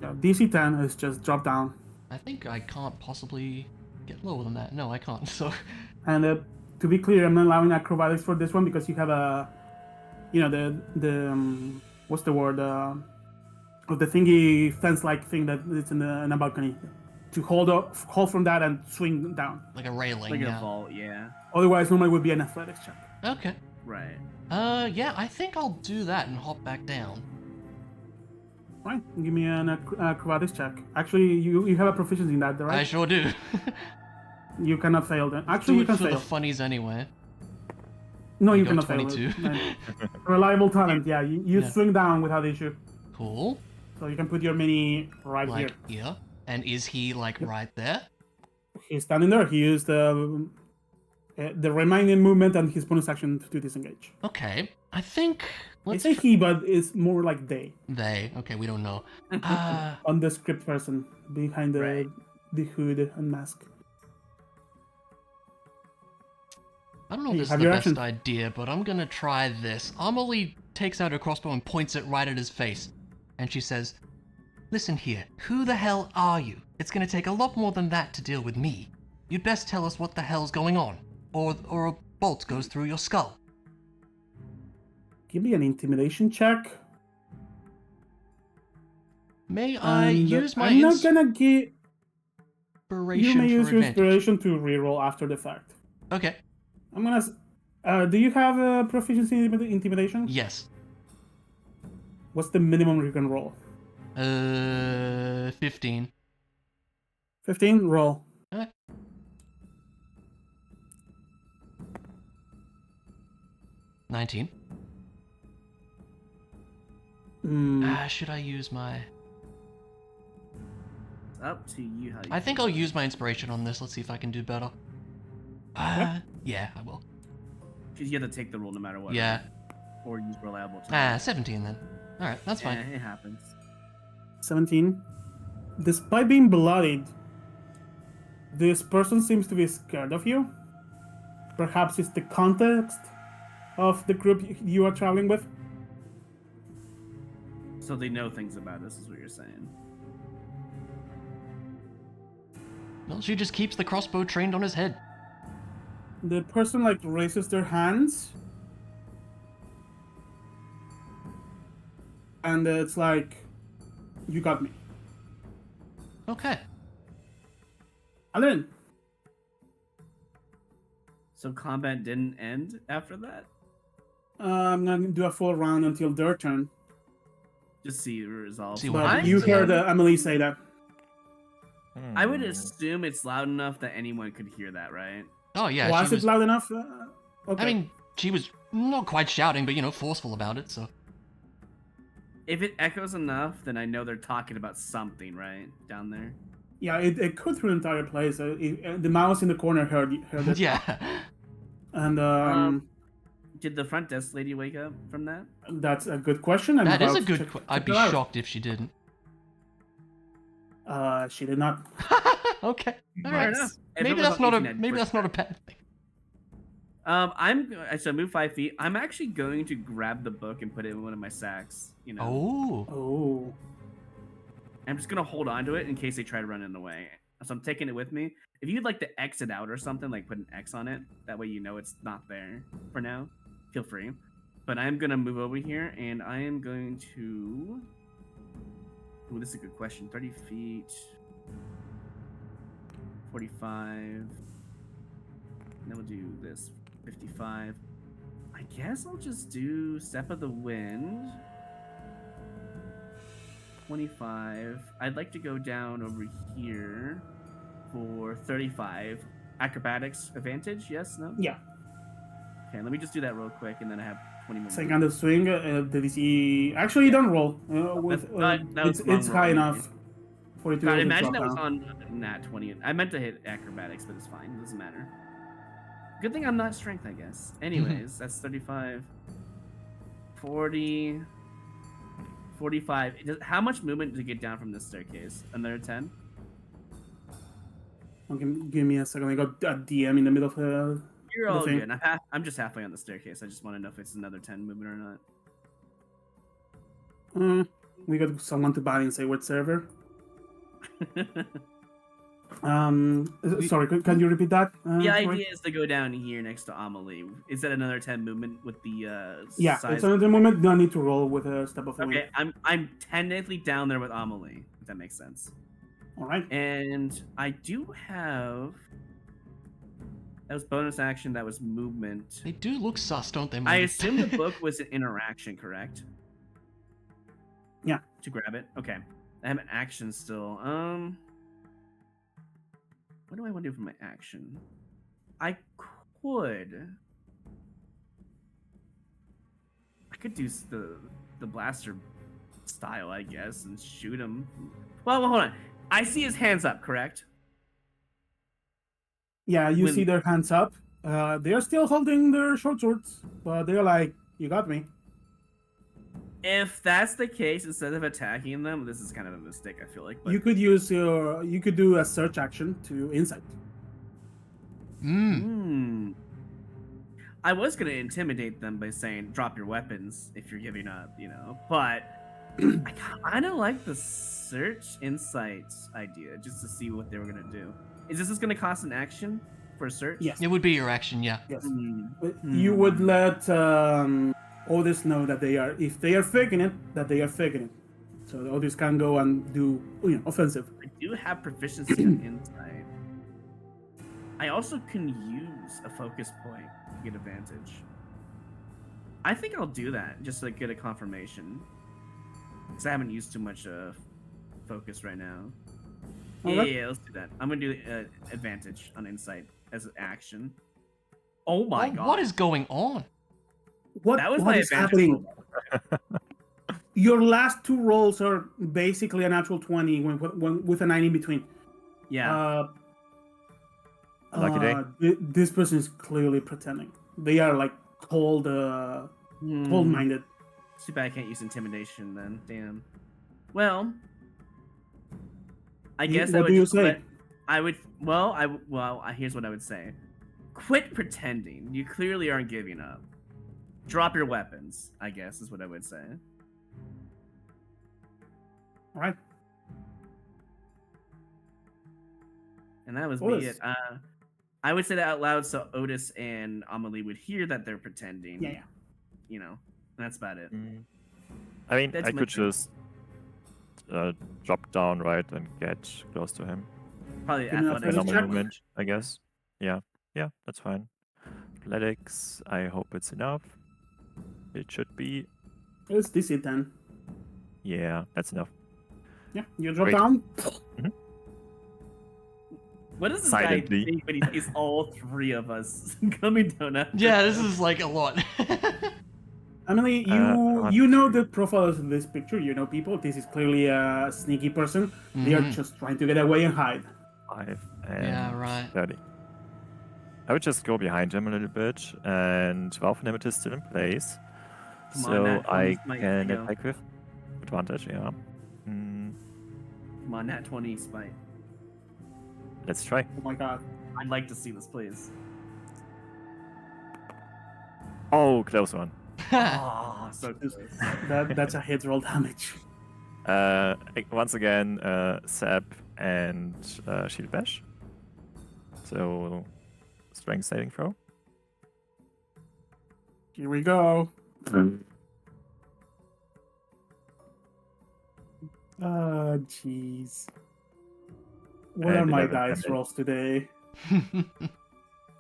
Yeah, DC 10 is just drop down. I think I can't possibly get lower than that. No, I can't. So And to be clear, I'm not allowing acrobatics for this one because you have a, you know, the what's the word? Of the thingy fence-like thing that is in a balcony, to hold from that and swing down. like a railing. Like yeah. a vault, yeah. Otherwise, normally would be an athletics check. Okay. Right. Yeah, I think I'll do that and hop back down. Right, give me an acrobatics check. Actually, you have a proficiency in that, right? I sure do. You cannot fail then. Actually, do you it can for fail. the funnies anyway. No, I you got cannot 22. fail. Reliable talent, yeah. You Yeah. swing down without issue. Cool. So you can put your mini right Like here. here. And is he like right there? He's standing there. He used the remaining movement and his bonus action to disengage. Okay. I think I let's say he, but it's more like they. they. Okay, we don't know. On the script person behind Right. the hood and mask. I don't know if Hey, this is have the your best action. idea, but I'm gonna try this. Amelie takes out her crossbow and points it right at his face. And she says, "Listen here, who the hell are you? It's gonna take a lot more than that to deal with me. You'd best tell us what the hell's going on, or a bolt goes through your skull." Give me an intimidation check. May I And use my I'm not gonna give. inspiration You may for use your advantage? inspiration to reroll after the fact. Okay. I'm gonna. Do you have a proficiency in intimidation? Yes. What's the minimum you can roll? 15. 15. Roll. Okay. 19. Should I use my... It's up to you how you I think I'll use my inspiration on this. Let's see if I can do better. Yeah, I will. Because you have to take the roll no matter what. Yeah. Or use reliable time. 17 then. Alright, that's fine. Yeah, it happens. 17. Despite being bloodied, this person seems to be scared of you. Perhaps it's the context of the group you are traveling with. So they know things about us, is what you're saying. Well, she just keeps the crossbow trained on his head. The person raises their hands, and it's like, you got me. Okay. Alan, So combat didn't end after that? I'm gonna do a full round until their turn. Just see it resolve. See what But happens. you heard Emily say that. I would assume it's loud enough that anyone could hear that, right? Oh, yeah, Was she it was... loud enough? Okay. I mean, she was not quite shouting, but, forceful about it, so... If it echoes enough, then I know they're talking about something, right? Down there. Yeah, it could through the entire place. The mouse in the corner heard it. Yeah. And Did the front desk lady wake up from that? that's a good question. I'm That is about a to good. check I'd be it out. shocked if she didn't. She did not. Okay. All Fair right. enough. If it Maybe was that's on not a. internet, Maybe for that's not a sure. bad thing. So move 5 feet. I'm actually going to grab the book and put it in one of my sacks. You know. Oh. Oh. I'm just gonna hold on to it in case they try to run in the way. So I'm taking it with me. If you'd like to exit out or something, like put an X on it, that way you know it's not there for now. Feel free. But I'm gonna move over here and I am going to. Ooh, this is a good question. 30 feet. 45. Then we'll do this. 55. I guess I'll just do Step of the Wind. 25. I'd like to go down over here for 35. Acrobatics advantage? Yes? No? Yeah. Okay, let me just do that real quick and then I have 20 more. Second of swing. The DC. Actually, you don't roll. That was It's wrong high roll. enough. 42. God, is a imagine that drop was down. on nat 20. I meant to hit acrobatics, but it's fine. It doesn't matter. Good thing I'm not strength, I guess. Anyways, that's 35. 40. 45. How much movement to get down from this staircase? Another 10? Okay, give me a second. I got a DM in the middle of the. You're The all thing. good. I'm just halfway on the staircase. I just want to know if it's another 10 movement or not. We got someone to buy and say what server. Sorry, can you repeat that? The sorry? idea is to go down here next to Amelie. Is that another 10 movement with the Yeah, size? it's at the moment. No need to roll with a step of the Okay, wind. I'm technically down there with Amelie, if that makes sense. All right. And I do have that was bonus action, that was movement. They do look sus, don't they? I Mike? assume the book was an interaction, correct? Yeah. To grab it? Okay. I have an action still. What do I want to do for my action? I could do the blaster style, I guess, and shoot him. Well, hold on. I see his hands up, correct? Yeah, you When- see their hands up. They are still holding their short swords, but they're like, "You got me." If that's the case, instead of attacking them, this is kind of a mistake, I feel like. But You could do a search action to insight. I was gonna intimidate them by saying drop your weapons if you're giving up, you know. But I kind of like the search insights idea, just to see what they were gonna do. Is this just gonna cost an action for a search? Yes. It would be your action, yeah. Yes. Hmm. You would let Otis know that if they are faking it, that they are faking it. So the Otis can go and do offensive. I do have proficiency on insight. I also can use a focus point to get advantage. I think I'll do that just to get a confirmation. Because I haven't used too much focus right now. Alright. Yeah, let's do that. I'm gonna do advantage on insight as an action. Oh my god! What is going on? That was what my is advantage happening? Your last two rolls are basically a natural 20 with a 9 in between. Yeah. Lucky day. This person is clearly pretending. They are like cold-minded. Too bad I can't use intimidation then. Damn. Well, I guess I What would. do you just say? let- I would. Well, here's what I would say. Quit pretending. You clearly aren't giving up. Drop your weapons, I guess, is what I would say. All right. And that was Otis. me. I would say that out loud so Otis and Amelie would hear that they're pretending. Yeah. You know, and that's about it. I mean, That's I my could turn. just drop down, right, and get close to him. Probably Give me a My athletics. athletics normal check. movement, I guess. Yeah, that's fine. Athletics, I hope it's enough. It should be. It's DC 10. Yeah, that's enough. Yeah, you drop Great. down. What does this Silently. guy think when he sees all three of us coming down after Yeah, this him? is like a lot. Emily, you know the profiles in this picture. You know people. This is clearly a sneaky person. They are just trying to get away and hide. 5 and Yeah, right. 30. I would just go behind him a little bit, and Wealth Limit is still in place. Come on, So Nat 20 I smite, can go. attack with advantage, yeah. Come on, Nat 20 smite. Let's try. Oh my god. I'd like to see this, please. Oh, close one. Oh, so close. That's a hit roll damage. Once again, Sap and Shield Bash. So, strength saving throw. Here we go. Jeez. What are And my 11 dice damage. rolls today?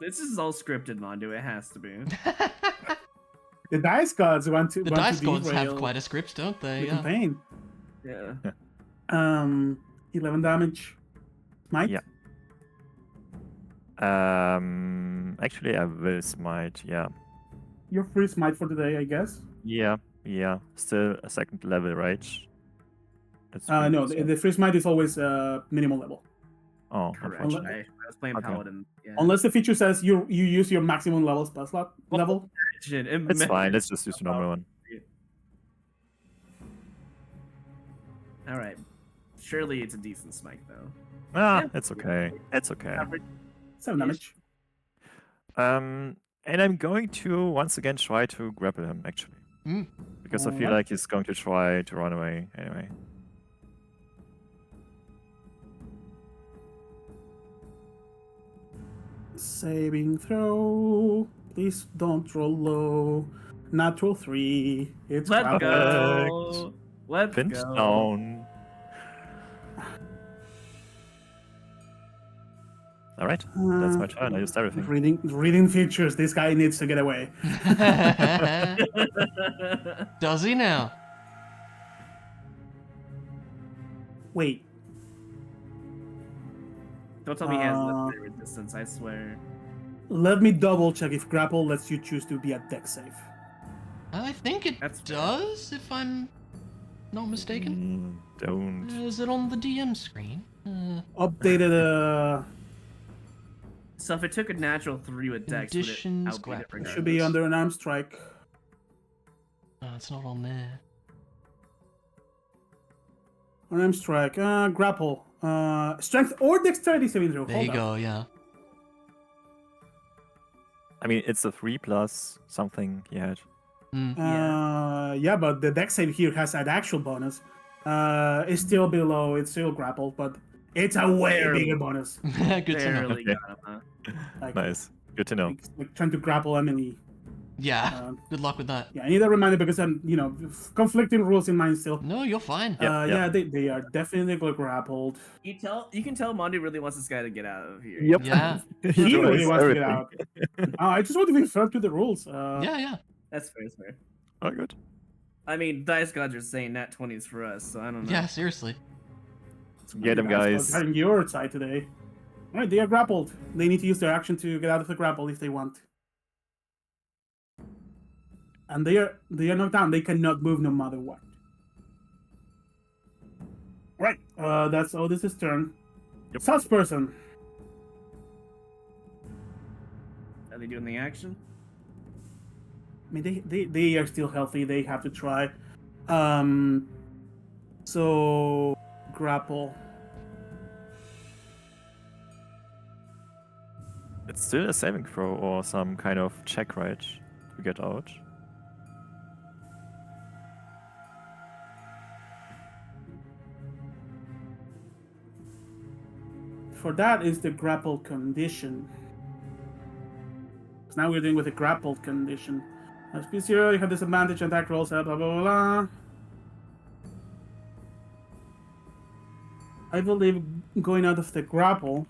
This is all scripted, Mondo. It has to be. The dice gods want to The want dice to gods have derail quite a script, don't they? the Yeah. campaign. Yeah. 11 damage. Smite? Yeah. Actually, I will smite. Yeah, You're free smite for today, I guess. yeah. Still a second level, right? That's No, the free smite is always minimal level. Oh, Correct. unfortunately. I was playing Okay. Paladin. Yeah. Unless the feature says you use your maximum level spell slot level. It's fine. Let's just use the normal one. All right. Surely it's a decent smite, though. Ah, Yeah. it's okay. It's okay. Average. 7 damage. And I'm going to once again try to grapple him actually, Mm. because I feel Alright. like he's going to try to run away anyway. Saving throw. Please don't roll low. Natural 3. It's Let's grappled. go. Let's Pinch go. down. All right, that's my turn. I used everything. Reading features. This guy needs to get away. Does he now? Wait. Don't tell me he has limited resistance, I swear. Let me double check if grapple lets you choose to be a deck save. I think it That's fair. does, if I'm not mistaken. Don't. Is it on the DM screen? Updated. So if it took a natural 3 with Dex, would it Conditions outbeat it grapple. Should be regardless? under an arm strike. No, it's not on there. An arm strike. Grapple. Strength or dexterity saving throw. There Hold you up. go, yeah. I mean, it's a 3 plus something he had. Yeah, but the dex save here has an actual bonus. It's still below. It's still grappled, but it's a way Barely. bigger bonus. Good to know. Barely Okay. got him, huh? Like, Nice. Good to know. like trying to grapple Emily. Yeah, good luck with that. Yeah, I need a reminder because I'm, conflicting rules in mind still. No, you're fine. Yep. Yeah, they are definitely grappled. You can tell Mondo really wants this guy to get out of here. Yep. Yeah, He really Tries wants to get everything. out. I just want to be fair to the rules. yeah. That's fair, that's fair. Oh, good. I mean, dice gods are saying nat 20s for us, so I don't know. Yeah, seriously. Get him, guys. On your side today. All right, they are grappled. They need to use their action to get out of the grapple if they want. And they are knocked down. They cannot move no matter what. Right. That's Otis's turn. Yep. Such person. Are they doing the action? I mean, they are still healthy. They have to try. So grapple. It's still a saving throw or some kind of check, right? To get out. For that is the grapple condition. So now we're dealing with a grappled condition. As PC0, you have disadvantage on attack rolls, blah blah blah blah. I believe going out of the grapple.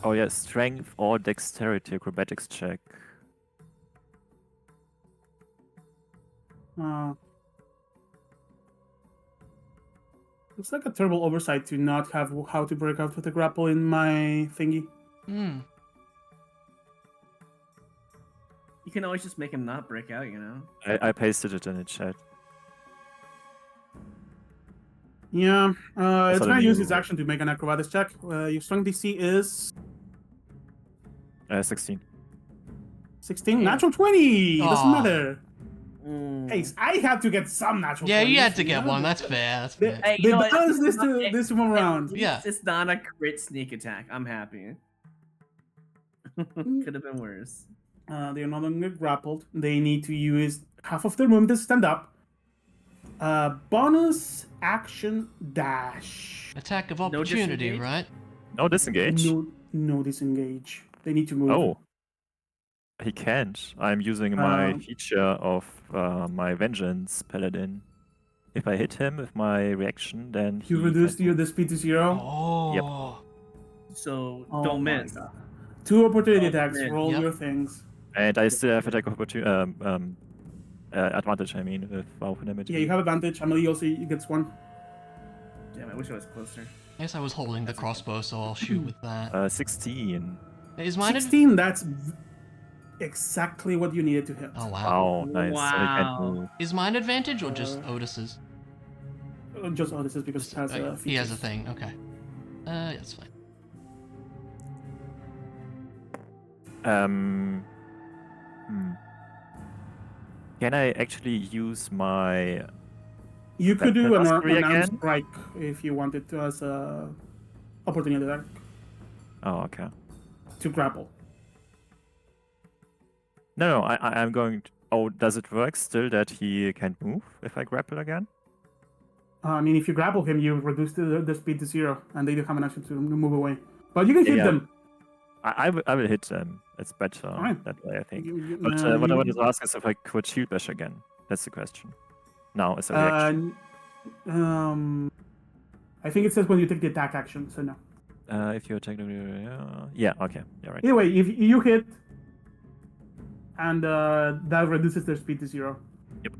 Oh yeah, strength or dexterity acrobatics check. Looks like a terrible oversight to not have how to break out with the grapple in my thingy. You can always just make him not break out, you know? I pasted it in the chat. Yeah, it's That's not a gonna use new- its action to make an acrobatics check. Your strength DC is 16. 16. Damn. Natural 20. Doesn't Aw. matter. Mm. Hey, I had to get some natural 20s. Yeah, you had to get know? one. That's fair. That's They, fair. Hey, you they know what? balanced this It's not- to this one At round. least Yeah. it's not a crit sneak attack. I'm happy. Could have been worse. They're no longer grappled. They need to use half of their movement to stand up. Bonus action dash. Attack of No opportunity, disengage? right? No disengage. No disengage. They need to move. Oh. He can't. I'm using my feature of my Vengeance Paladin. If I hit him with my reaction, then You he reduced can't move. the speed to 0. Oh. So Oh don't my miss. God. 2 opportunity Oh, attacks. man. Roll Yep. your things. And I still have attack of opportunity. Advantage, I mean, with Powerful Damage. Yeah, you have advantage. Emily also gets 1. Damn, I wish I was closer. I guess I was holding the crossbow, so I'll shoot with that. 16. Is mine? 16. That's exactly what you needed to hit. Oh wow. Wow, nice. So he can't Wow. move. Is mine advantage or just Otis's? Just this is because it has a He has a features. thing. Okay. That's fine. Can I actually use my... You could do an Mastery unarmed again? strike if you wanted to as a opportunity attack Oh, okay. to grapple. No, I'm going to... Oh, does it work still that he can't move if I grapple again? I mean, if you grapple him, you reduce the speed to 0, and they do have an action to move away. But you can hit Yeah. them. I will hit them. It's better Alright. that way, I think. You- But what I wanted to ask is if I could shield bash again. That's the question. Now, as a reaction. I think it says when you take the attack action, so no. If you attack... yeah, okay. You're right. Either way, if you hit, and that reduces their speed to 0. Yep.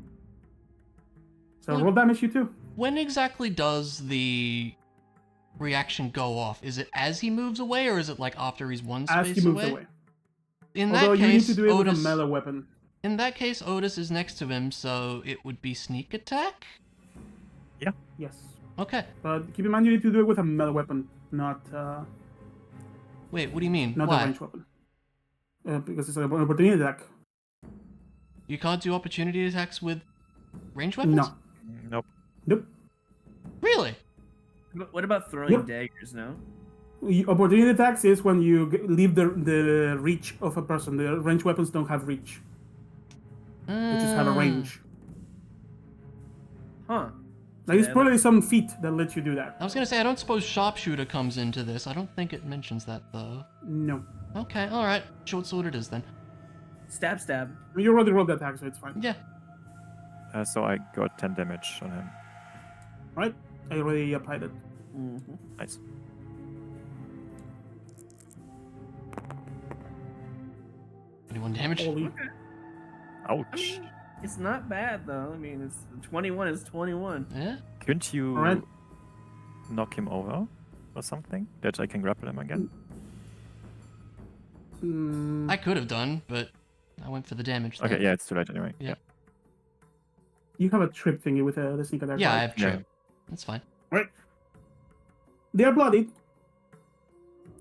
So Well- roll damage, you too. When exactly does the reaction go off? Is it as he moves away, or is it like after he's one As space he moves away. In Although that you need case, to do it with a Otis. melee weapon. In that case, Otis is next to him, so it would be sneak attack. Yes. Okay. But keep in mind you need to do it with a melee weapon, not Wait, what do you mean? not a Why? ranged weapon. Because it's an opportunity attack. You can't do opportunity attacks with ranged weapons? No. Nope. Nope. Really? What about throwing Yep. daggers? No. Opportunity attacks is when you leave the reach of a person. The ranged weapons don't have reach. They just have a range. Huh. Like, there's Yeah, probably some feat that lets you do that. I was gonna say, I don't suppose sharpshooter comes into this. I don't think it mentions that, though. No. Okay, alright. Short sword it is, then. Stab, stab. I mean, you already rolled the attack, so it's fine. Yeah. So I got 10 damage on him. Right? I already applied it. Mm-hmm. Nice. Anyone damage? Holy. Ouch. It's not bad though. I mean, it's 21 is 21. Yeah? Couldn't you Alright. knock him over or something? That I can grapple him again? Mm, I could have done, but I went for the damage. Okay, thing. yeah, it's too late anyway. Yeah. you have a trip thingy with the sneak attack. Yeah, I right? have Yeah. trip. That's fine. Right. They are bloodied.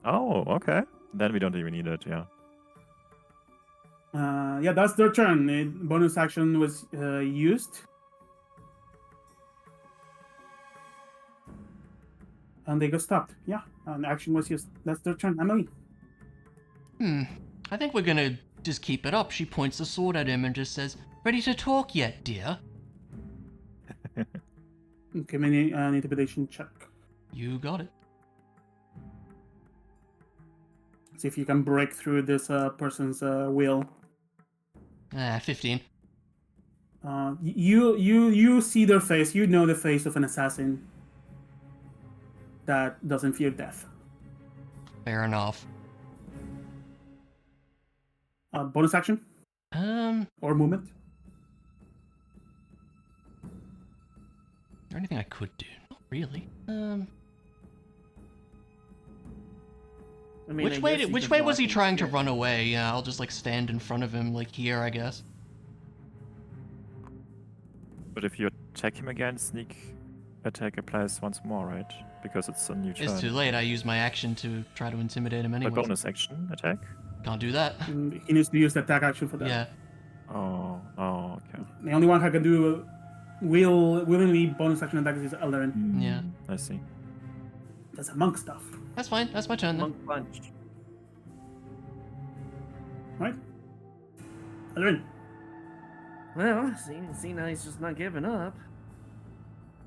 Oh, okay. Then we don't even need it, yeah. Yeah, that's their turn. Bonus action was used. And they got stopped. Yeah, and action was used. That's their turn. Emily. I think we're gonna just keep it up. She points the sword at him and just says, "Ready to talk yet, dear?" Give me an intimidation check. You got it. See if you can break through this person's will. 15. You see their face. You know the face of an assassin that doesn't fear death. Fair enough. Bonus action or movement. Is there anything I could do? Not really. I mean, I Which guess you which could way was block he him trying to here. run away? Yeah, I'll just like stand in front of him, like here, I guess. But if you attack him again, sneak attack applies once more, right? Because it's a new turn. It's too late. I used my action to try to intimidate him But anyway. bonus action attack? Can't do that. He needs to use the attack action for that. Yeah. Oh, okay. The only one who can do willingly bonus action attacks is Eldarin. Yeah. I see. That's a monk stuff. That's fine. That's my turn then. Monk punch. Right? Eldarin. Well, see now he's just not giving up.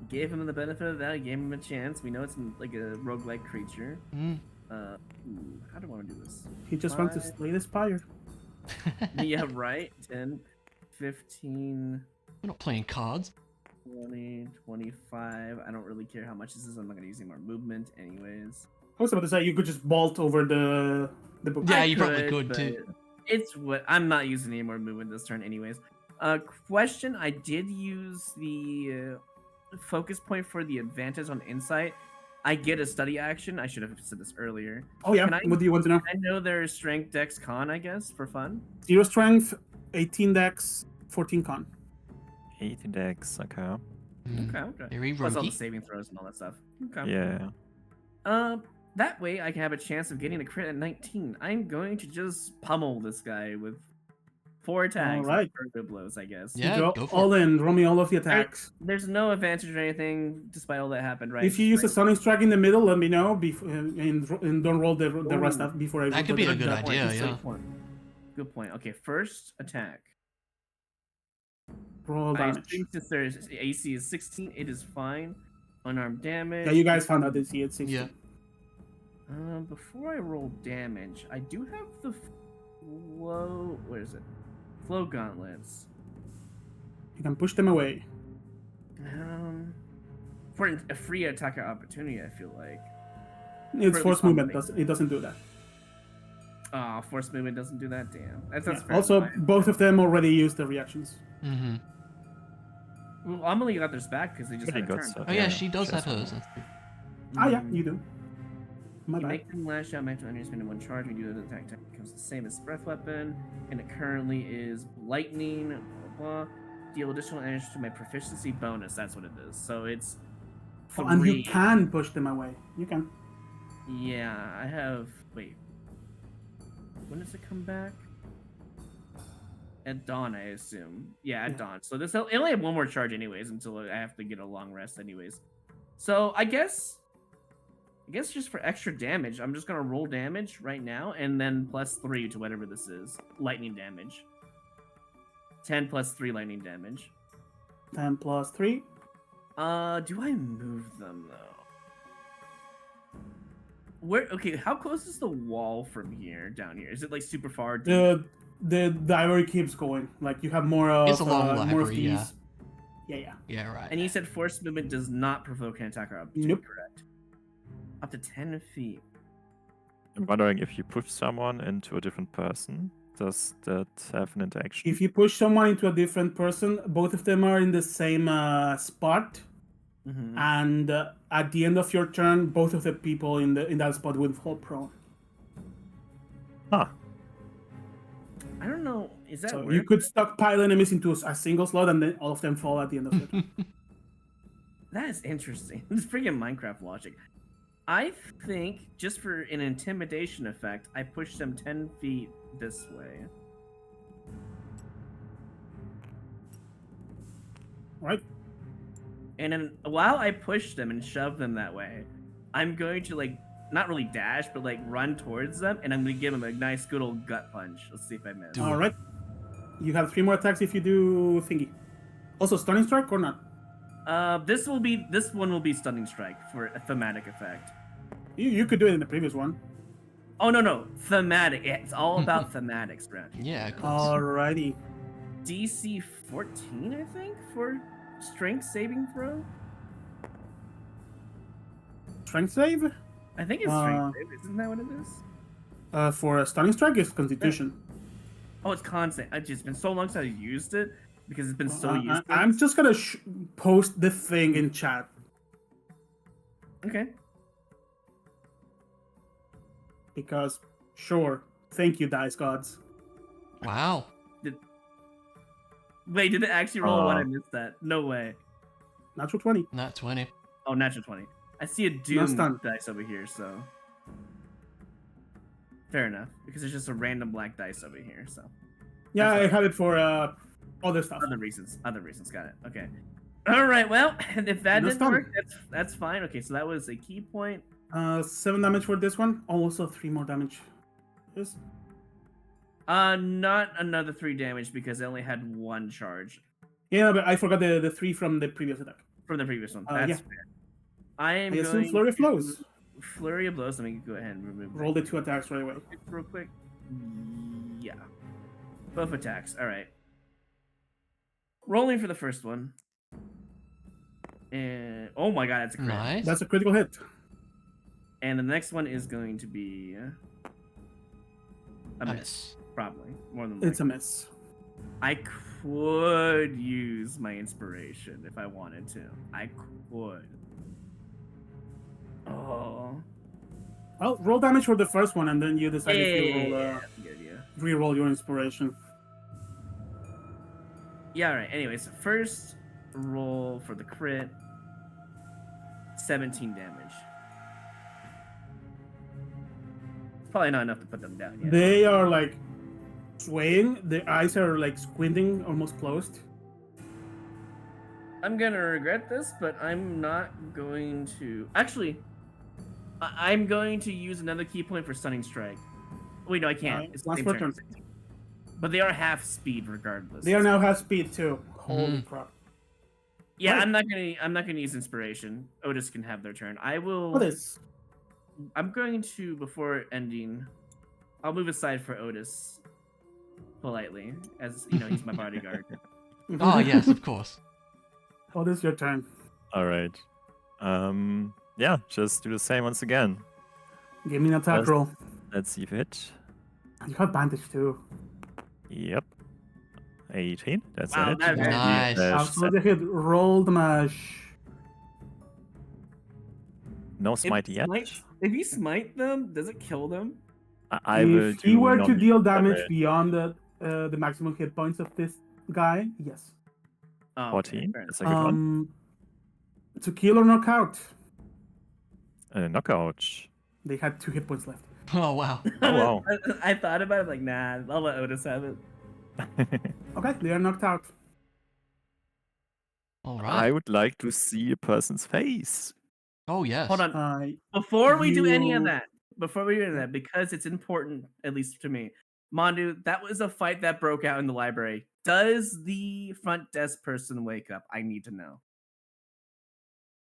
Gave him the benefit of that. Gave him a chance. We know it's like a roguelike creature. Mm. How do I want to do this? He just wants to slay the spire. Yeah, right. 10, 15, We're not playing cards. 20, 25. I don't really care how much this is. I'm not going to use any more movement anyways. I was about to say you could just bolt over the book. Yeah, I you probably could but too. It's what I'm not using any more movement this turn anyways. Question, I did use the focus point for the advantage on insight. I get a study action. I should have said this earlier. Oh yeah, what do you want to know? I know there's strength, dex, con, I guess, for fun. 0 strength, 18 dex, 14 con. 18 dex, okay. Mm. Okay. Very Plus all the roguey. saving throws and all that stuff. Okay. Yeah. That way I can have a chance of getting a crit at 19. I'm going to just pummel this guy with 4 attacks. All right. For good blows, I guess. Yeah, Go go for all in. Roll me all of the attacks. There's no advantage or anything, despite all that happened, right? If you use a stunning strike in the middle, let me know. And don't roll the rest Ooh. up before I. That could be a good Good point, idea, good yeah. point. Good point. Okay, first attack. Roll I damage. think since there's AC is 16, it is fine. Unarmed damage. Yeah, you guys found out this year. 16. Yeah. Before I roll damage, I do have the flow. Where is it? Flow gauntlets. You can push them away. For a free attack opportunity, I feel like. It's For force the movement. company. It doesn't do that. Oh, force movement doesn't do that. Damn. That's Yeah. fair. Also, Fine. both of them already used the reactions. Mm-hmm. Well, Amelie got theirs back because they just But he had a got turn. stuff. Oh yeah, Yeah, she does she have has hers. one. That's true. Ah, yeah, Mm. you do. My You bad. make them lash out, make them enemies spend in one charge. We do that attack type becomes the same as breath weapon, and it currently is lightning. Blah blah. Deal additional damage to my proficiency bonus. That's what it is. So it's Oh, and you 3. can push them away. You can. Yeah, I have. Wait. When does it come back? At dawn, I assume. Yeah, at Yeah. dawn. So this it only have one more charge, anyways, until I have to get a long rest, anyways. So I guess just for extra damage, I'm just gonna roll damage right now, and then +3 to whatever this is, lightning damage. 10 +3 lightning damage. 10 plus 3. Do I move them though? Where? Okay, how close is the wall from here down here? Is it like super far? Deep? The library keeps going. Like you have more of It's a long more of library, these. yeah. Yeah. Yeah, right. And you said force movement does not provoke an attack or opportunity, Nope. correct? Up to 10 feet. I'm wondering if you push someone into a different person, does that have an interaction? If you push someone into a different person, both of them are in the same spot, Mm-hmm. and at the end of your turn, both of the people in that spot will fall prone. Huh. I don't know. Is that So weird? you could stockpile enemies into a single slot, and then all of them fall at the end of your turn. That is interesting. It's freaking Minecraft logic. I think just for an intimidation effect, I push them 10 feet this way. Right? And then while I push them and shove them that way, I'm going to like not really dash, but like run towards them, and I'm gonna give them a nice good old gut punch. Let's see if I miss. Do All it. right. You have 3 more attacks if you do thingy. Also, stunning strike or not? This one will be stunning strike for a thematic effect. You could do it in the previous one. Oh no, thematic. Yeah, it's all about thematics, Brad. Yeah, of course. Alrighty. DC 14, I think, for strength saving throw. Strength save? I think it's strength save. Isn't that what it is? For a stunning strike is Constitution. Oh, it's constant. It's just been so long since I used it because it's been so used. I'm just gonna post the thing in chat. Okay. because sure, thank you, dice gods. Wow. Wait, did it actually roll a 1? I missed that. No way. Natural 20. Not 20. Oh, natural 20. I see a Doom stunned. dice over here, so... Fair enough, because there's just a random black dice over here, so... Yeah, That's I fine. have it for other stuff. Other reasons, got it. Okay. Alright, well, if that No didn't stun. work, that's fine. Okay, so that was a key point. 7 damage for this one. Also 3 more damage. Yes. Not another 3 damage, because I only had 1 charge Yeah, but I forgot the 3 from the previous attack. from the previous one. That's Yeah. fair. I am I assume going flurry of to- blows. Flurry of blows. Let me go ahead and remove Roll the 2 attacks right away. real quick. Yeah. Both attacks. All right. Rolling for the first one. And oh my god, that's a crit. Nice. That's a critical hit. And the next one is going to be a miss, probably more than It's a likely. miss. I could use my inspiration if I wanted to. I could. Oh. Well, roll damage for the first one, and then you decide if you roll, that's a good idea. re-roll your inspiration. Yeah, alright. Anyways, first roll for the crit. 17 damage. It's probably not enough to put them down yet. They are like swaying. Their eyes are like squinting, almost closed. I'm gonna regret this, but I'm not going to. Actually, I'm going to use another key point for Stunning Strike. Wait, no, I can't. It's the Last same per turn. turn. But they are half speed regardless. They are now half speed too. Holy crap! Yeah, Right. I'm not gonna use inspiration. Otis can have their turn. I will. What is? I'm going to, before ending, I'll move aside for Otis politely, as you know, he's my bodyguard. Oh, yes, of course. What is your turn? All right. Yeah, just do the same once again. Give me an attack First- roll. Let's see if it hit. You have advantage too. Yep. 18. That's Wow, it. that's Nice. Absolutely hit. Roll the mash. No smite yet. If you smite them, does it kill them? I will If he do were to non-lethal deal damage damage. beyond the maximum hit points of this guy, yes. Oh, 14. fair That's a good one. To kill or knock out, Knockout. they had 2 hit points left. Oh, wow. Oh, wow. I thought about it, like, nah, I'll let Otis have it. Okay, they are knocked out. All I right. would like to see a person's face. Oh, yes. Hold on. Uh, Before we do any of you- that, because it's important, at least to me, Mondu, that was a fight that broke out in the library. Does the front desk person wake up? I need to know.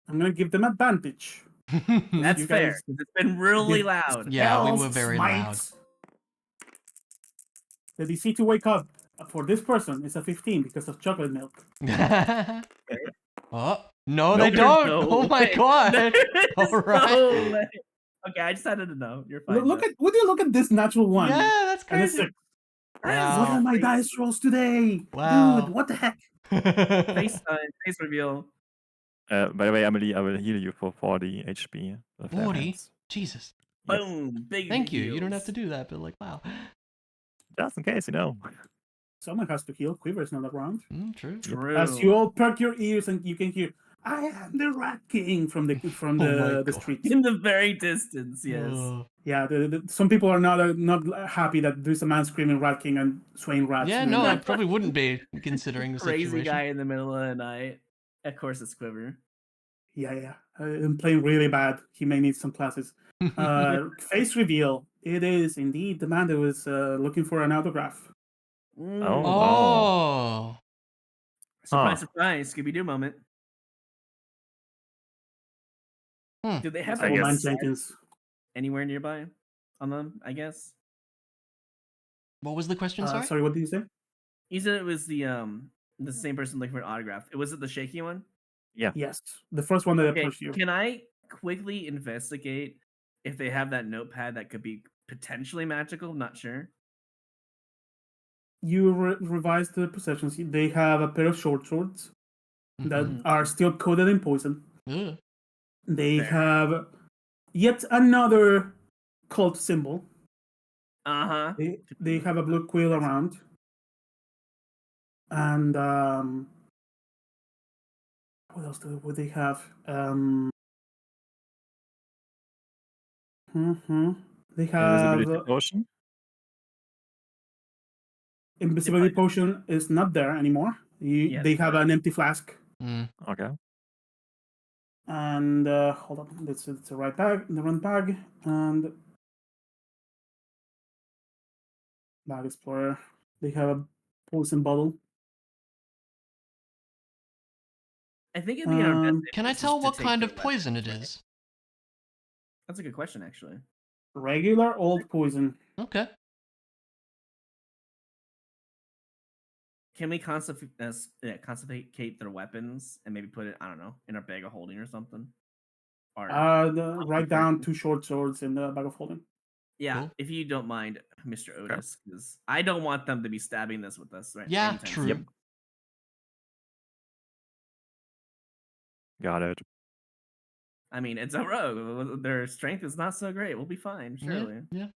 I'm gonna give them advantage. That's You fair. guys 'Cause it's been really did loud. Yeah, we spells, were very loud. smites. The DC to wake up for this person is a 15 because of chocolate milk. Oh, no, No, they there's don't. no Oh, my way. God. There's All right. no way. Okay, I just had to know. You're fine. Look though. at would you look at this natural one Yeah, that's and a crazy. 6. Wow. What are my dice rolls today? Wow. Dude, what the heck? Face reveal. By the way, Emily, I will heal you for 40 HP. with their 40? hands. Jesus. Yes. Boom. Big. Thank you. You don't have heals. to do that, but like, wow. Just in case, you know. Someone has to heal. Quiver is not around. True. True. As you all perk your ears and you can hear, I am the Rat King from the Oh my the God. streets. in the very distance, yes. Yeah, some people are not happy that there's a man screaming Rat King and swaying rats. Yeah, and no, I like, probably wouldn't be considering the Crazy situation. guy in the middle of the night. Of course, it's Quiver. yeah. I'm playing really bad. He may need some classes. Face reveal. It is indeed the man that was looking for an autograph. Mm. Oh. Oh. Surprise, Huh. surprise. Scooby Doo moment. Hmm. Do they have I a Old Man guess- Jenkins. anywhere nearby on them? I guess. What was the question, sorry? Sorry, what did you say? You said it was the same person looking for an autograph. Was it the shaky one? Yes, the first one that Okay, approached you. can I quickly investigate if they have that notepad that could be potentially magical? Not sure. You revise the possessions. They have a pair of short swords that Mhm. are still coated in poison. Ugh. They Fair. have yet another cult symbol. Uh-huh. They have a blue quill around. And what else would they have? They Invisibility have potion. invisibility potion is not there anymore. Yes, They have correct. an empty flask. Okay. And hold on, it's the right bag, the right bag, and bag explorer. They have a poison bottle. I think it'd be in our best Can I interest tell to what take kind their of poison it weapons, right? is? That's a good question, actually. Regular old poison. Okay. Can we confiscate their weapons and maybe put it, I don't know, in our bag of holding or something? Or Write down 2 short swords in the bag of holding. yeah, Cool. if you don't mind, Mr. Otis, because I don't want them to be stabbing this with us, right? Yeah, anytime true. soon. Got it. I mean, it's a rogue. Their strength is not so great. We'll be fine, surely. Yeah.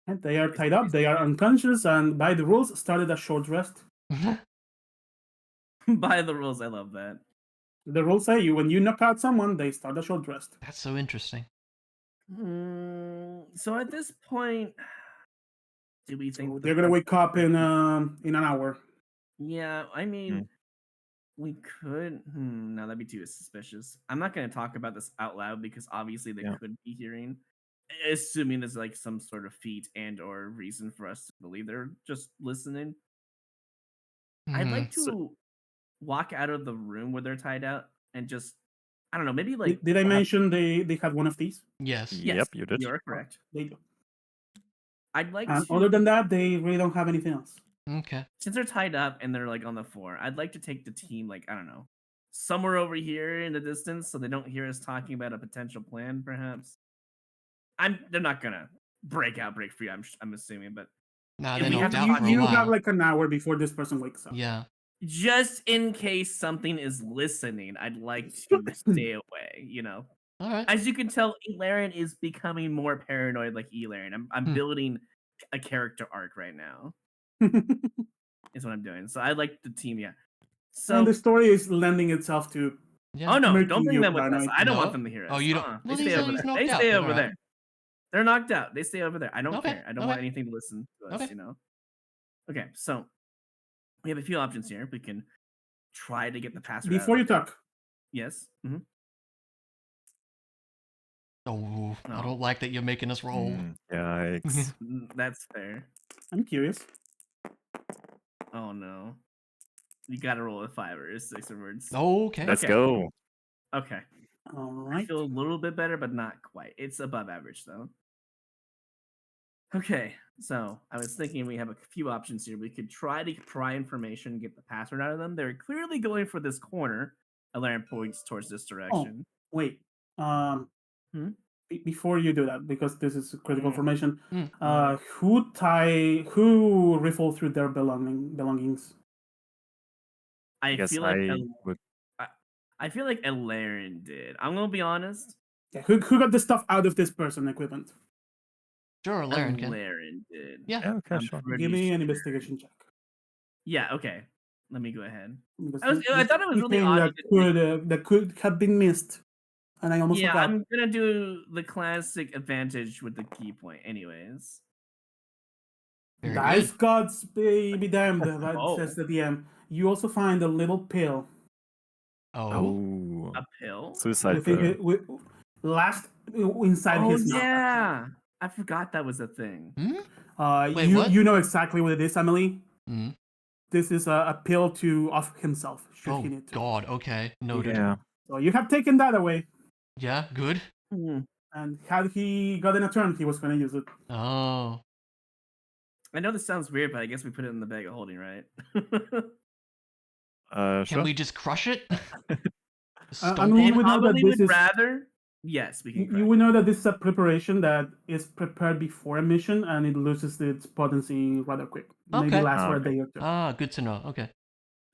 And they are tied up, they are unconscious, and by the rules, started a short rest. By the rules, I love that. The rules say when you knock out someone, they start a short rest. That's so interesting. So at this point, do we think So they're gonna wake up in an hour? Yeah, I mean, we could. No, that'd be too suspicious. I'm not going to talk about this out loud because obviously they could be hearing, assuming there's like some sort of feat and or reason for us to believe they're just listening. I'd like to walk out of the room where they're tied out and just, I don't know, maybe like. Did I mention they had one of these? Yes. Yes, you did. You're correct. They do. I'd like And to. other than that, they really don't have anything else. Okay. Since they're tied up and they're like on the floor, I'd like to take the team, like, I don't know, somewhere over here in the distance so they don't hear us talking about a potential plan, perhaps. They're not gonna break free, I'm assuming, but Nah, if they we have knocked to out for a You while. have like an hour before this person wakes up. Yeah. just in case something is listening, I'd like to stay away, you know. All right. As you can tell, Elaren is becoming more paranoid like Elaren. I'm building a character arc right now. Is what I'm doing. So I like the team, yeah. So And the story is lending itself to. Yeah. Oh no, making don't bring you them with us. paranoid. I don't want No? them to hear us. Oh, you don't- They Well, stay he's- over he's there. knocked They out, stay then over alright. there. They're knocked out. They stay over there. I don't Okay, care. I don't want okay. anything to listen to us, Okay. you know. Okay, so we have a few options here. We can try to get the password. Before you out of it. talk, Yes. Oh, I No. don't like that you're making us roll. Yikes. That's fair. I'm curious. Oh no. You gotta roll a 5 or a 6 or words. Okay. Let's Okay. go. Okay. All I right. feel a little bit better, but not quite. It's above average though. Okay, so I was thinking we have a few options here. We could try to pry information, get the password out of them. They're clearly going for this corner. Alarin points towards this direction. Wait. Hmm? Before you do that, because this is critical information, Mm. who riffled through their belongings? I Guess feel like I would. I feel like Alarin did. I'm gonna be honest. Yeah, who got the stuff out of this person equipment? Sure, Laren can. Alarin did. Yeah. Yeah, okay, I'm sure. pretty Give me an sure. investigation check. Yeah. Okay. Let me go ahead. Because I thought it was really thing odd. that could have been missed, and I almost Yeah, forgot. I'm gonna do the classic advantage with the key point, anyways. Very Dice good. gods be damned, that Oh. says the DM. You also find a little pill. Oh. A pill? Suicide Within pill. last inside Oh his mouth. yeah, I forgot that was a thing. Wait, what? You know exactly what it is, Emily. Mm. This is a pill to off himself. Should Oh he need to. God. Okay. Noted. Yeah. So you have taken that away, Yeah. Good. and had he gotten a turn, he was going to use it. Oh. I know this sounds weird, but I guess we put it in the bag of holding, right? Can Sure. we just crush it? I Stomp mean, on we it? know that Probably this would is. rather. Yes, we can. You would know that this is a preparation that is prepared before a mission, and it loses its potency rather quick. Maybe Okay. lasts for a Okay. day or two. Ah, good to know. Okay.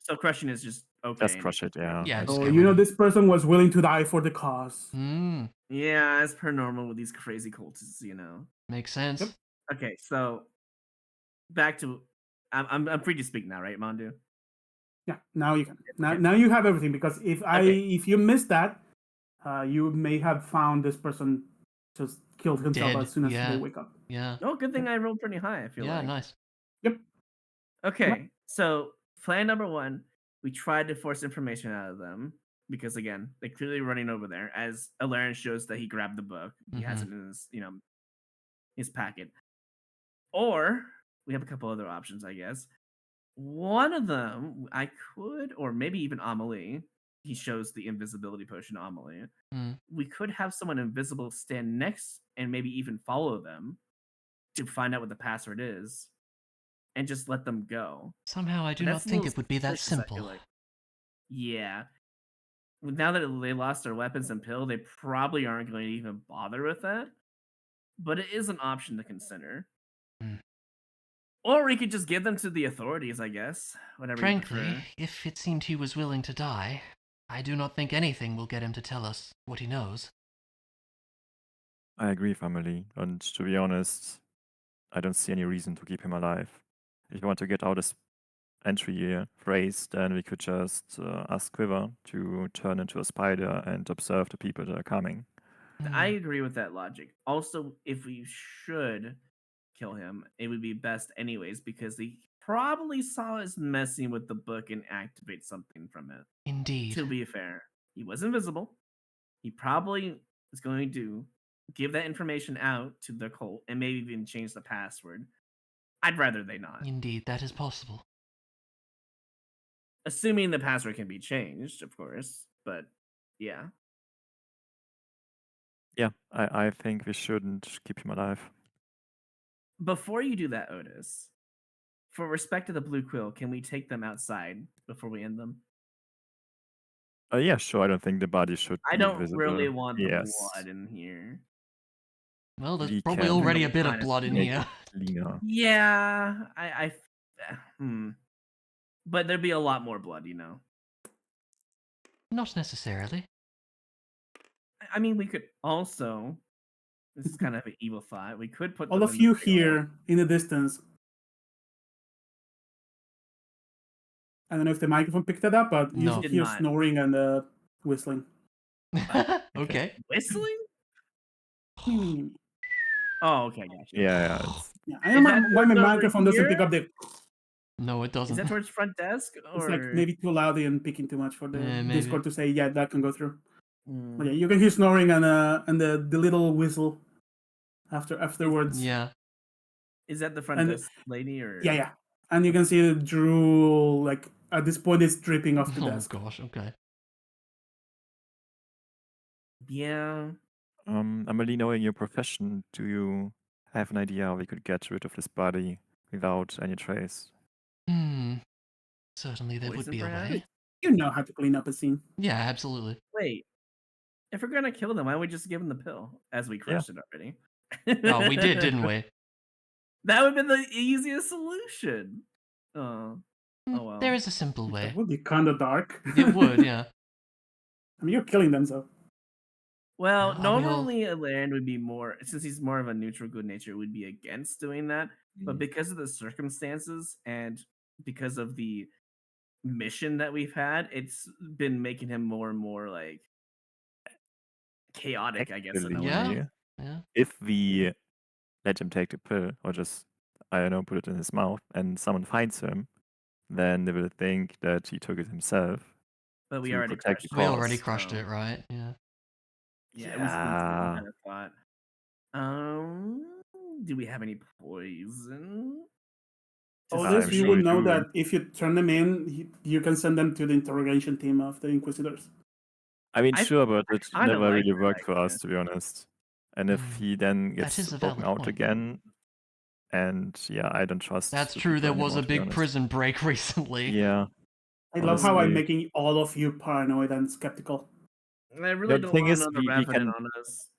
So crushing is just okay. Just crush it, yeah. Yeah, Like, just So get you rid know of it. this person was willing to die for the cause. Hmm. Yeah, as per normal with these crazy cultists, you know. Makes sense. Yep. Okay, so back to I'm free to speak now, right, Mondu? Yeah, now you can. Okay. Now you have everything because Okay. if you missed that, you may have found this person just killed himself Dead, as soon as they yeah. wake up. Yeah. Oh, good thing I rolled pretty high, I feel Yeah, like. nice. Yep. Okay, so plan number 1, we tried to force information out of them because again, they're clearly running over there. As Alaren shows that he grabbed the book, he has it in his, his packet. Or we have a couple other options, I guess. One of them I could, or maybe even Amelie. He shows the invisibility potion to Amelie. Mm. We could have someone invisible stand next and maybe even follow them to find out what the password is, and just let them go. Somehow I do But not that's a think little it would be that suspicious, I feel simple. like. Yeah. Now that they lost their weapons and pill, they probably aren't going to even bother with that. But it is an option to consider. Mm. Or we could just give them to the authorities, I guess. Whatever you Frankly, prefer. if it seemed he was willing to die, I do not think anything will get him to tell us what he knows. I agree, family. And to be honest, I don't see any reason to keep him alive. If you want to get out his entry phrase, then we could just ask Quiver to turn into a spider and observe the people that are coming. I agree with that logic. Also, if we should kill him, it would be best anyways because he probably saw us messing with the book and activate something from it. Indeed. To be fair, he was invisible. He probably is going to give that information out to the cult and maybe even change the password. I'd rather they not. Indeed, that is possible. Assuming the password can be changed, of course. But yeah. Yeah, I think we shouldn't keep him alive. Before you do that, Otis, for respect to the Blue Quill, can we take them outside before we end them? Yeah, sure. I don't think the body should I be don't visible. really want the Yes. blood in here. Well, there's We probably can already a Really bit of kinda blood in make here. it cleaner. Yeah, but there'd be a lot more blood, you know. Not necessarily. I mean, we could also. This is kind of an evil thought. We could put All them of in the you big hole. here in the distance. I don't know if the microphone picked that up, but you No. Did hear not. snoring and whistling. Okay. Whistling? Hmm. Oh, okay, gotcha. Yeah, it's Yeah, I don't Is that know why my towards over microphone doesn't here? pick up the. No, it Is doesn't. that towards front desk or It's like maybe too loud and picking too much for the Yeah, maybe. Discord to say yeah that can go through. Mm. But yeah, you can hear snoring and the little whistle afterwards. Yeah. Is that the front And desk lady or? yeah, and you can see the drool like at this point it's dripping off the Oh desk. gosh, okay. Yeah. Amelie, knowing your profession, do you have an idea how we could get rid of this body without any trace? Certainly there would Poison, be a perhaps? way. You know how to clean up a scene. Yeah, absolutely. Wait. If we're gonna kill them, why don't we just give them the pill as we crushed it already? Oh, we did, didn't we? That would have been the easiest solution. Oh. Oh well. There is a simple That way. would be kind of dark. It would, yeah. I mean, you're killing them, so. Well, Are we all- normally Alaren would be more, since he's more of a neutral good nature, would be against doing that. But because of the circumstances and because of the mission that we've had, it's been making him more and more like chaotic, I guess, in a Yeah. way. Yeah. If we let him take the pill, or just, I don't know, put it in his mouth, and someone finds him, then they will think that he took it himself. But we to already protect crushed the We it, already cause. crushed so- it, right? Yeah. Yeah, it was the Yeah. kind of thought. Do we have any poison? To I'm Others, you sure will you know do. that if you turn them in, you can send them to the interrogation team of the Inquisitors. I mean, I- sure, but it kinda never like really that worked for idea. us, to be honest. And if he then That gets is a broken valid out point. again, and yeah, I don't trust. That's the true, people there was anymore, a to be big honest. prison break recently. Yeah. I love how I'm Honestly. making all of you paranoid and skeptical. I really the don't thing want is, another we revenant can. on us.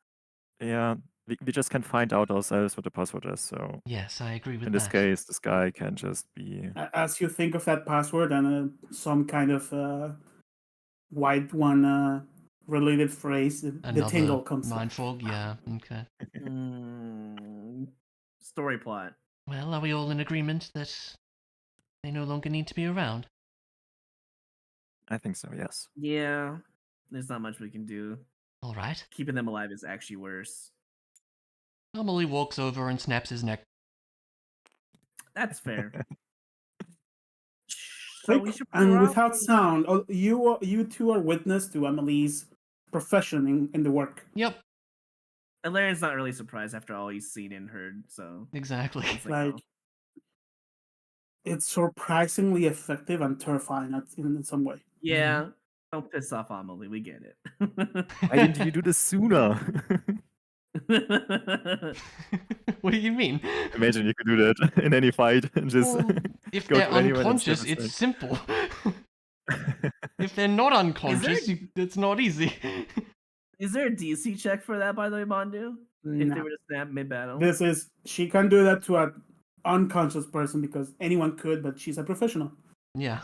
Yeah, we just can't find out ourselves what the password is. So Yes, I agree with in this that. case, this guy can just be. As you think of that password and some kind of white one related phrase, the Another tingle comes up. mind fog. Yeah. Okay. Story plot. Well, are we all in agreement that they no longer need to be around? I think so. Yes. Yeah, there's not much we can do. All right. Keeping them alive is actually worse. Amelie walks over and snaps his neck. That's fair. So we Quick should and probably- without sound, you two are witness to Emily's profession in the work. Yep. And Larry's not really surprised after all he's seen and heard. So Exactly. it's like, Like, it's surprisingly effective and terrifying in some way. yeah, don't piss off Amelie. We get it. Why didn't you do this sooner? What do you mean? Imagine you could do that in any fight and just. Well, if go they're to anyone and unconscious, stab a it's snake. simple. If they're not unconscious, it's not easy. Is there a DC check for that, by the way, Mondu? If No. they were to snap mid-battle? She can do that to an unconscious person because anyone could, but she's a professional. Yeah.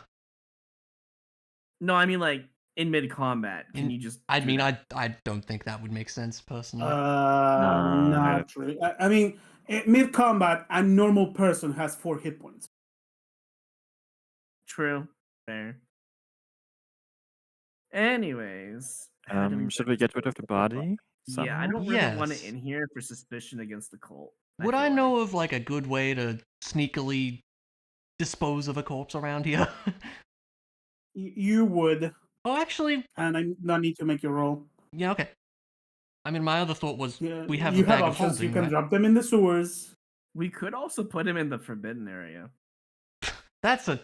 No, I mean like in mid-combat. Can In- you just? I do mean, that? I don't think that would make sense personally. Not really. I mean, mid combat, a normal person has 4 hit points. True. Fair. Anyways. how do Should we get rid of the body? Yeah, I somehow? don't really want Yes. it in here for suspicion against the cult. Would feel I like. know of like a good way to sneakily dispose of a corpse around here? You would, Oh, actually, and I don't need to make your roll. yeah, okay. I mean, my other thought was Yeah, we have you a bag of options. holding, You can right? drop them in the sewers. We could also put him in the forbidden area. That's a.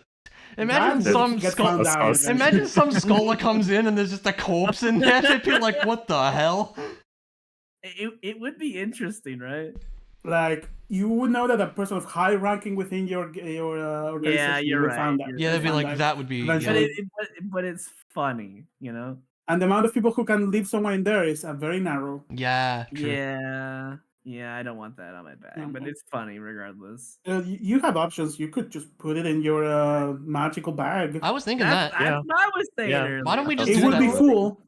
Imagine That some gets scholar. found out Us. eventually. Imagine some scholar comes in and there's just a corpse in there. They'd be like, "What the hell?" It would be interesting, right? Like, you would know that a person of high ranking within your organization Yeah, you're would right. found that. Yeah, they'd be found like, "That would be." But Eventually. Yeah. but it's funny, you know? And the amount of people who can leave someone in there is very narrow. Yeah. True. Yeah, I don't want that on my bag, but Mhm. it's funny regardless. You have options. You could just put it in your magical bag. I was thinking That's, that. Yeah. what I was saying Yeah. earlier. Why don't we just It do would that? be full.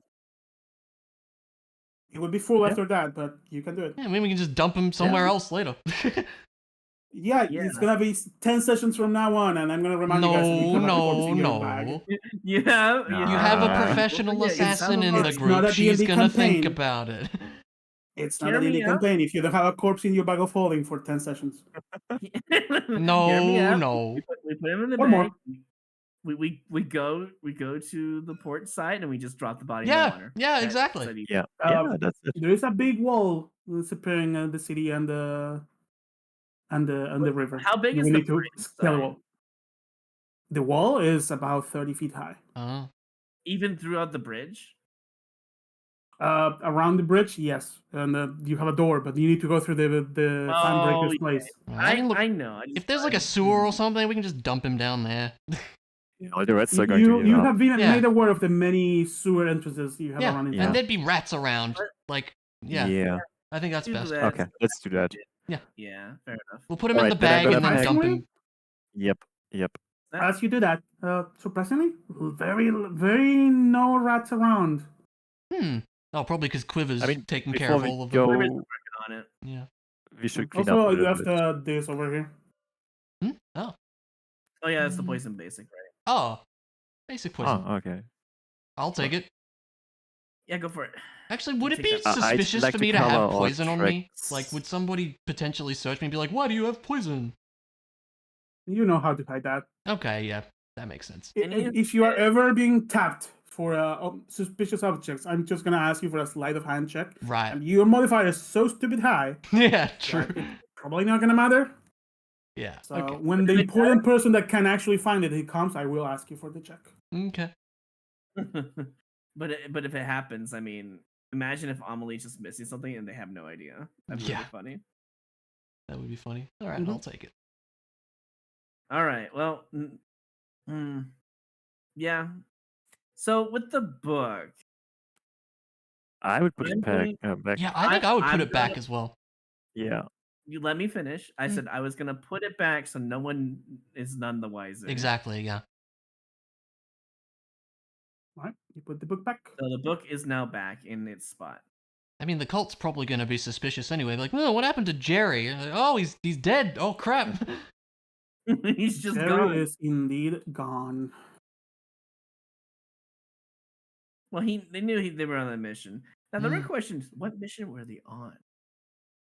It would be full Yeah. after that, but you can do it. Yeah, maybe we can just dump him somewhere else later. Yeah, Yeah. it's gonna be 10 sessions from now on, and I'm gonna remind you guys that you have a corpse in your bag. no. You have You have a Ah. professional Yeah, it's assassin in the It's not group. a She's D&D gonna think campaign. about it. It's not Hear a D&D me out. campaign if you don't have a corpse in your bag of holding for 10 sessions. No, Hear me out. no. We put him in the Or bag. more. We go to the port site and we just drop the body in Yeah, the water. yeah, That- exactly. that'd be- Yeah. Uh, Yeah, that's it. There is a big wall separating the city and the river. How big You is will the need to bridge? scale the Sorry. wall. The wall is about 30 feet high. Even throughout the bridge? Around the bridge, yes, and you have a door, but you need to go through the fan breaker's yeah. place. I mean, look, I know. I if just- there's like a sewer or something, we can just dump him down there. Yeah, all the rats are going You to you heal up. have been Yeah. made aware of the many sewer entrances you have Yeah, run into. Yeah. and there'd be rats around. Like, yeah, I think that's Do best. that. Okay, let's do that. Yeah, fair enough. We'll put him in Alright, the then I bag gotta and then pack. dump him. Yep. As you do that, surprisingly, very no rats around. Oh, probably because Quiver's I mean, taking care before of we all of go, them. Quiver's working on it. Yeah. we should clean up Also, a you little have bit. this over here. Oh. Oh yeah, that's the poison basic, right? Oh. Basic poison. Oh, okay. I'll take it. Yeah, go for it. Actually, would it Take be that. I'd suspicious like for to me to cover have our poison on me? tracks. Like, would somebody potentially search me and be like, "Why do you have poison?" You know how to hide that. Okay, yeah, that makes sense. If you are ever being tapped for suspicious objects, I'm just gonna ask you for a sleight of hand check. Right. And your modifier is so stupid high, Yeah, true. that it's probably not gonna matter. Yeah. So Okay. when the important person that can actually find it, he comes, I will ask you for the check. Okay. but if it happens, I mean, imagine if Amelie's just missing something and they have no idea. That'd be Yeah. really funny. That would be funny. All right, Mhm. I'll take it. All right. Well, yeah. So with the book, I would put it I'm back. going- Back. Yeah, I think I would put I'm it back gonna- as well. Yeah. You let me finish. I Mm. said I was gonna put it back so no one is none the wiser. Exactly, yeah. All right, you put the book back. So the book is now back in its spot. I mean, the cult's probably gonna be suspicious anyway. Like, oh, what happened to Jerry? Like, oh, he's dead. Oh, crap. He's just Jerry gone. is indeed gone. Well, they knew they were on a mission. Now the real Mm. question is, what mission were they on?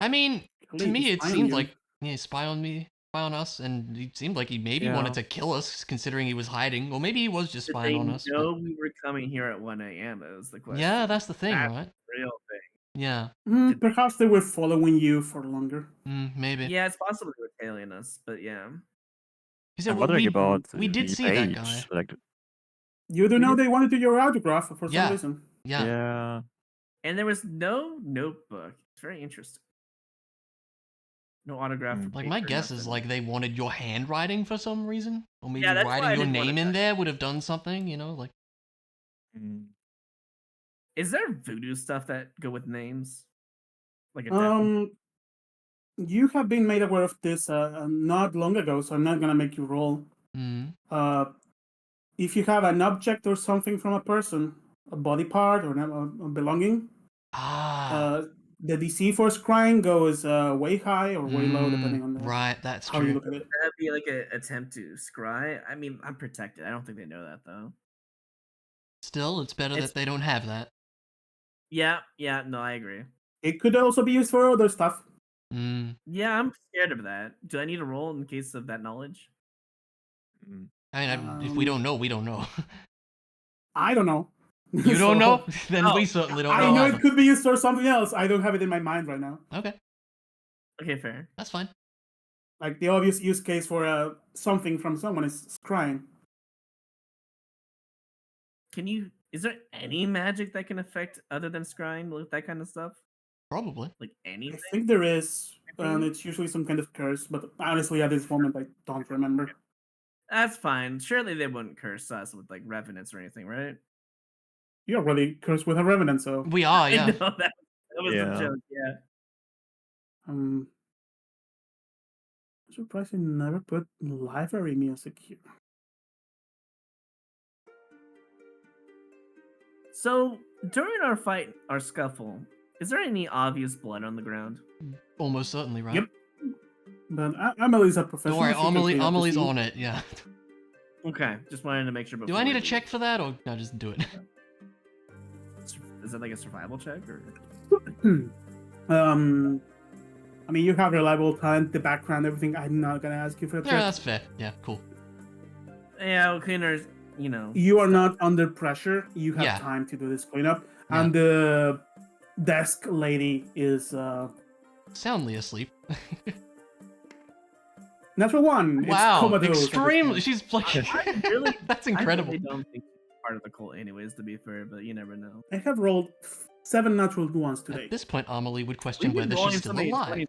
I mean, to Lee, me, he's it spying on seemed you. like spy on me, spy on us, and he seemed like he maybe Yeah. wanted to kill us, considering he was hiding. Or maybe he was just Did spying they on us. know we were coming here at 1 a.m. Is the question. Yeah, that's the thing, That's right? the real thing. Yeah. Perhaps they were following you for longer. Maybe. Yeah, it's possible they were tailing us, but yeah. He said, I'm well, wondering about we did the see that guy. page. Like, You do know they wanted your autograph for some Yeah. reason. Yeah. yeah. And there was no notebook. It's very interesting. No autograph. Mm. Like, my guess is, like, they wanted your handwriting for some reason. Or maybe Yeah, that's why I writing your didn't wanna name in touch there would have done something, like... Mm. Is there voodoo stuff that go with names? Like a You have been made aware of this not long ago, so I'm not gonna make you roll. Mm. If you have an object or something from a person, a body part or a belonging, Ah. the DC for scrying goes way high or way low depending on Right, that's how you true. look at it. That'd be like an attempt to scry. I mean, I'm protected. I don't think they know that though. Still, it's better It's- that they don't have that. Yeah, no, I agree. It could also be used for other stuff. Yeah, I'm scared of that. Do I need a roll in case of that knowledge? Mm. I mean, if we don't know, we don't know. I don't know. You don't know? Then we certainly don't know. I know either. it could be used for something else. I don't have it in my mind right now. Okay, Okay, fair. that's fine. Like the obvious use case for something from someone is scrying. Is there any magic that can affect other than scrying with that kind of stuff? Probably. Like I anything? think there is, and it's usually some kind of curse, but honestly, at this moment, I don't remember. That's fine. Surely they wouldn't curse us with like revenants or anything, right? You're already cursed with a revenant, so We are, I yeah. know that was Yeah. a joke, yeah. I'm surprised I never put library music here. So during our scuffle, is there any obvious blood on the ground? Almost certainly, right? Yep. But Amelie's a professional. Don't worry, she can clean up the Amelie's scene. on it, yeah. Okay, just wanted to make sure. Do I need a check for that, or no, just do it? Is that like a survival check, or? I mean, you have reliable talent, the background, everything. I'm not gonna ask you for a Yeah, check. that's fair. Yeah, cool. Yeah, well, cleaners, You are not under pressure. You have Yeah. time to do this cleanup. Yeah. And the desk lady is Soundly asleep. natural one. It's Wow, comatose at this extremely. point. She's like, I really- that's I incredible. really don't think she's part of the cult, anyways. To be fair, but you never know. I have rolled 7 natural ones today. At this point, Amelie would question We've been whether rolling she's so still many alive. 20s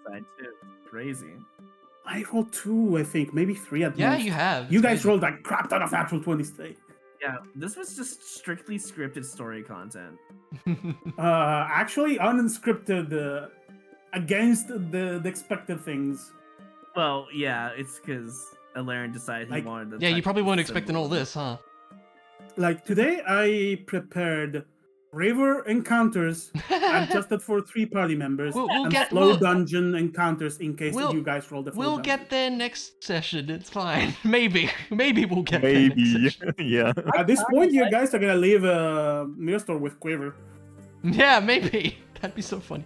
on our side, too. Crazy. I rolled 2, I think, maybe 3 at Yeah, most. you have. You It's guys crazy. rolled a crap ton of natural 20s today. Yeah, this was just strictly scripted story content. Actually, unscripted, against the expected things. Well, yeah, it's because Alaren decided he Like- wanted to. Yeah, you touch probably the weren't expecting all symbol. this, huh? Like today, I prepared river encounters adjusted for 3 party members We'll and get- slow we'll- dungeon encounters in case we'll- you guys roll the full We'll dungeon. get there next session. It's fine. Maybe we'll get there next Maybe. session. Yeah. At this point, you guys are gonna leave Mirror Store with Quiver. Yeah, maybe. That'd be so funny.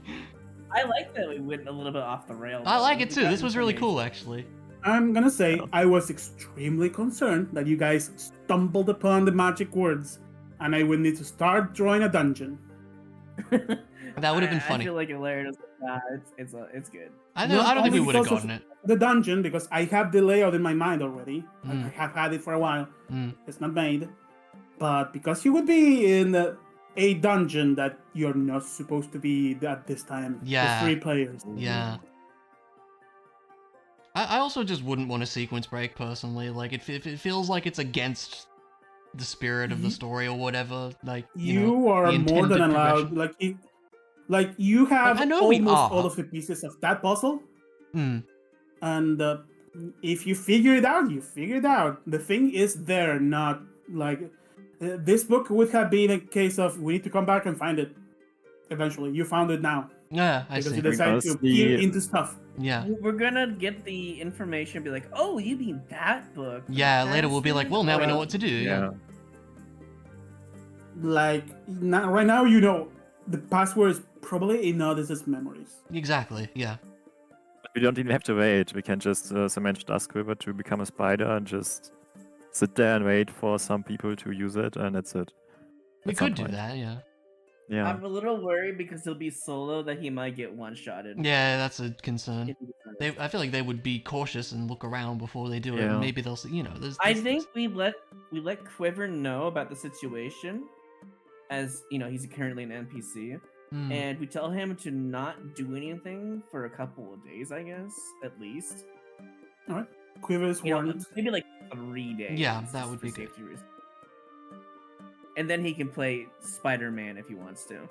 I like that we went a little bit off the rails. I like though. it too. We got This was really information. cool, actually. I'm gonna say I was extremely concerned that you guys stumbled upon the magic words, and I would need to start drawing a dungeon. That would have been funny. I feel like Alaren is. Nah, it's good. I Not don't think we only would have because of gotten it. The dungeon, because I have the layout in my mind already. Mm. I have had it for a while. Mm. It's not made. But because you would be in a dungeon that you're not supposed to be at this time. Yeah. With 3 players. Yeah. I also just wouldn't want a sequence break personally. Like it feels like it's against the spirit of the story or whatever. Like you know, You are the more than intended allowed. progression. Like Like you have I know we almost all are. of the pieces of that puzzle, Hmm. and if you figure it out, you figure it out. The thing is there, not like this book would have been a case of we need to come back and find it. Eventually, you found it now Yeah, I because see. you decided to peer honestly, into stuff. Yeah. We're gonna get the information and be like, oh, you mean that book? Yeah, later we'll be like, well, now we know what to do. yeah. Like right now, you know the password is probably in Odyssey's memories. Exactly, yeah. We don't even have to wait. We can just cement Duskriver to become a spider and just sit there and wait for some people to use it, and that's it. We At some could do point. that, yeah. Yeah. I'm a little worried because he'll be solo that he might get one-shotted. Yeah, that's a concern. if he decides. I feel like they would be cautious and look around before they do it. Yeah. Maybe they'll, there's. I think we let Quiver know about the situation, as he's currently an NPC, Hmm. and we tell him to not do anything for a couple of days, I guess, at least. Quiver is warned. Maybe like 3 days. Yeah, that just would for be good. safety reasons. And then he can play Spider-Man if he wants to.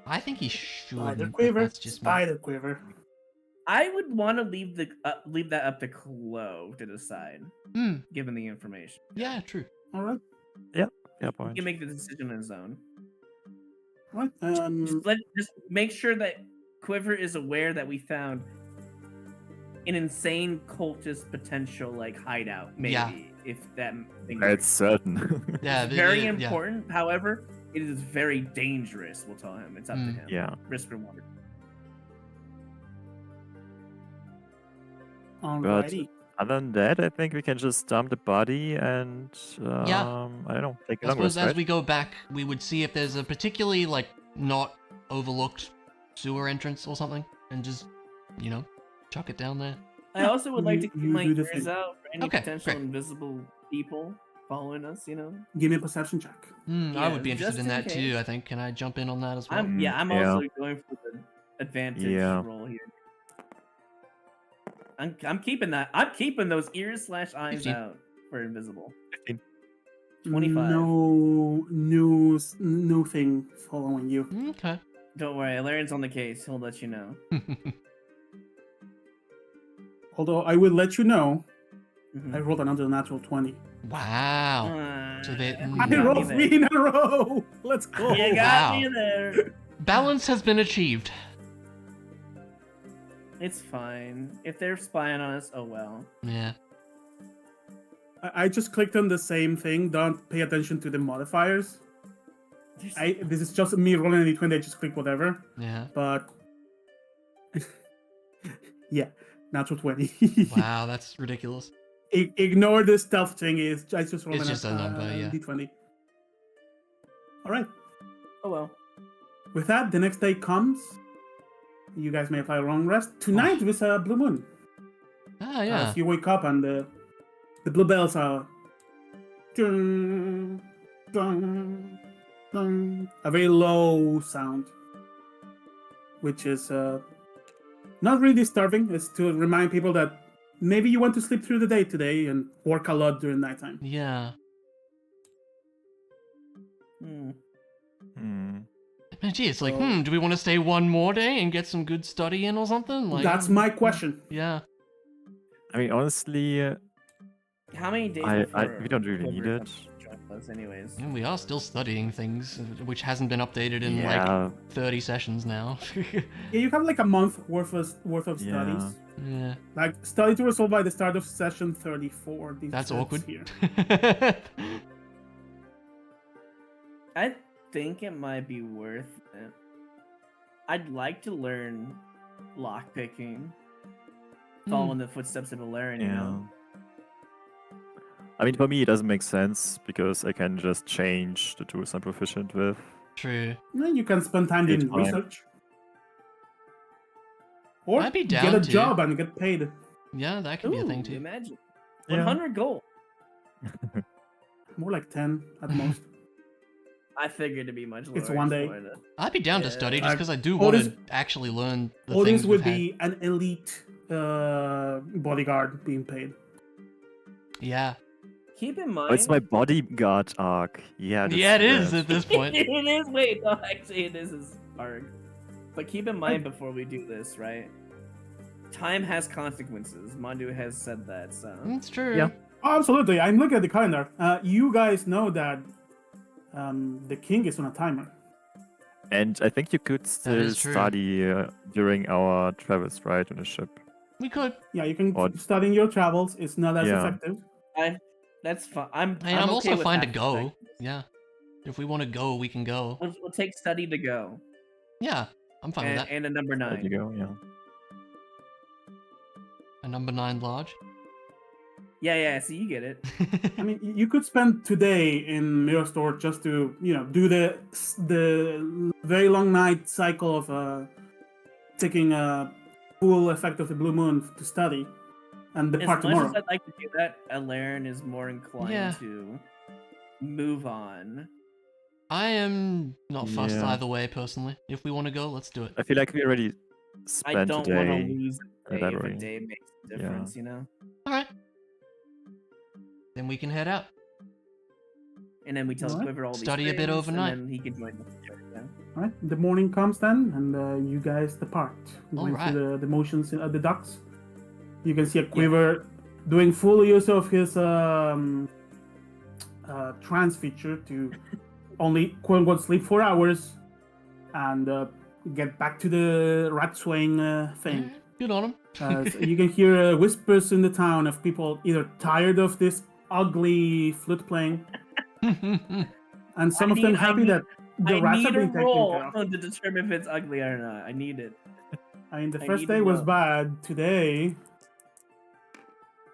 I think he should. Spider Quiver. That's just me. Spider Quiver. I would want to leave that up to Chloe to decide, Hmm. given the information. Yeah, true. All right. Yeah, He point. can make the decision on his own. All right. Just make sure that Quiver is aware that we found an insane cultist potential hideout. Maybe Yeah. if that thing It's certain. Yeah, it's very yeah. important. However, it is very dangerous. We'll tell him it's up to him. Yeah. Risk reward. Alrighty. Other than that, I think we can just dump the body and Yeah. I don't know, take a I long suppose rest, as right? we go back, we would see if there's a particularly not overlooked sewer entrance or something, and just chuck it down there. I also would like to keep You my do the ears thing. out for any Okay, potential great. invisible people following us. Give me a perception check. I Yeah, would be interested just in in that too. case. I think. Can I jump in on that as well? I'm Yeah. also going for the advantage Yeah. roll here. I'm keeping that. I'm keeping those ears/eyes 15. out for invisible. 15. 25. No thing following you. Okay. Don't worry, Larry's on the case. He'll let you know. Although I will let you know, Mhm. I rolled another natural 20. Wow. So they- you I I got me rolled there. 3 in a row. Let's go. You got Wow. me there. Balance has been achieved. It's fine. If they're spying on us, oh well. Yeah. I just clicked on the same thing. Don't pay attention to the modifiers. This is just me rolling a d20. I just click whatever. Yeah. But yeah, natural 20. Wow, that's ridiculous. Ignore the stealth thing. I just rolled It's just a number, yeah. d20. All right. Oh well. With that, the next day comes. You guys may apply a long rest. Tonight is a blue moon. Ah, yeah. As you wake up and the blue bells are dun, dun, dun, a very low sound, which is not really disturbing. It's to remind people that maybe you want to sleep through the day today and work a lot during nighttime. Yeah. Hmm. Man, gee, it's like, do we want to stay one more day and get some good study in or something? That's my question. Yeah. I mean, honestly, How many days we don't really October need it. comes to join us anyways? And we are still studying things, which hasn't been updated in Yeah. 30 sessions now. Yeah, you have like a month worth of studies. Yeah. Yeah. Like study to resolve by the start of session 34. That's says awkward. Here. I think it might be worth it. I'd like to learn lockpicking, following the footsteps of Valerian, you Yeah. know? I mean, for me, it doesn't make sense because I can just change the tools I'm proficient with. True. Then you can spend time Good in time. research. Or I'd be get down a to. job and get paid. Yeah, that could be a thing too. Imagine. Yeah. 100 gold. More like 10 at most. I figured it'd be much lower. It's one I just day. wanted to- I'd be down to Yeah. study just Like, because I do all want this- to actually learn the All things this would we've be an elite bodyguard being paid. had. Yeah. Keep in mind. Oh, it's my bodyguard arc. Yeah. Yeah, it is yes. at this point. It is. Wait, no, actually, it is his arc. But keep in mind before we do this, right? Time has consequences. Mandu has said that, so. It's true. Yeah. Oh, absolutely. I'm looking at the calendar. You guys know that the king is on a timer. And I think you could still is true. study during our travels, right, on a ship. We could. Yeah, you can Or- study your travels. It's not as Yeah. effective. That's fine. I'm I'm okay also with fine to half go. effectiveness. Yeah. If we want to go, we can go. We'll take study to go. Yeah, I'm fine with that. And a number There 9. you go, yeah. A number 9 large. Yeah, so you get it. I mean, you could spend today in Mirror Store just to, do the very long night cycle of taking a full effect of the blue moon to study, and depart As much tomorrow. as I'd like to do that, Alaren is more inclined Yeah. to move on. I am not fussed Yeah. either way, personally. If we want to go, let's do it. I feel like we already I spent don't a want to day. lose a in day the if a library. day makes a difference, you know? Alright. Then we can head out. And then we tell Alright. Quiver all these Study a bit things, overnight. and then he can join us. Yeah. All right, the morning comes then, and you guys depart. Going Alright. through the motions at the docks. You can see a Quiver doing full use of his trance feature to only quote unquote sleep 4 hours and get back to the rat swing thing. Alright, good on him. So you can hear whispers in the town of people either tired of this ugly flute playing, and some of them happy that the rats are need a being taken roll care of. to determine if it's ugly or not. I need it. I mean, the I first need to day was know. bad. Today,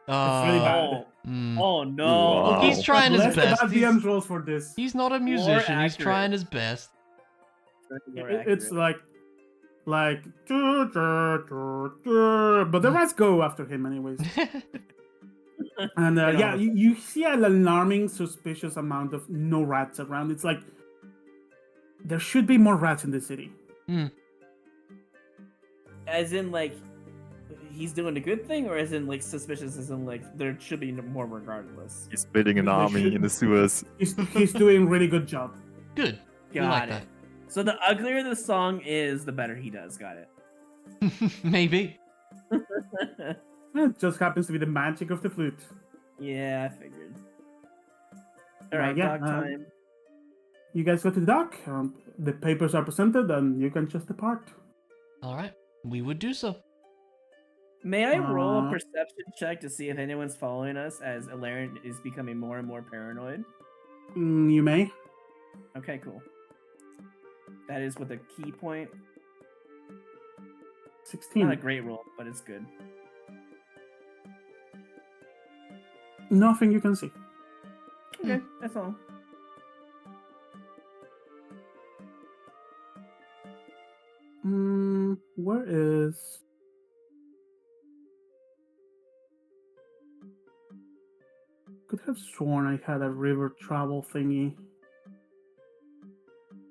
it's really bad. Oh no! Wow. Look, he's trying his Less best. about DM's roles for this. He's not a musician. He's accurate. trying his best. It's like, but the rats go after him anyways. And They don't yeah, have a- you see an alarming, suspicious amount of no rats around. It's like there should be more rats in the city. as in like he's doing a good thing, or as in like suspicious, as in like there should be more regardless. He's building an They army should- in the sewers. He's doing really good job. Good. We Got like it. that. So the uglier the song is, the better he does. Got Maybe. it. It just happens to be the magic of the flute. Yeah, I figured. All right, yeah, dog time. You guys go to the dock. The papers are presented, and you can just depart. All right. We would do so. May I roll a Uh, perception check to see if anyone's following us as Alaren is becoming more and more paranoid? You may. Okay, cool. That is with a key point. 16. Not a great roll, but it's good. Nothing you can see. Okay, that's all. Where is... Could have sworn I had a river travel thingy.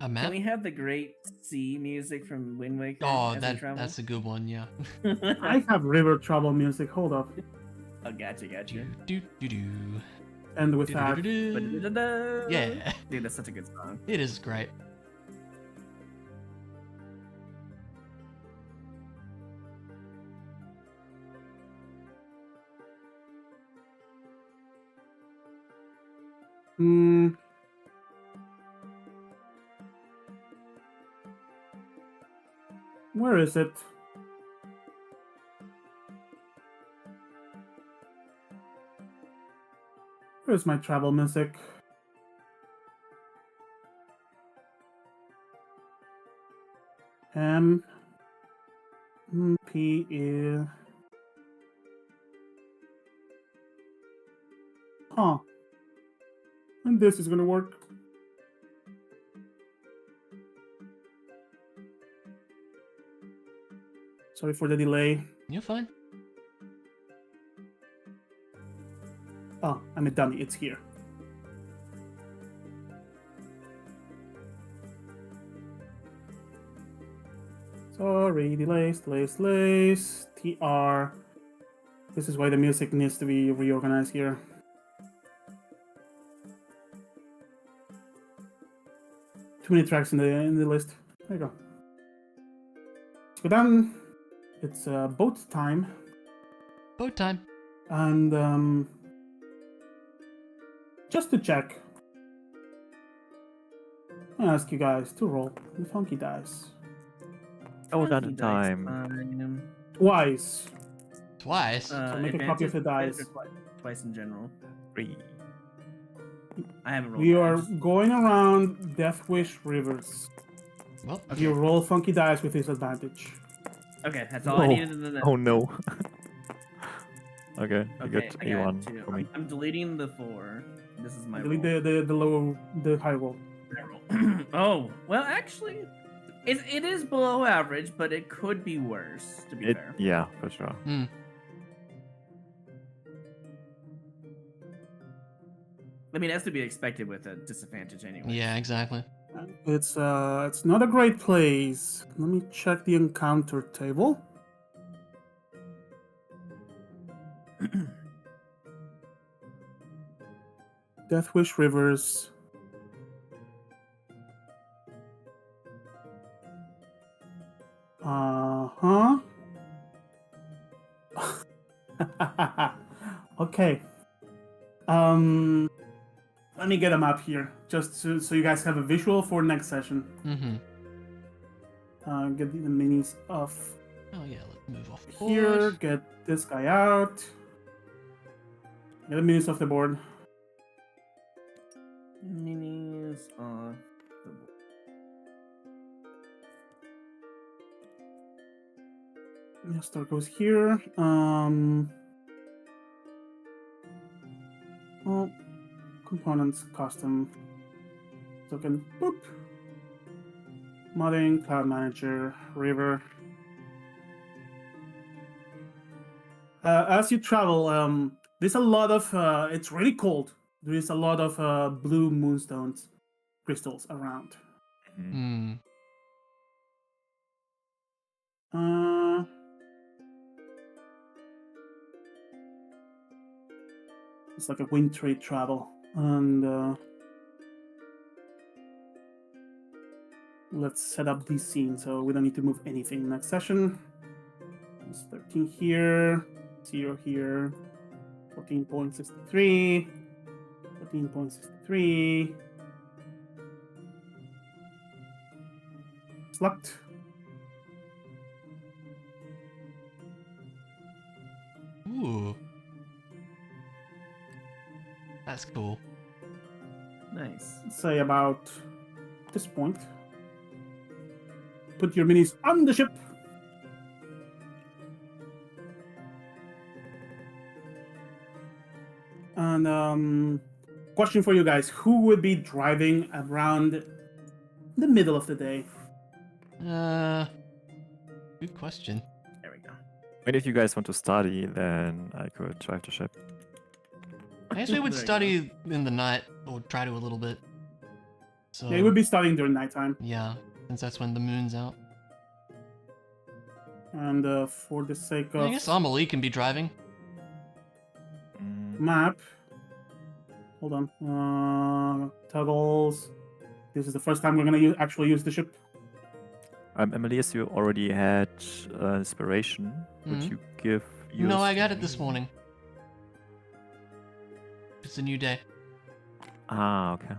A Can map? we have the great sea music from Wind Waker? Oh, as we travel? that's a good one, yeah. I have river travel music. Hold up. Oh, gotcha. Do do do. And with that, Do-do-do-do. Yeah, Dude, that's such a good song. it is great. where is it? Where's my travel music? M P E. Huh. And this is gonna work. Sorry for the delay. You're fine. Oh, I'm a dummy. It's here. Sorry, delays. TR. This is why the music needs to be reorganized here. Too many tracks in the list. There you go. So then it's boat time, Boat time. and just to check, I ask you guys to roll the funky dice Oh, not Funky in dice time. twice. Twice. So make a copy of the advantage dice. or twice in general. 3. I haven't rolled. We are dice. going around Death Wish Rivers. Well, You roll funky dice with disadvantage. Okay, that's all I Oh. needed to know. Oh no. Okay, you Okay, got I got A1 two. for me. I'm deleting the 4. This is my Delete roll. the high roll. Oh, well, actually, it is below average, but it could be worse, to be fair. Yeah, for sure. hmm. I mean, that's to be expected with a disadvantage anyway. Yeah, exactly. It's not a great place. Let me check the encounter table. Death Wish Rivers. Uh-huh. Okay. Let me get a map here, just so you guys have a visual for next session. Mm-hmm. Get the minis off Oh yeah, let's move off the here. board. Get this guy out. Get the minis off the board. Minis off the board. Yeah, star goes here. Oh, components, custom, token, boop. Modding, cloud manager, river. As you travel, there's a lot of. It's really cold. There is a lot of blue moonstones crystals around. Mhm. Hmm. It's like a wintry travel, and let's set up this scene so we don't need to move anything next session. It's 13 here, 0 here, 14.63, 14.63. It's locked. Ooh. That's cool. Nice. Say about this point. Put your minis on the ship. And question for you guys: who would be driving around the middle of the day? Good question. There we go. And if you guys want to study, then I could drive the ship. I guess we would There you study in the night, or try to a little bit. So They would be studying during nighttime. yeah, since that's when the moon's out. And for the sake of I guess Amelie can be driving. Mm, map, hold on. Toggles. This is the first time we're gonna actually use the ship. Emily, as you already had inspiration, would Mhm. you give yours No, I to got it this me? morning. It's a new day. Ah, okay.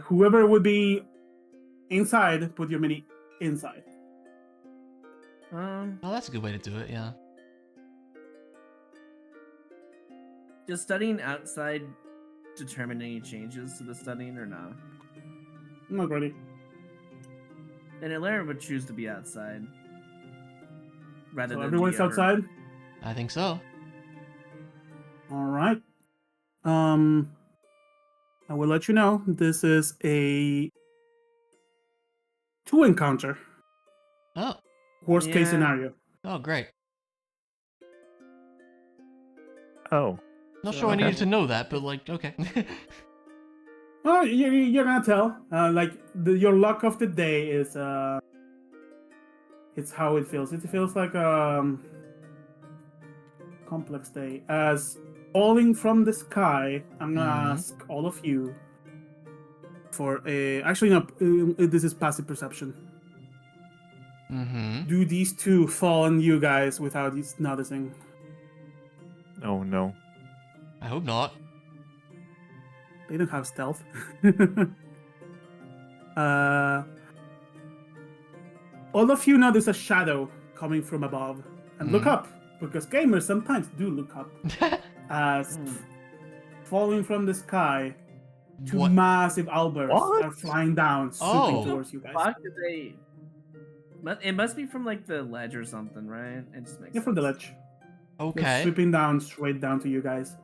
Whoever would be inside, put your mini inside. Oh, that's a good way to do it. Yeah. Does studying outside determine any changes to the studying or no? Not ready. Then Ilera would choose to be outside. Rather So than everyone's the other- outside. I think so. All right. I will let you know. This is a 2 encounter. Oh. Worst case Yeah. scenario. Oh, great. Oh, Not So- sure I Okay. needed to know that, but like, okay. Oh, you're gonna tell. Your luck of the day is it's how it feels. It feels like a complex day. As falling from the sky, I'm gonna Mhm. ask all of you for actually no, this is passive perception. Mm-hmm. Do these two fall on you guys without you noticing? Oh no. I hope not. They don't have stealth. All of you notice a shadow coming from above, and look Mhm. up, because gamers sometimes do look up. As falling from the sky, two What? massive owlbears What? are flying down, swooping Oh. towards you guys. Fuck did they? It must be from like the ledge or something, right? It just makes Yeah, from the sense. ledge. They're Okay. swooping down, straight down to you guys.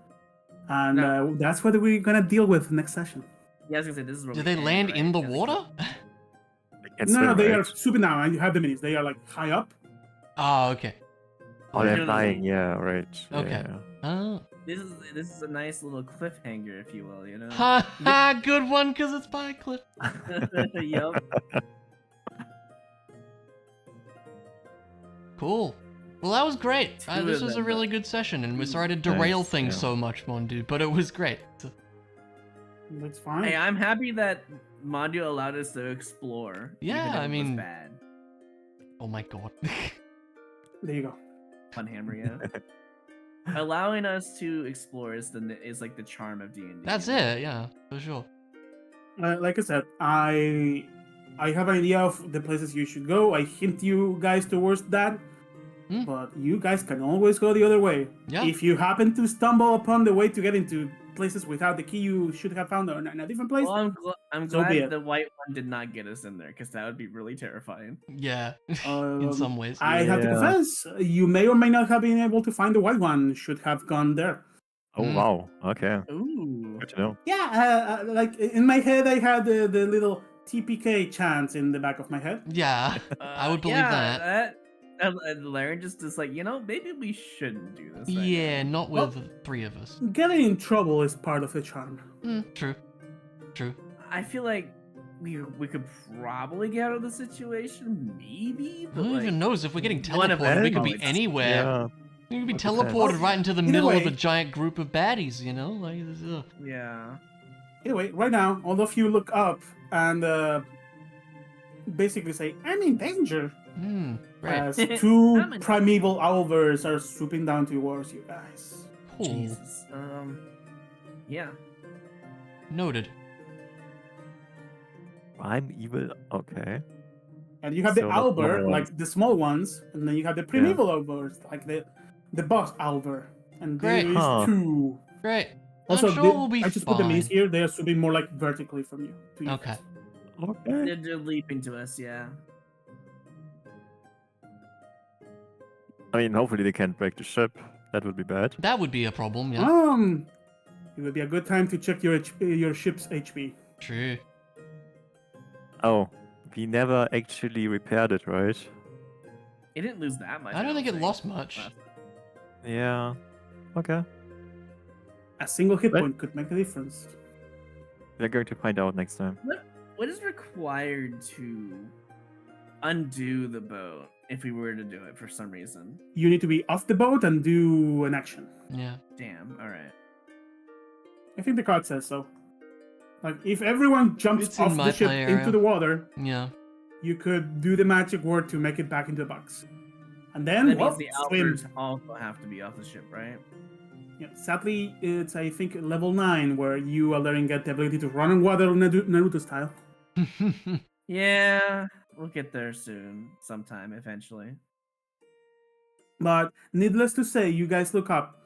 And No. that's what we're gonna deal with next session. Yeah, I was gonna say this is where Do we they end, land right? in the Yeah, water? They can No, swim, they right? are swooping down, and you have the minis. They are like high up. Oh, okay. Oh, they're No, no, no. flying. Yeah, right. Yeah, Okay. yeah. Oh. This is a nice little cliffhanger, if you will. You know. Ha ha! Good one, cause it's by a cliff. Yup. Cool. Well, that was great. Two This of was a them, really though. good session, and we're sorry to derail Nice, things yeah. so much, mon dude, but it was great. That's fine. Hey, I'm happy that Mondo allowed us to explore. Yeah, even if I it mean- was bad. Oh my god. There you go. Fun hammer, yeah. Allowing us to explore is like the charm of D&D. That's it. Yeah, for sure. Like I said, I have an idea of the places you should go. I hint you guys towards that, Hmm. but you guys can always go the other way. Yeah. If you happen to stumble upon the way to get into places without the key you should have found in a different place, Well, I'm So be glad it. the white one did not get us in there, because that would be really terrifying. Yeah. In um, some ways. I have to Yeah. confess, you may or may not have been able to find the white one. Should have gone there. Oh Mm. wow. Okay. Ooh. Good to know. Yeah, like in my head, I had the little TPK chants in the back of my head. Yeah. I would believe yeah, that. Larry just is like, maybe we shouldn't do this. Right Yeah, now. not with three of us. Getting in trouble is part of the charm. True. True. I feel like we could probably get out of the situation, maybe. But Who like, even knows? If we're getting one of teleported, we could be us- anywhere. Yeah. We could be It depends. teleported right into the Either middle of way- a giant group of baddies, you know? Like, ugh. Yeah. Anyway, right now, all of you look up and basically say, "I'm in danger," Great. as two I'm in- primeval owlbears are swooping down towards you guys. Cool. Jesus. Yeah. Noted. I'm evil. Okay. And you have the So not owlbear, normal ones. like the small ones, and then you have the primeval owlbears, like the boss owlbear. And there Great. is Huh. two. Great. Also, I'm sure the- we'll be I just put the minis fine. here. They are swooping more like vertically from you. To you Okay. guys. Okay. They're leaping to us. Yeah. I mean, hopefully they can't break the ship. That would be bad. That would be a problem, yeah. It would be a good time to check your ship's HP. True. Oh, we never actually repaired it, right? It didn't lose that much. I don't think it lost much. Last- Yeah. Okay. A single hit What? point could make a difference. We're going to find out next time. What is required to undo the boat if we were to do it for some reason? You need to be off the boat and do an action. Yeah. Damn. All right. I think the card says so. Like, if everyone jumps It's in off my the ship play into area. the water, Yeah. you could do the magic word to make it back into the box. And then, That well, means the swim. Albers also have to be off the ship, right? Yeah, sadly, it's, I think, level 9, where you already get the ability to run on water Naruto style. Yeah, we'll get there soon, sometime, eventually. But needless to say, you guys look up,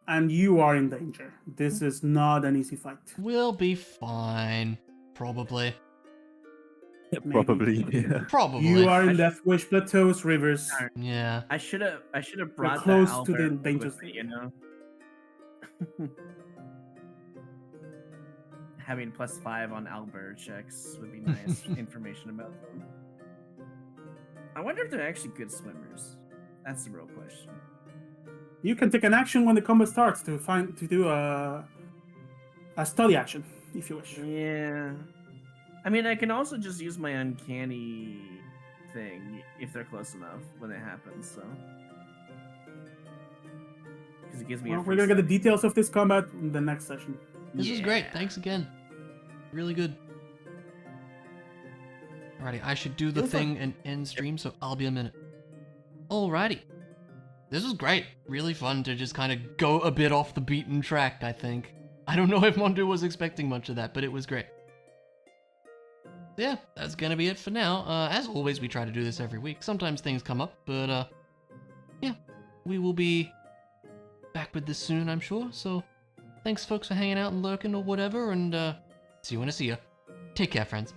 and you are in danger. This is not an easy fight. We'll be fine. Probably. Maybe. Probably. Yeah. Probably. You are I in sh- Deathwish Plateaus, Rivers. Alright. Yeah. I should have brought close the to the Albert danger with me, zone. you know. Having +5 on Albert checks would be nice information about them. I wonder if they're actually good swimmers. That's the real question. You can take an action when the combat starts to do a study action, if you wish. Yeah. I mean, I can also just use my uncanny thing if they're close enough when it happens, so. Because it gives me Well, a we're gonna get the details of this combat in the next session. This was great. Thanks again. Really good. Alrighty, I should do the Go for it. thing and end stream, so I'll be a minute. Alrighty. This was great. Really fun to just kind of go a bit off the beaten track, I think. I don't know if Mondo was expecting much of that, but it was great. Yeah, that's gonna be it for now. As always, we try to do this every week. Sometimes things come up, but yeah, we will be back with this soon, I'm sure. So thanks folks for hanging out and lurking or whatever, and see you when I see ya. Take care, friends.